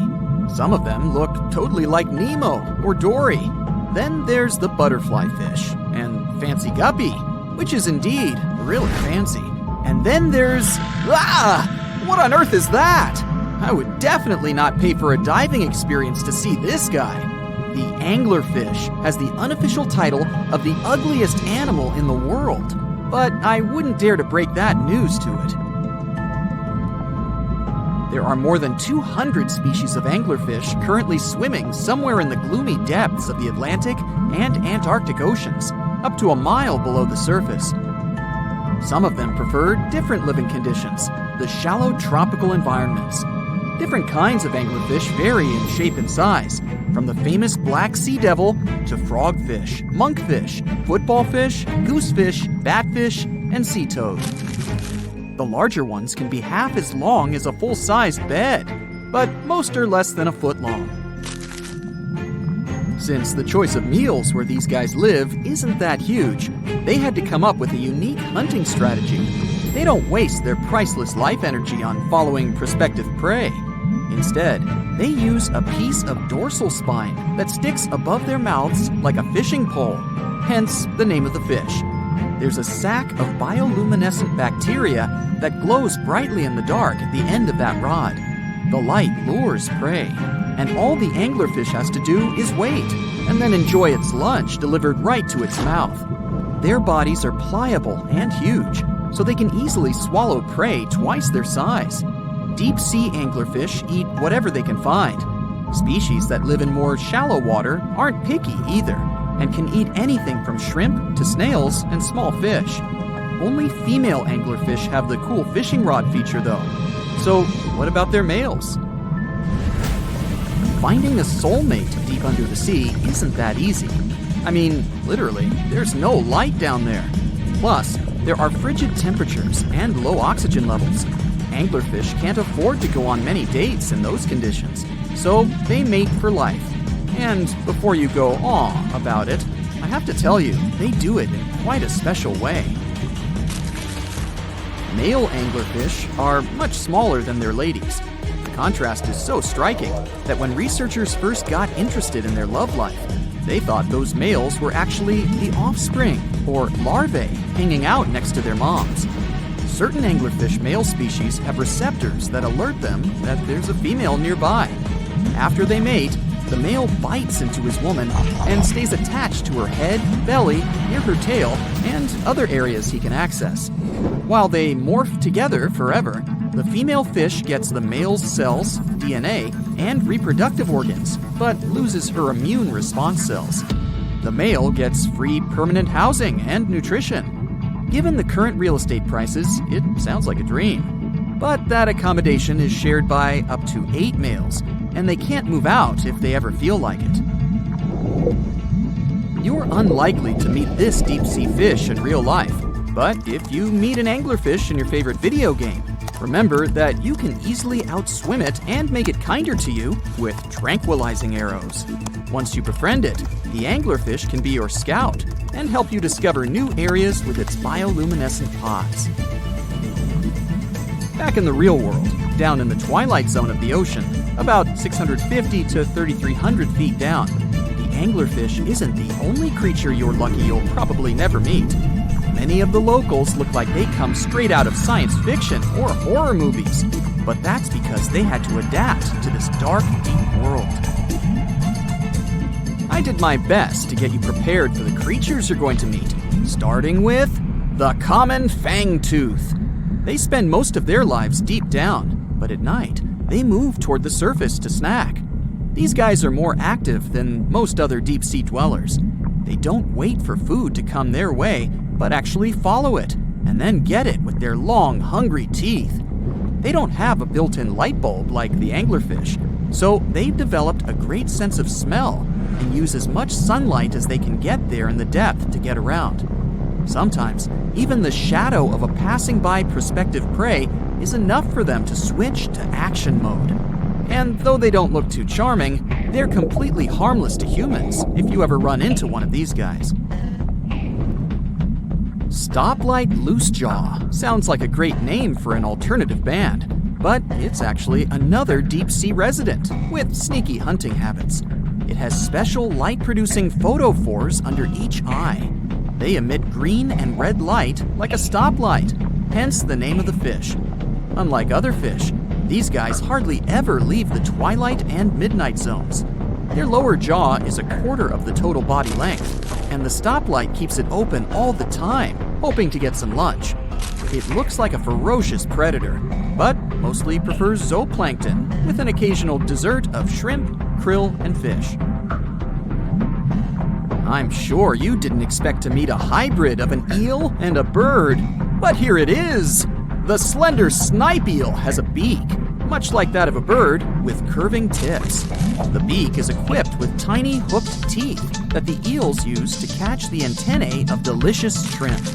Some of them look totally like Nemo or Dory. Then there's the butterfly fish and fancy guppy, which is indeed really fancy. And then there's... What on earth is that? I would definitely not pay for a diving experience to see this guy. The anglerfish has the unofficial title of the ugliest animal in the world, but I wouldn't dare to break that news to it. There are more than 200 species of anglerfish currently swimming somewhere in the gloomy depths of the Atlantic and Antarctic Oceans, up to a mile below the surface. Some of them prefer different living conditions, the shallow tropical environments. Different kinds of anglerfish vary in shape and size, from the famous black sea devil to frogfish, monkfish, footballfish, goosefish, batfish, and sea toad. The larger ones can be half as long as a full-size bed, but most are less than a foot long. Since the choice of meals where these guys live isn't that huge, they had to come up with a unique hunting strategy. They don't waste their priceless life energy on following prospective prey. Instead, they use a piece of dorsal spine that sticks above their mouths like a fishing pole, hence the name of the fish. There's a sac of bioluminescent bacteria that glows brightly in the dark at the end of that rod. The light lures prey, and all the anglerfish has to do is wait, and then enjoy its lunch delivered right to its mouth. Their bodies are pliable and huge, so they can easily swallow prey twice their size. Deep-sea anglerfish eat whatever they can find. Species that live in more shallow water aren't picky either, and can eat anything from shrimp to snails and small fish. Only female anglerfish have the cool fishing rod feature though. So what about their males? Finding a soulmate deep under the sea isn't that easy. I mean, literally, there's no light down there. Plus, there are frigid temperatures and low oxygen levels. Anglerfish can't afford to go on many dates in those conditions, so they mate for life. And before you go aw about it, I have to tell you, they do it in quite a special way. Male anglerfish are much smaller than their ladies. The contrast is so striking that when researchers first got interested in their love life, they thought those males were actually the offspring, or larvae, hanging out next to their moms. Certain anglerfish male species have receptors that alert them that there's a female nearby. After they mate, the male bites into his woman and stays attached to her head, belly, near her tail, and other areas he can access. While they morph together forever, the female fish gets the male's cells, DNA, and reproductive organs, but loses her immune response cells. The male gets free permanent housing and nutrition. Given the current real estate prices, it sounds like a dream. But that accommodation is shared by up to 8 males, and they can't move out if they ever feel like it. You're unlikely to meet this deep-sea fish in real life, but if you meet an anglerfish in your favorite video game, remember that you can easily outswim it and make it kinder to you with tranquilizing arrows. Once you befriend it, the anglerfish can be your scout and help you discover new areas with its bioluminescent pods. Back in the real world, down in the twilight zone of the ocean, about 650 to 3,300 feet down, the anglerfish isn't the only creature you're lucky you'll probably never meet. Many of the locals look like they come straight out of science fiction or horror movies, but that's because they had to adapt to this dark, deep world. I did my best to get you prepared for the creatures you're going to meet, starting with the common fangtooth. They spend most of their lives deep down, but at night, they move toward the surface to snack. These guys are more active than most other deep-sea dwellers. They don't wait for food to come their way, but actually follow it, and then get it with their long, hungry teeth. They don't have a built-in light bulb like the anglerfish, so they've developed a great sense of smell and use as much sunlight as they can get there in the depth to get around. Sometimes, even the shadow of a passing by prospective prey is enough for them to switch to action mode. And though they don't look too charming, they're completely harmless to humans if you ever run into one of these guys. Stoplight Loosejaw sounds like a great name for an alternative band, but it's actually another deep-sea resident with sneaky hunting habits. It has special light-producing photophores under each eye. They emit green and red light like a stoplight, hence the name of the fish. Unlike other fish, these guys hardly ever leave the twilight and midnight zones. Their lower jaw is a quarter of the total body length, and the stoplight keeps it open all the time, hoping to get some lunch. It looks like a ferocious predator, but mostly prefers zooplankton with an occasional dessert of shrimp, krill, and fish. I'm sure you didn't expect to meet a hybrid of an eel and a bird, but here it is! The slender snipe eel has a beak, much like that of a bird, with curving tips. The beak is equipped with tiny hooked teeth that the eels use to catch the antennae of delicious shrimp.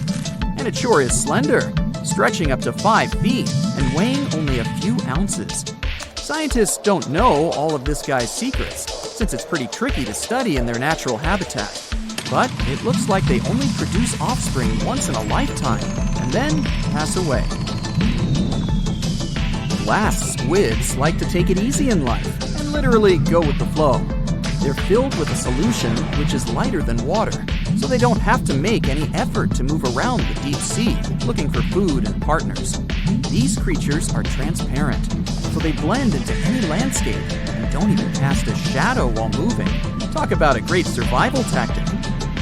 And it sure is slender, stretching up to 5 feet and weighing only a few ounces. Scientists don't know all of this guy's secrets, since it's pretty tricky to study in their natural habitat. But it looks like they only produce offspring once in a lifetime, and then pass away. Glass squids like to take it easy in life and literally go with the flow. They're filled with a solution which is lighter than water, so they don't have to make any effort to move around the deep sea looking for food and partners. These creatures are transparent, so they blend into any landscape and don't even cast a shadow while moving. Talk about a great survival tactic.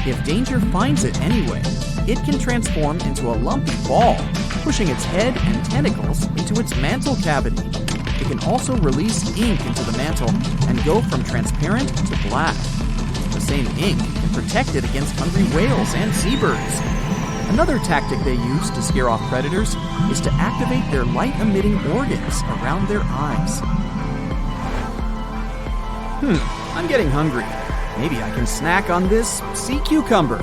If danger finds it anyway, it can transform into a lumpy ball, pushing its head and tentacles into its mantle cavity. It can also release ink into the mantle and go from transparent to black. The same ink can protect it against hungry whales and seabirds. Another tactic they use to scare off predators is to activate their light-emitting organs around their eyes. I'm getting hungry. Maybe I can snack on this sea cucumber.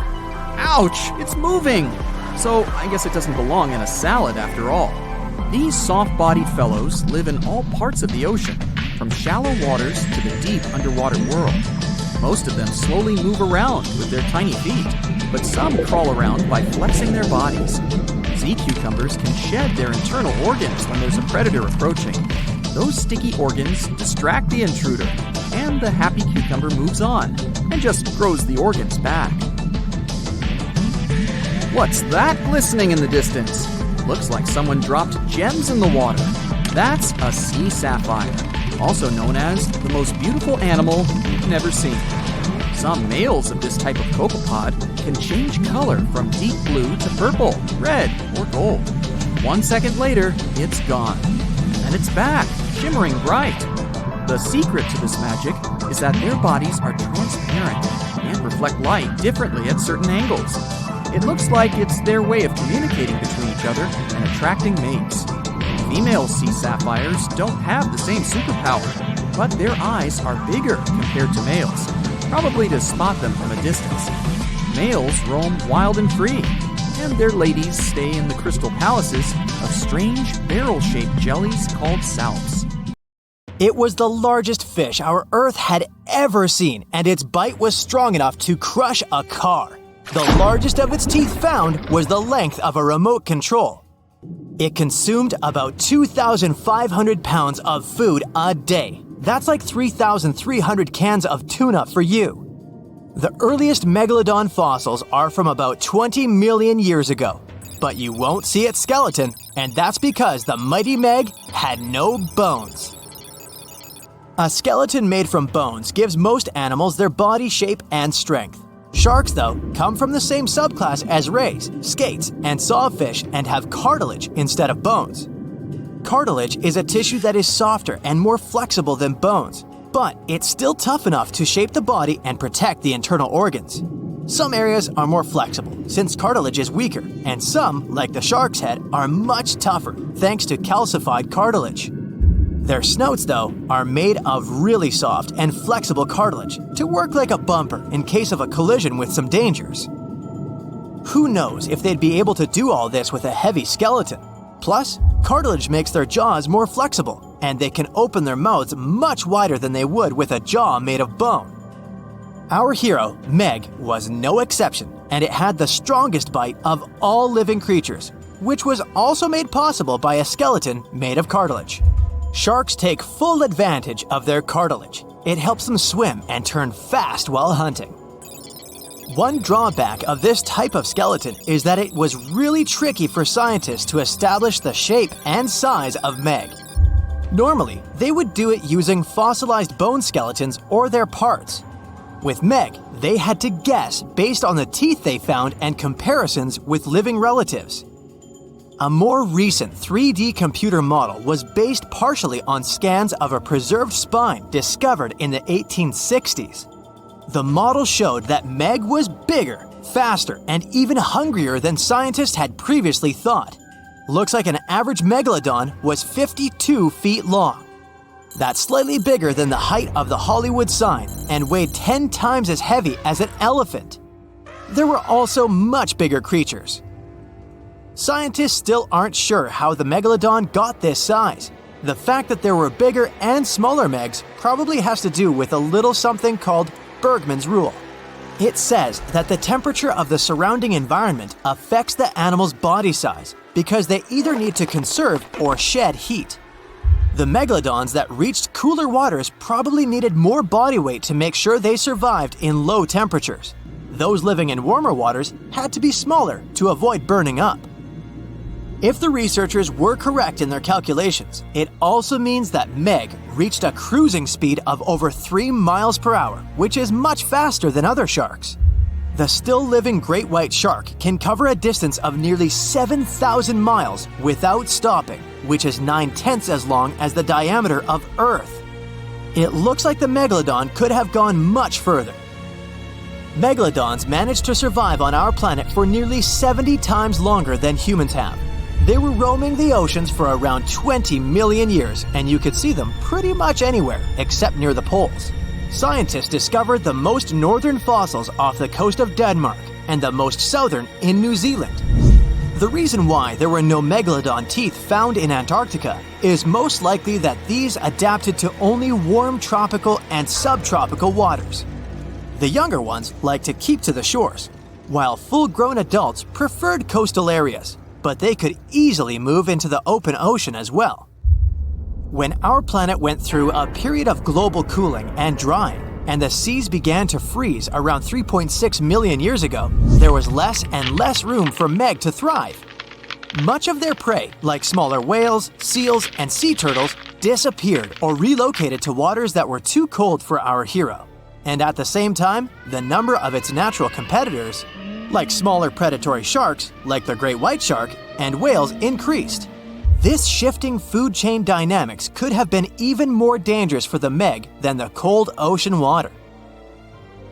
Ouch, it's moving! So I guess it doesn't belong in a salad after all. These soft-bodied fellows live in all parts of the ocean, from shallow waters to the deep underwater world. Most of them slowly move around with their tiny feet, but some crawl around by flexing their bodies. Sea cucumbers can shed their internal organs when there's a predator approaching. Those sticky organs distract the intruder, and the happy cucumber moves on and just grows the organs back. What's that glistening in the distance? Looks like someone dropped gems in the water. That's a sea sapphire, also known as the most beautiful animal you've never seen. Some males of this type of copepod can change color from deep blue to purple, red, or gold. 1 second later, it's gone. And it's back, shimmering bright. The secret to this magic is that their bodies are transparent and reflect light differently at certain angles. It looks like it's their way of communicating between each other and attracting mates. Female sea sapphires don't have the same superpower, but their eyes are bigger compared to males, probably to spot them from a distance. Males roam wild and free, and their ladies stay in the crystal palaces of strange barrel-shaped jellies called salps. It was the largest fish our Earth had ever seen, and its bite was strong enough to crush a car. The largest of its teeth found was the length of a remote control. It consumed about 2,500 pounds of food a day. That's like 3,300 cans of tuna for you. The earliest Megalodon fossils are from about 20 million years ago, but you won't see its skeleton, and that's because the mighty Meg had no bones. A skeleton made from bones gives most animals their body shape and strength. Sharks, though, come from the same subclass as rays, skates, and sawfish and have cartilage instead of bones. Cartilage is a tissue that is softer and more flexible than bones, but it's still tough enough to shape the body and protect the internal organs. Some areas are more flexible, since cartilage is weaker, and some, like the shark's head, are much tougher thanks to calcified cartilage. Their snouts, though, are made of really soft and flexible cartilage to work like a bumper in case of a collision with some dangers. Who knows if they'd be able to do all this with a heavy skeleton? Plus, cartilage makes their jaws more flexible, and they can open their mouths much wider than they would with a jaw made of bone. Our hero, Meg, was no exception, and it had the strongest bite of all living creatures, which was also made possible by a skeleton made of cartilage. Sharks take full advantage of their cartilage. It helps them swim and turn fast while hunting. One drawback of this type of skeleton is that it was really tricky for scientists to establish the shape and size of Meg. Normally, they would do it using fossilized bone skeletons or their parts. With Meg, they had to guess based on the teeth they found and comparisons with living relatives. A more recent 3D computer model was based partially on scans of a preserved spine discovered in the 1860s. The model showed that Meg was bigger, faster, and even hungrier than scientists had previously thought. Looks like an average Megalodon was 52 feet long. That's slightly bigger than the height of the Hollywood sign and weighed 10 times as heavy as an elephant. There were also much bigger creatures. Scientists still aren't sure how the Megalodon got this size. The fact that there were bigger and smaller Megs probably has to do with a little something called Bergmann's rule. It says that the temperature of the surrounding environment affects the animal's body size because they either need to conserve or shed heat. The Megalodons that reached cooler waters probably needed more body weight to make sure they survived in low temperatures. Those living in warmer waters had to be smaller to avoid burning up. If the researchers were correct in their calculations, it also means that Meg reached a cruising speed of over 3 miles per hour, which is much faster than other sharks. The still-living great white shark can cover a distance of nearly 7,000 miles without stopping, which is 9/10 as long as the diameter of Earth. It looks like the Megalodon could have gone much further. Megalodons managed to survive on our planet for nearly 70 times longer than humans have. They were roaming the oceans for around 20 million years, and you could see them pretty much anywhere except near the poles. scientists discovered the most northern fossils off the coast of Denmark and the most southern in New Zealand. The reason why there were no megalodon teeth found in Antarctica is most likely that these adapted to only warm tropical and subtropical waters. The younger ones like to keep to the shores, while full-grown adults preferred coastal areas, but they could easily move into the open ocean as well. When our planet went through a period of global cooling and drying, and the seas began to freeze around 3.6 million years ago, there was less and less room for meg to thrive. Much of their prey, like smaller whales, seals, and sea turtles, disappeared or relocated to waters that were too cold for our hero. And at the same time, the number of its natural competitors, like smaller predatory sharks, like the great white shark, and whales, increased. This shifting food chain dynamics could have been even more dangerous for the meg than the cold ocean water.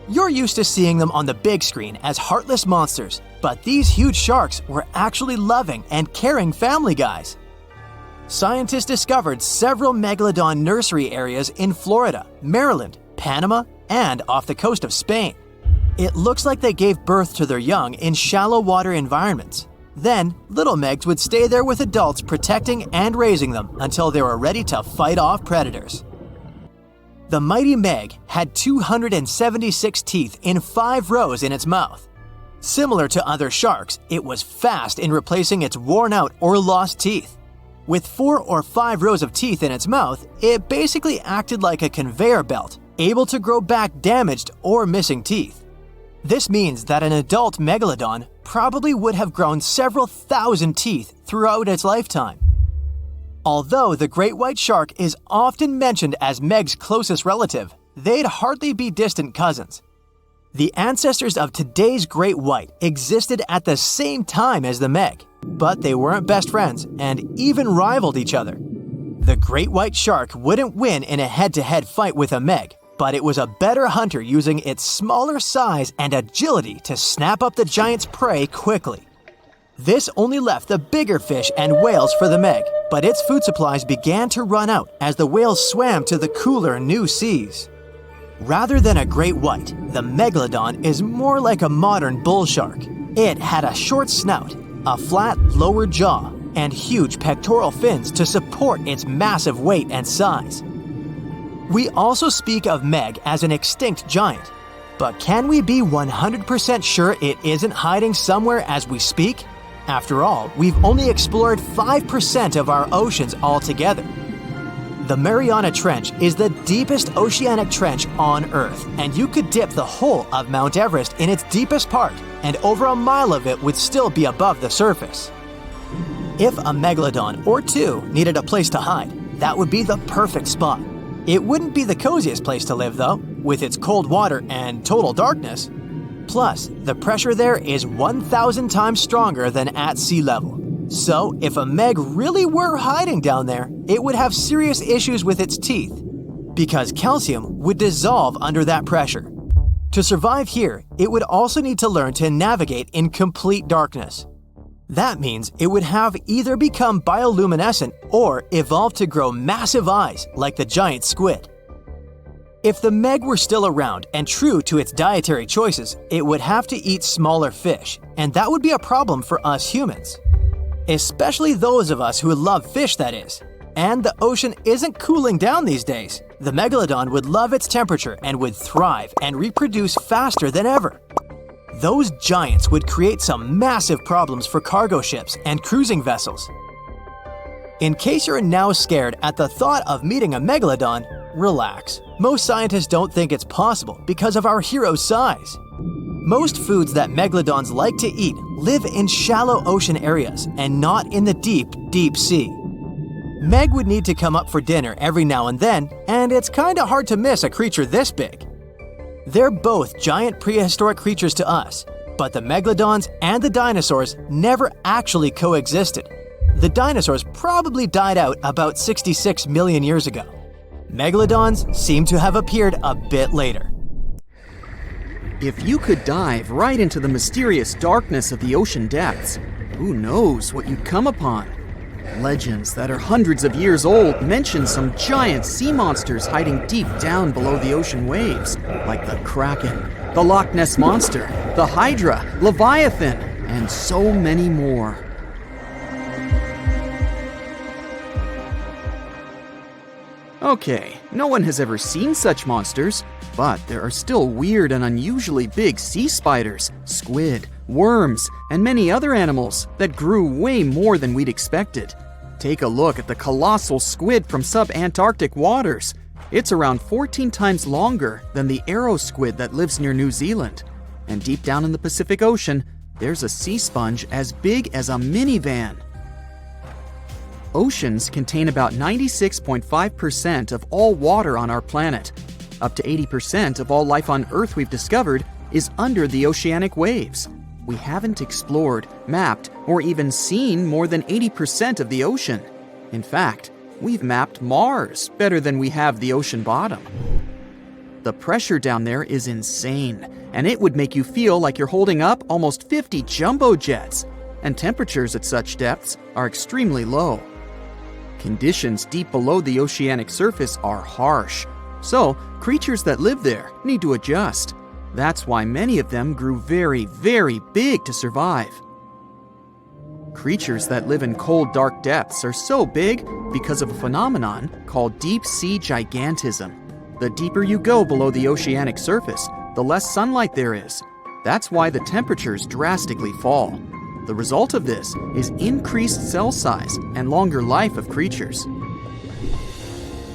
You're used to seeing them on the big screen as heartless monsters, but these huge sharks were actually loving and caring family guys. Scientists discovered several megalodon nursery areas in Florida, Maryland, Panama, and off the coast of Spain. It looks like they gave birth to their young in shallow water environments. Then, little megs would stay there with adults protecting and raising them until they were ready to fight off predators. The mighty meg had 276 teeth in 5 rows in its mouth. Similar to other sharks, it was fast in replacing its worn-out or lost teeth. With 4 or 5 rows of teeth in its mouth, it basically acted like a conveyor belt, able to grow back damaged or missing teeth. This means that an adult megalodon probably would have grown several thousand teeth throughout its lifetime. Although the great white shark is often mentioned as meg's closest relative, they'd hardly be distant cousins. The ancestors of today's great white existed at the same time as the meg, but they weren't best friends and even rivaled each other. The great white shark wouldn't win in a head-to-head fight with a meg, but it was a better hunter using its smaller size and agility to snap up the giant's prey quickly. This only left the bigger fish and whales for the meg, but its food supplies began to run out as the whales swam to the cooler new seas. Rather than a great white, the megalodon is more like a modern bull shark. It had a short snout, a flat lower jaw, and huge pectoral fins to support its massive weight and size. We also speak of meg as an extinct giant, but can we be 100% sure it isn't hiding somewhere as we speak? After all, we've only explored 5% of our oceans altogether. The Mariana Trench is the deepest oceanic trench on Earth, and you could dip the whole of Mount Everest in its deepest part, and over a mile of it would still be above the surface. If a megalodon or two needed a place to hide, that would be the perfect spot. It wouldn't be the coziest place to live though, with its cold water and total darkness. Plus, the pressure there is 1,000 times stronger than at sea level. So, if a meg really were hiding down there, it would have serious issues with its teeth, because calcium would dissolve under that pressure. To survive here, it would also need to learn to navigate in complete darkness. That means it would have either become bioluminescent or evolve to grow massive eyes like the giant squid. If the meg were still around and true to its dietary choices, it would have to eat smaller fish, and that would be a problem for us humans. Especially those of us who love fish, that is. And the ocean isn't cooling down these days. The megalodon would love its temperature and would thrive and reproduce faster than ever. Those giants would create some massive problems for cargo ships and cruising vessels. In case you're now scared at the thought of meeting a megalodon, relax. Most scientists don't think it's possible because of our hero's size. Most foods that megalodons like to eat live in shallow ocean areas and not in the deep, deep sea. Meg would need to come up for dinner every now and then, and it's kinda hard to miss a creature this big. They're both giant prehistoric creatures to us, but the megalodons and the dinosaurs never actually coexisted. The dinosaurs probably died out about 66 million years ago. Megalodons seem to have appeared a bit later. If you could dive right into the mysterious darkness of the ocean depths, who knows what you'd come upon? Legends that are hundreds of years old mention some giant sea monsters hiding deep down below the ocean waves, like the Kraken, the Loch Ness Monster, the Hydra, Leviathan, and so many more. Okay, no one has ever seen such monsters, but there are still weird and unusually big sea spiders, squid, worms, and many other animals that grew way more than we'd expected. Take a look at the colossal squid from sub-Antarctic waters. It's around 14 times longer than the arrow squid that lives near New Zealand. And deep down in the Pacific Ocean, there's a sea sponge as big as a minivan. Oceans contain about 96.5% of all water on our planet. Up to 80% of all life on Earth we've discovered is under the oceanic waves. We haven't explored, mapped, or even seen more than 80% of the ocean. In fact, we've mapped Mars better than we have the ocean bottom. The pressure down there is insane, and it would make you feel like you're holding up almost 50 jumbo jets. And temperatures at such depths are extremely low. Conditions deep below the oceanic surface are harsh, so creatures that live there need to adjust. That's why many of them grew very, very big to survive. Creatures that live in cold, dark depths are so big because of a phenomenon called deep sea gigantism. The deeper you go below the oceanic surface, the less sunlight there is. That's why the temperatures drastically fall. The result of this is increased cell size and longer life of creatures.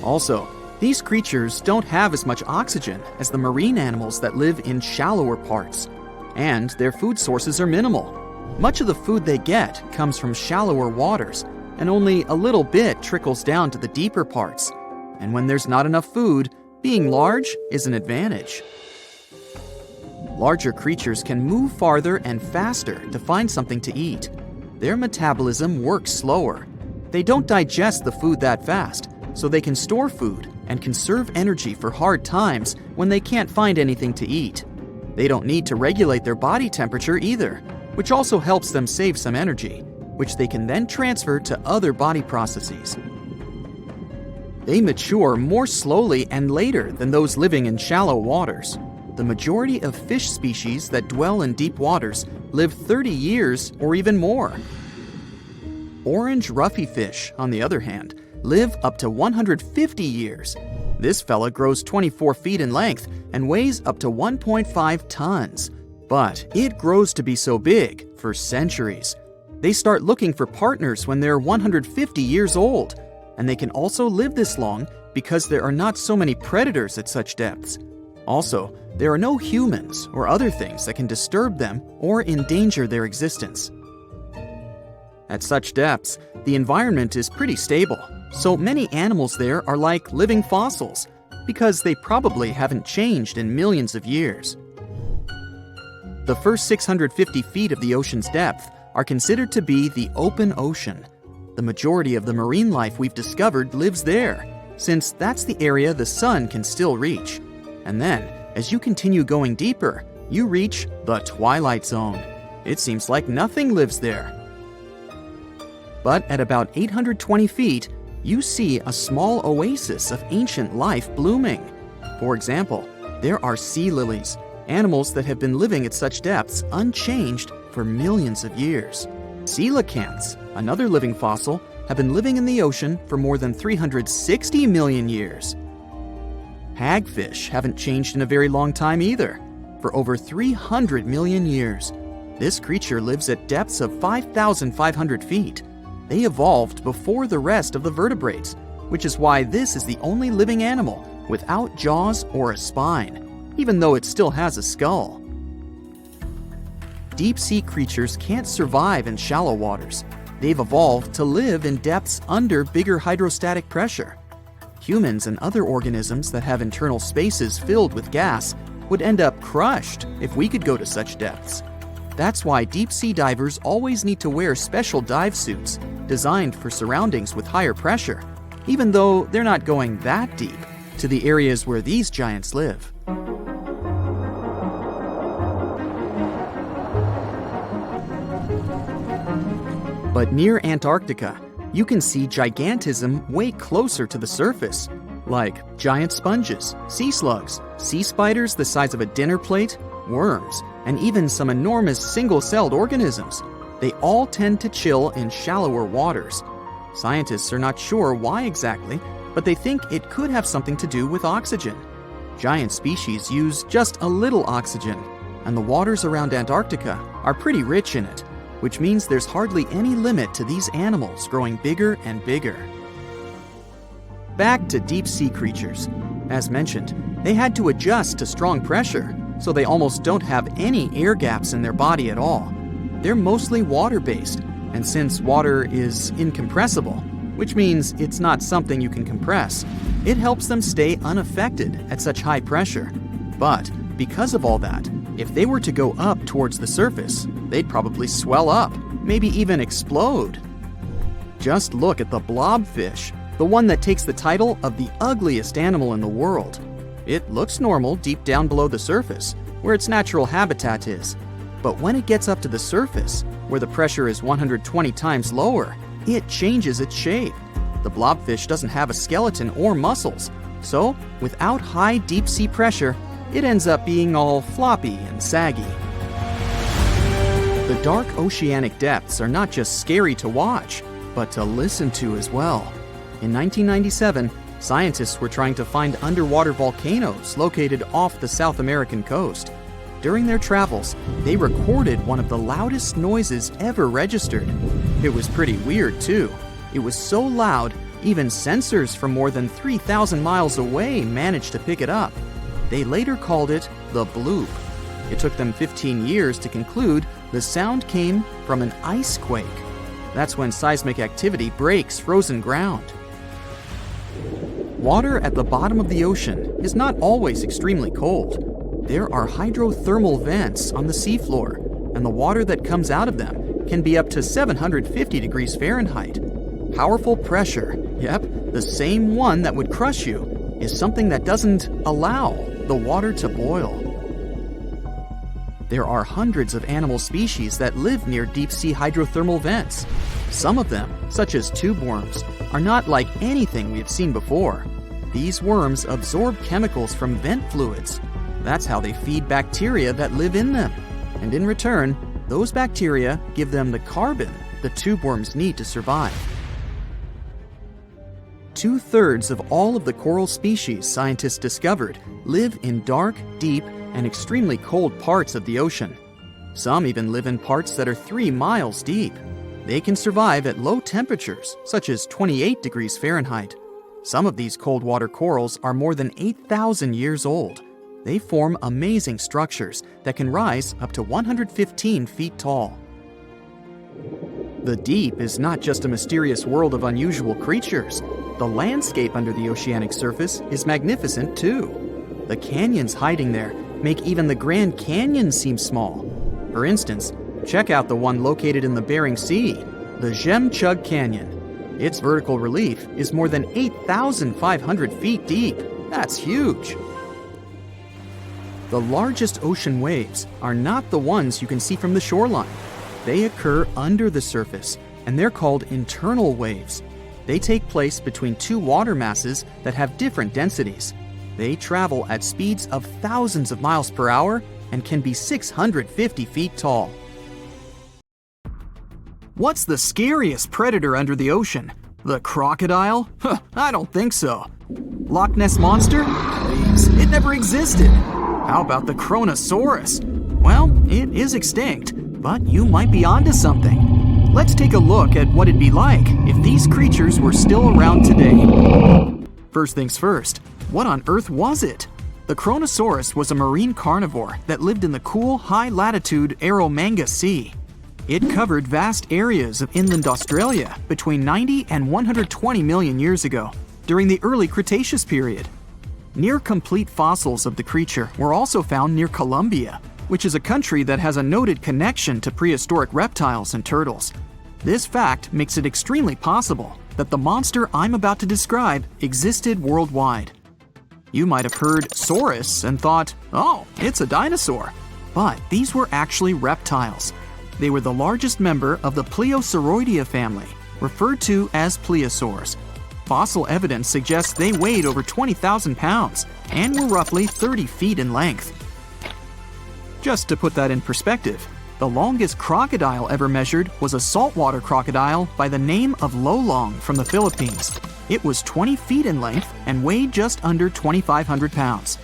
Also, these creatures don't have as much oxygen as the marine animals that live in shallower parts, and their food sources are minimal. Much of the food they get comes from shallower waters, and only a little bit trickles down to the deeper parts. And when there's not enough food, being large is an advantage. Larger creatures can move farther and faster to find something to eat. Their metabolism works slower. They don't digest the food that fast, so they can store food and conserve energy for hard times when they can't find anything to eat. They don't need to regulate their body temperature either, which also helps them save some energy, which they can then transfer to other body processes. They mature more slowly and later than those living in shallow waters. The majority of fish species that dwell in deep waters live 30 years or even more. Orange ruffy fish, on the other hand, live up to 150 years. This fella grows 24 feet in length and weighs up to 1.5 tons. But it grows to be so big for centuries. They start looking for partners when they're 150 years old, and they can also live this long because there are not so many predators at such depths. Also, there are no humans or other things that can disturb them or endanger their existence. At such depths, the environment is pretty stable, so many animals there are like living fossils, because they probably haven't changed in millions of years. The first 650 feet of the ocean's depth are considered to be the open ocean. The majority of the marine life we've discovered lives there, since that's the area the sun can still reach. And then, as you continue going deeper, you reach the twilight zone. It seems like nothing lives there. But at about 820 feet, you see a small oasis of ancient life blooming. For example, there are sea lilies, animals that have been living at such depths unchanged for millions of years. Coelacanths, another living fossil, have been living in the ocean for more than 360 million years. Hagfish haven't changed in a very long time either, for over 300 million years. This creature lives at depths of 5,500 feet. They evolved before the rest of the vertebrates, which is why this is the only living animal without jaws or a spine, even though it still has a skull. Deep-sea creatures can't survive in shallow waters. They've evolved to live in depths under bigger hydrostatic pressure. Humans and other organisms that have internal spaces filled with gas would end up crushed if we could go to such depths. That's why deep-sea divers always need to wear special dive suits designed for surroundings with higher pressure, even though they're not going that deep to the areas where these giants live. But near Antarctica, you can see gigantism way closer to the surface, like giant sponges, sea slugs, sea spiders the size of a dinner plate, worms, and even some enormous single-celled organisms. They all tend to chill in shallower waters. Scientists are not sure why exactly, but they think it could have something to do with oxygen. Giant species use just a little oxygen, and the waters around Antarctica are pretty rich in it, which means there's hardly any limit to these animals growing bigger and bigger. Back to deep-sea creatures. As mentioned, they had to adjust to strong pressure, so they almost don't have any air gaps in their body at all. They're mostly water-based, and since water is incompressible, which means it's not something you can compress, it helps them stay unaffected at such high pressure. But because of all that, if they were to go up towards the surface, they'd probably swell up, maybe even explode. Just look at the blobfish, the one that takes the title of the ugliest animal in the world. It looks normal deep down below the surface, where its natural habitat is. But when it gets up to the surface, where the pressure is 120 times lower, it changes its shape. The blobfish doesn't have a skeleton or muscles, so without high deep-sea pressure, it ends up being all floppy and saggy. The dark oceanic depths are not just scary to watch, but to listen to as well. In 1997, scientists were trying to find underwater volcanoes located off the South American coast. During their travels, they recorded one of the loudest noises ever registered. It was pretty weird, too. It was so loud, even sensors from more than 3,000 miles away managed to pick it up. They later called it the bloop. It took them 15 years to conclude the sound came from an ice quake. That's when seismic activity breaks frozen ground. Water at the bottom of the ocean is not always extremely cold. There are hydrothermal vents on the seafloor, and the water that comes out of them can be up to 750 degrees Fahrenheit. Powerful pressure, yep, the same one that would crush you, is something that doesn't allow the water to boil. There are hundreds of animal species that live near deep-sea hydrothermal vents. Some of them, such as tube worms, are not like anything we have seen before. These worms absorb chemicals from vent fluids. That's how they feed bacteria that live in them. And in return, those bacteria give them the carbon the tube worms need to survive. 2/3 of all of the coral species scientists discovered live in dark, deep, and extremely cold parts of the ocean. Some even live in parts that are 3 miles deep. They can survive at low temperatures, such as 28 degrees Fahrenheit. Some of these cold water corals are more than 8,000 years old. They form amazing structures that can rise up to 115 feet tall. The deep is not just a mysterious world of unusual creatures. The landscape under the oceanic surface is magnificent too. The canyons hiding there make even the Grand Canyon seem small. For instance, check out the one located in the Bering Sea, the Jemchug Canyon. Its vertical relief is more than 8,500 feet deep. That's huge. The largest ocean waves are not the ones you can see from the shoreline. They occur under the surface, and they're called internal waves. They take place between two water masses that have different densities. They travel at speeds of thousands of miles per hour and can be 650 feet tall. What's the scariest predator under the ocean? The crocodile? I don't think so. Loch Ness Monster? Please, it never existed. How about the Kronosaurus? Well, it is extinct, but you might be onto something. Let's take a look at what it'd be like if these creatures were still around today. First things first, what on earth was it? The Kronosaurus was a marine carnivore that lived in the cool, high-latitude Eromanga Sea. It covered vast areas of inland Australia between 90 and 120 million years ago, during the early Cretaceous period. Near-complete fossils of the creature were also found near Colombia, which is a country that has a noted connection to prehistoric reptiles and turtles. This fact makes it extremely possible that the monster I'm about to describe existed worldwide. You might have heard saurus and thought, oh, it's a dinosaur. But these were actually reptiles. They were the largest member of the Plesiosauridae family, referred to as plesiosaurs. Fossil evidence suggests they weighed over 20,000 pounds and were roughly 30 feet in length. Just to put that in perspective, the longest crocodile ever measured was a saltwater crocodile by the name of Lolong from the Philippines. It was 20 feet in length and weighed just under 2,500 pounds.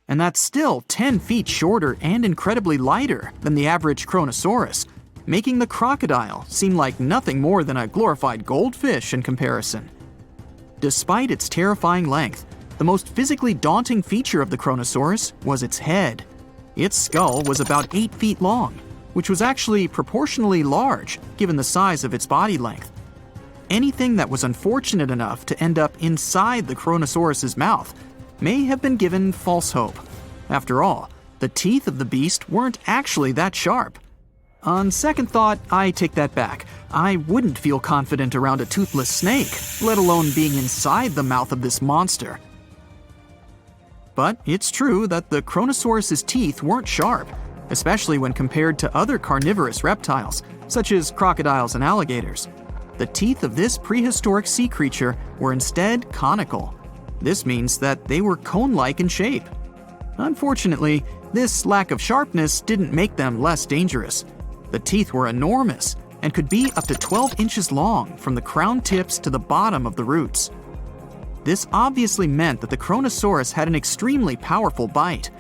And that's still 10 feet shorter and incredibly lighter than the average Kronosaurus, making the crocodile seem like nothing more than a glorified goldfish in comparison. Despite its terrifying length, the most physically daunting feature of the Kronosaurus was its head. Its skull was about 8 feet long, which was actually proportionally large given the size of its body length. Anything that was unfortunate enough to end up inside the Kronosaurus's mouth may have been given false hope. After all, the teeth of the beast weren't actually that sharp. On second thought, I take that back. I wouldn't feel confident around a toothless snake, let alone being inside the mouth of this monster. But it's true that the Kronosaurus's teeth weren't sharp, especially when compared to other carnivorous reptiles, such as crocodiles and alligators. The teeth of this prehistoric sea creature were instead conical. This means that they were cone-like in shape. Unfortunately, this lack of sharpness didn't make them less dangerous. The teeth were enormous and could be up to 12 inches long from the crown tips to the bottom of the roots. This obviously meant that the Kronosaurus had an extremely powerful bite.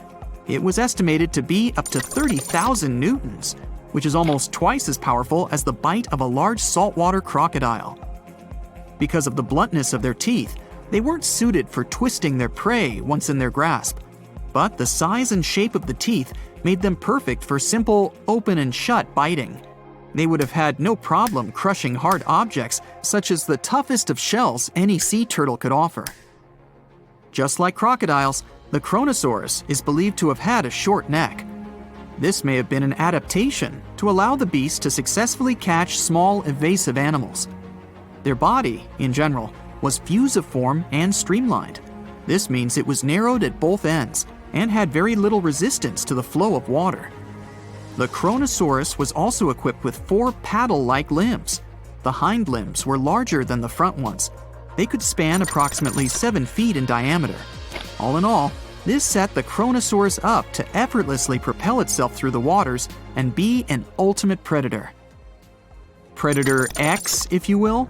It was estimated to be up to 30,000 newtons, which is almost twice as powerful as the bite of a large saltwater crocodile. Because of the bluntness of their teeth, they weren't suited for twisting their prey once in their grasp, but the size and shape of the teeth made them perfect for simple open and shut biting. They would have had no problem crushing hard objects, such as the toughest of shells any sea turtle could offer. Just like crocodiles, the Kronosaurus is believed to have had a short neck. This may have been an adaptation to allow the beast to successfully catch small, evasive animals. Their body, in general, was fusiform and streamlined. This means it was narrowed at both ends and had very little resistance to the flow of water. The Kronosaurus was also equipped with 4 paddle-like limbs. The hind limbs were larger than the front ones. They could span approximately 7 feet in diameter. All in all, this set the Kronosaurus up to effortlessly propel itself through the waters and be an ultimate predator. Predator X, if you will?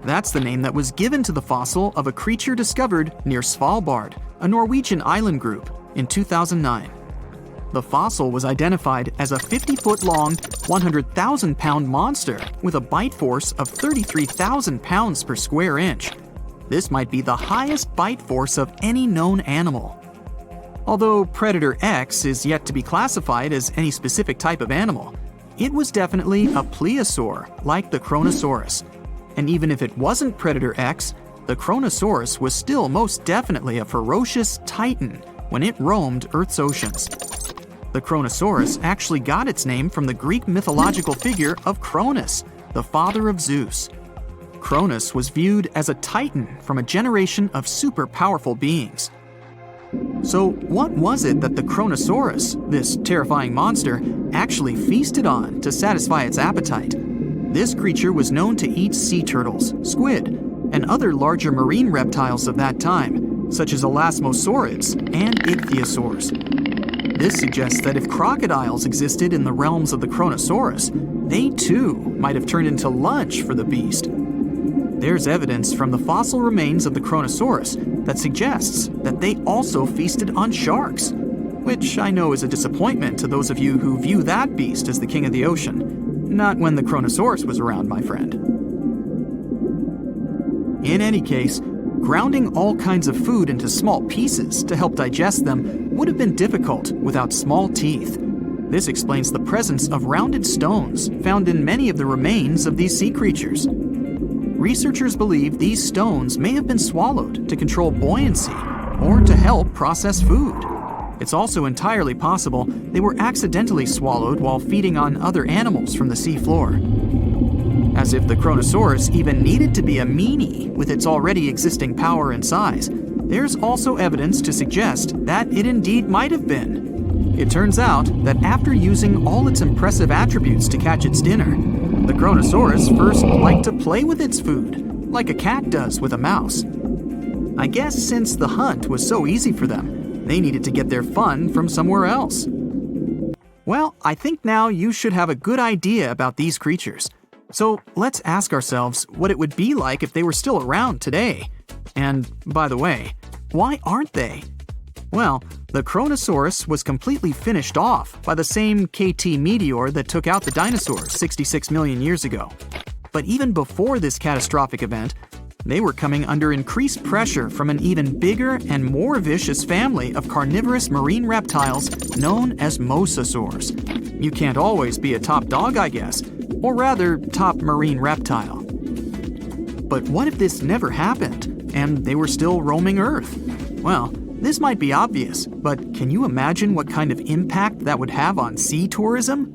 That's the name that was given to the fossil of a creature discovered near Svalbard, a Norwegian island group, in 2009. The fossil was identified as a 50-foot-long, 100,000-pound monster with a bite force of 33,000 pounds per square inch. This might be the highest bite force of any known animal. Although Predator X is yet to be classified as any specific type of animal, it was definitely a plesiosaur like the Kronosaurus. And even if it wasn't Predator X, the Kronosaurus was still most definitely a ferocious titan when it roamed Earth's oceans. The Kronosaurus actually got its name from the Greek mythological figure of Kronos, the father of Zeus. Kronos was viewed as a titan from a generation of super powerful beings. So what was it that the Kronosaurus, this terrifying monster, actually feasted on to satisfy its appetite? This creature was known to eat sea turtles, squid, and other larger marine reptiles of that time, such as elasmosaurids and ichthyosaurs. This suggests that if crocodiles existed in the realms of the Kronosaurus, they too might have turned into lunch for the beast. There's evidence from the fossil remains of the Kronosaurus that suggests that they also feasted on sharks, which I know is a disappointment to those of you who view that beast as the king of the ocean. Not when the Kronosaurus was around, my friend. In any case, grounding all kinds of food into small pieces to help digest them would have been difficult without small teeth. This explains the presence of rounded stones found in many of the remains of these sea creatures. Researchers believe these stones may have been swallowed to control buoyancy or to help process food. It's also entirely possible they were accidentally swallowed while feeding on other animals from the seafloor. As if the Kronosaurus even needed to be a meanie with its already existing power and size, there's also evidence to suggest that it indeed might have been. It turns out that after using all its impressive attributes to catch its dinner, The Kronosaurus first liked to play with its food, like a cat does with a mouse. I guess since the hunt was so easy for them, they needed to get their fun from somewhere else. Well, I think now you should have a good idea about these creatures. So let's ask ourselves what it would be like if they were still around today. And by the way, why aren't they? Well, the Kronosaurus was completely finished off by the same KT meteor that took out the dinosaurs 66 million years ago. But even before this catastrophic event, they were coming under increased pressure from an even bigger and more vicious family of carnivorous marine reptiles known as mosasaurs. You can't always be a top dog, I guess, or rather, top marine reptile. But what if this never happened, and they were still roaming Earth? Well, this might be obvious, but can you imagine what kind of impact that would have on sea tourism?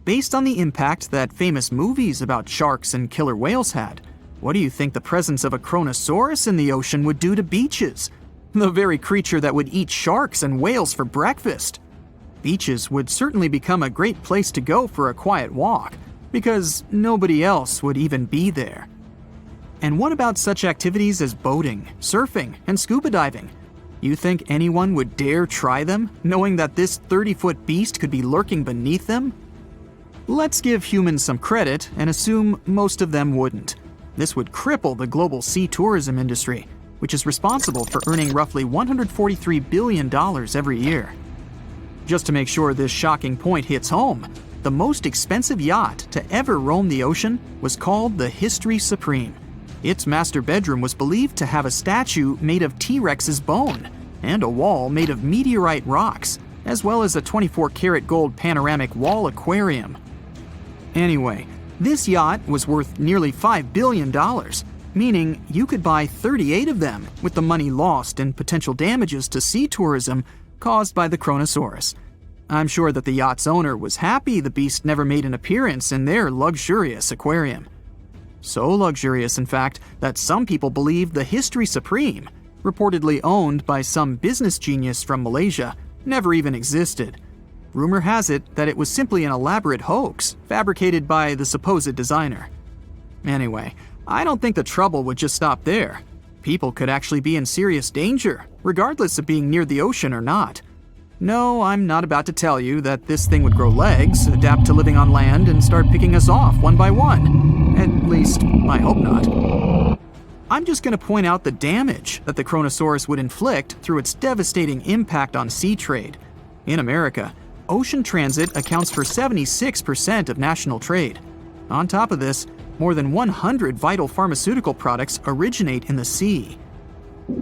Based on the impact that famous movies about sharks and killer whales had, what do you think the presence of a Kronosaurus in the ocean would do to beaches? The very creature that would eat sharks and whales for breakfast. Beaches would certainly become a great place to go for a quiet walk, because nobody else would even be there. And what about such activities as boating, surfing, and scuba diving? You think anyone would dare try them, knowing that this 30-foot beast could be lurking beneath them? Let's give humans some credit and assume most of them wouldn't. This would cripple the global sea tourism industry, which is responsible for earning roughly $143 billion every year. Just to make sure this shocking point hits home, the most expensive yacht to ever roam the ocean was called the History Supreme. Its master bedroom was believed to have a statue made of T-Rex's bone and a wall made of meteorite rocks, as well as a 24-karat gold panoramic wall aquarium. Anyway, this yacht was worth nearly $5 billion, meaning you could buy 38 of them with the money lost in potential damages to sea tourism caused by the Kronosaurus. I'm sure that the yacht's owner was happy the beast never made an appearance in their luxurious aquarium. So luxurious, in fact, that some people believe the History Supreme, reportedly owned by some business genius from Malaysia, never even existed. Rumor has it that it was simply an elaborate hoax fabricated by the supposed designer. Anyway, I don't think the trouble would just stop there. People could actually be in serious danger, regardless of being near the ocean or not. No, I'm not about to tell you that this thing would grow legs, adapt to living on land, and start picking us off one by one. At least, I hope not. I'm just going to point out the damage that the Kronosaurus would inflict through its devastating impact on sea trade. In America, ocean transit accounts for 76% of national trade. On top of this, more than 100 vital pharmaceutical products originate in the sea.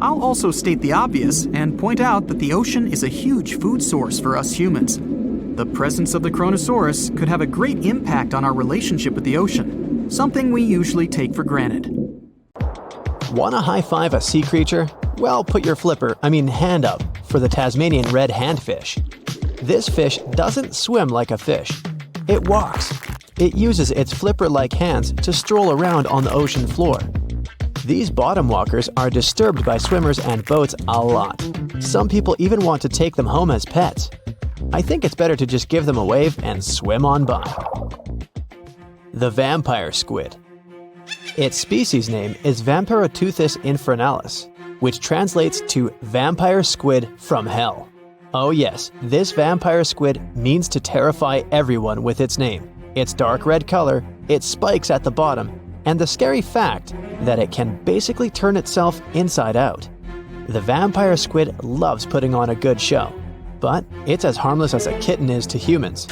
I'll also state the obvious and point out that the ocean is a huge food source for us humans. The presence of the Kronosaurus could have a great impact on our relationship with the ocean, something we usually take for granted. Wanna high-five a sea creature? Well, put your hand up for the Tasmanian red handfish. This fish doesn't swim like a fish. It walks. It uses its flipper-like hands to stroll around on the ocean floor. These bottom walkers are disturbed by swimmers and boats a lot. Some people even want to take them home as pets. I think it's better to just give them a wave and swim on by. The vampire squid. Its species name is Vampiroteuthis infernalis, which translates to vampire squid from hell. Oh yes, this vampire squid means to terrify everyone with its name, its dark red color, its spikes at the bottom, and the scary fact that it can basically turn itself inside out. The vampire squid loves putting on a good show, but it's as harmless as a kitten is to humans.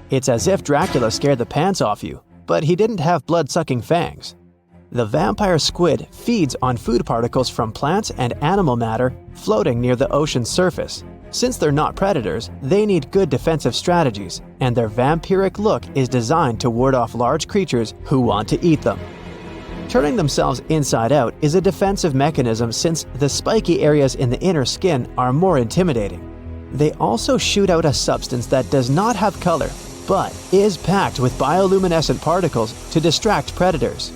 It's as if Dracula scared the pants off you, but he didn't have blood-sucking fangs. The vampire squid feeds on food particles from plants and animal matter floating near the ocean's surface. Since they're not predators, they need good defensive strategies, and their vampiric look is designed to ward off large creatures who want to eat them. Turning themselves inside out is a defensive mechanism since the spiky areas in the inner skin are more intimidating. They also shoot out a substance that does not have color, but is packed with bioluminescent particles to distract predators.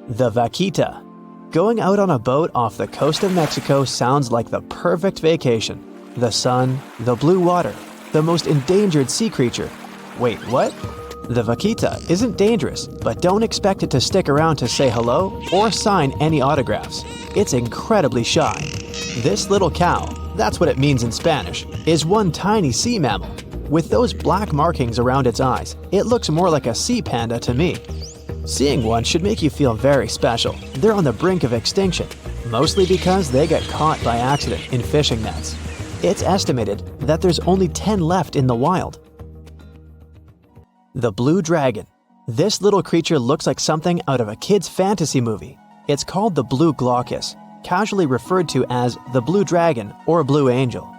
The vaquita. Going out on a boat off the coast of Mexico sounds like the perfect vacation. The sun, the blue water, the most endangered sea creature. Wait, what? The vaquita isn't dangerous, but don't expect it to stick around to say hello or sign any autographs. It's incredibly shy. This little cow, that's what it means in Spanish, is one tiny sea mammal. With those black markings around its eyes, it looks more like a sea panda to me. Seeing one should make you feel very special. They're on the brink of extinction, mostly because they got caught by accident in fishing nets. It's estimated that there's only 10 left in the wild. The blue dragon. This little creature looks like something out of a kid's fantasy movie. It's called the blue glaucus, casually referred to as the blue dragon or blue angel.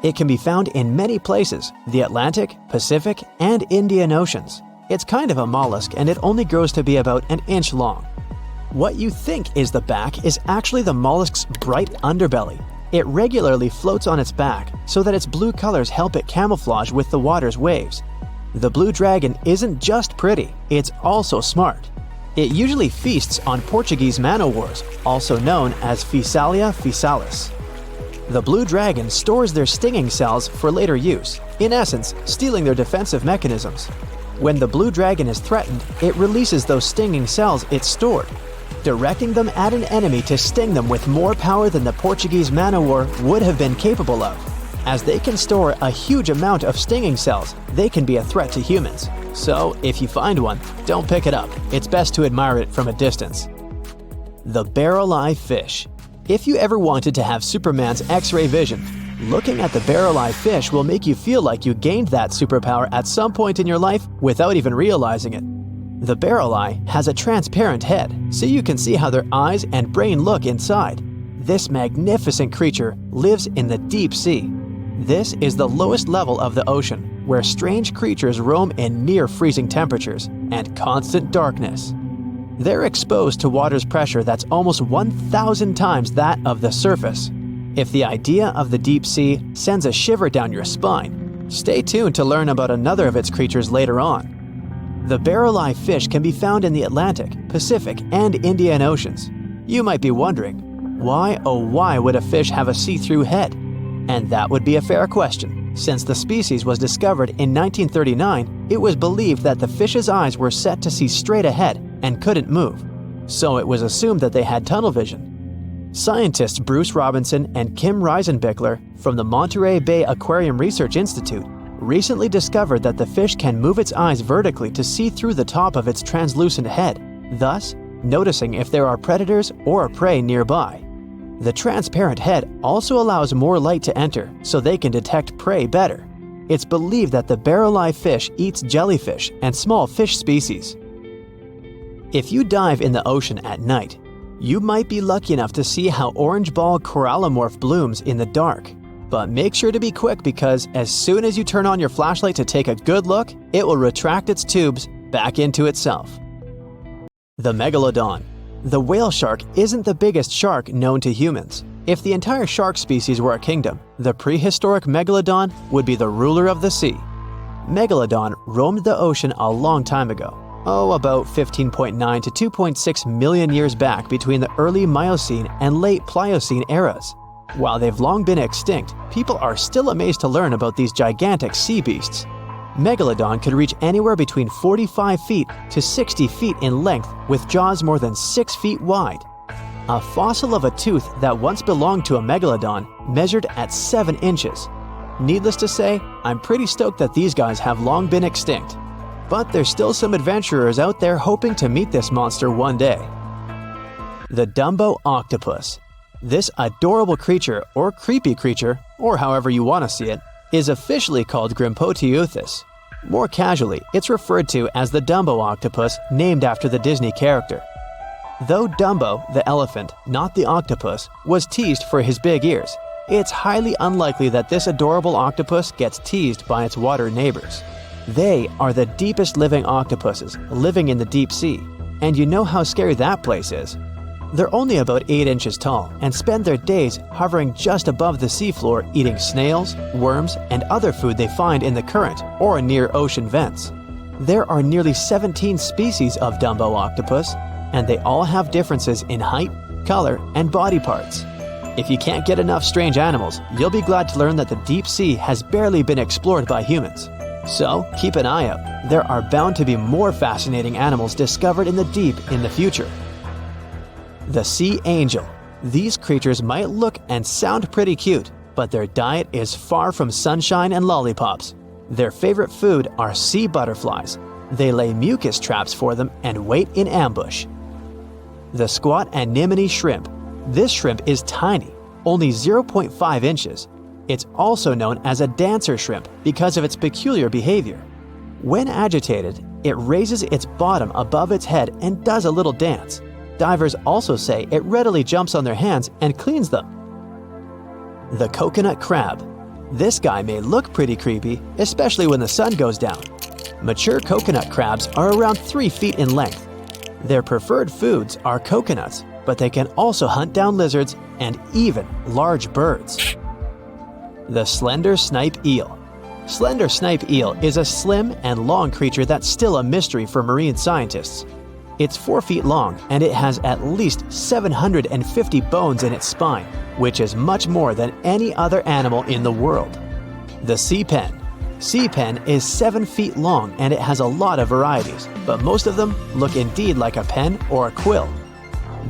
It can be found in many places, the Atlantic, Pacific, and Indian Oceans. It's kind of a mollusk and it only grows to be about an inch long. What you think is the back is actually the mollusk's bright underbelly. It regularly floats on its back so that its blue colors help it camouflage with the water's waves. The blue dragon isn't just pretty, it's also smart. It usually feasts on Portuguese man-o'-wars, also known as Physalia physalis. The blue dragon stores their stinging cells for later use, in essence, stealing their defensive mechanisms. When the blue dragon is threatened, it releases those stinging cells it stored, directing them at an enemy to sting them with more power than the Portuguese man-o'-war would have been capable of. As they can store a huge amount of stinging cells, they can be a threat to humans. So, if you find one, don't pick it up. It's best to admire it from a distance. The barrel-eye fish. If you ever wanted to have Superman's X-ray vision, looking at the barrel-eye fish will make you feel like you gained that superpower at some point in your life without even realizing it. The barrel eye has a transparent head, so you can see how their eyes and brain look inside. This magnificent creature lives in the deep sea. This is the lowest level of the ocean, where strange creatures roam in near-freezing temperatures and constant darkness. They're exposed to water's pressure that's almost 1,000 times that of the surface. If the idea of the deep sea sends a shiver down your spine, stay tuned to learn about another of its creatures later on. The barrel-eye fish can be found in the Atlantic, Pacific, and Indian Oceans. You might be wondering, why oh why would a fish have a see-through head? And that would be a fair question. Since the species was discovered in 1939, it was believed that the fish's eyes were set to see straight ahead and couldn't move. So it was assumed that they had tunnel vision. Scientists Bruce Robinson and Kim Reisenbichler from the Monterey Bay Aquarium Research Institute recently discovered that the fish can move its eyes vertically to see through the top of its translucent head, thus noticing if there are predators or prey nearby. The transparent head also allows more light to enter so they can detect prey better. It's believed that the barrel-eye fish eats jellyfish and small fish species. If you dive in the ocean at night, you might be lucky enough to see how orange ball corallomorph blooms in the dark. But make sure to be quick because as soon as you turn on your flashlight to take a good look, it will retract its tubes back into itself. The Megalodon. The whale shark isn't the biggest shark known to humans. If the entire shark species were a kingdom, the prehistoric Megalodon would be the ruler of the sea. Megalodon roamed the ocean a long time ago. About 15.9 to 2.6 million years back between the early Miocene and late Pliocene eras. While they've long been extinct, people are still amazed to learn about these gigantic sea beasts. Megalodon could reach anywhere between 45 feet to 60 feet in length with jaws more than 6 feet wide. A fossil of a tooth that once belonged to a megalodon measured at 7 inches. Needless to say, I'm pretty stoked that these guys have long been extinct. But there's still some adventurers out there hoping to meet this monster one day. The Dumbo octopus. This adorable creature, or creepy creature, or however you want to see it, is officially called Grimpotieuthis. More casually, it's referred to as the Dumbo octopus, named after the Disney character. Though Dumbo, the elephant, not the octopus, was teased for his big ears, it's highly unlikely that this adorable octopus gets teased by its water neighbors. They are the deepest living octopuses, living in the deep sea, and you know how scary that place is. They're only about 8 inches tall and spend their days hovering just above the seafloor eating snails, worms, and other food they find in the current or near ocean vents. There are nearly 17 species of Dumbo octopus, and they all have differences in height, color, and body parts. If you can't get enough strange animals, you'll be glad to learn that the deep sea has barely been explored by humans. So keep an eye out. There are bound to be more fascinating animals discovered in the deep in the future. The sea angel. These creatures might look and sound pretty cute, but their diet is far from sunshine and lollipops. Their favorite food are sea butterflies. They lay mucus traps for them and wait in ambush. The squat anemone shrimp. This shrimp is tiny, only 0.5 inches. It's also known as a dancer shrimp because of its peculiar behavior. When agitated, it raises its bottom above its head and does a little dance. Divers also say it readily jumps on their hands and cleans them. The coconut crab. This guy may look pretty creepy, especially when the sun goes down. Mature coconut crabs are around 3 feet in length. Their preferred foods are coconuts, but they can also hunt down lizards and even large birds. The slender snipe eel. Slender snipe eel is a slim and long creature that's still a mystery for marine scientists. It's 4 feet long and it has at least 750 bones in its spine, which is much more than any other animal in the world. The sea pen. Sea pen is 7 feet long and it has a lot of varieties, but most of them look indeed like a pen or a quill.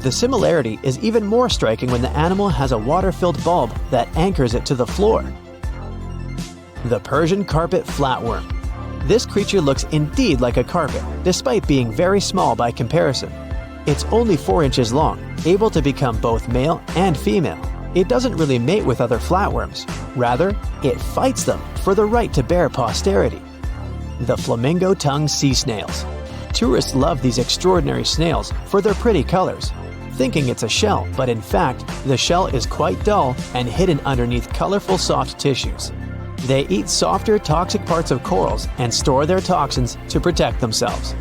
The similarity is even more striking when the animal has a water-filled bulb that anchors it to the floor. The Persian carpet flatworm. This creature looks indeed like a carpet, despite being very small by comparison. It's only 4 inches long, able to become both male and female. It doesn't really mate with other flatworms. Rather, it fights them for the right to bear posterity. The flamingo-tongued sea snails. Tourists love these extraordinary snails for their pretty colors, thinking it's a shell, but in fact, the shell is quite dull and hidden underneath colorful soft tissues. They eat softer, toxic parts of corals and store their toxins to protect themselves.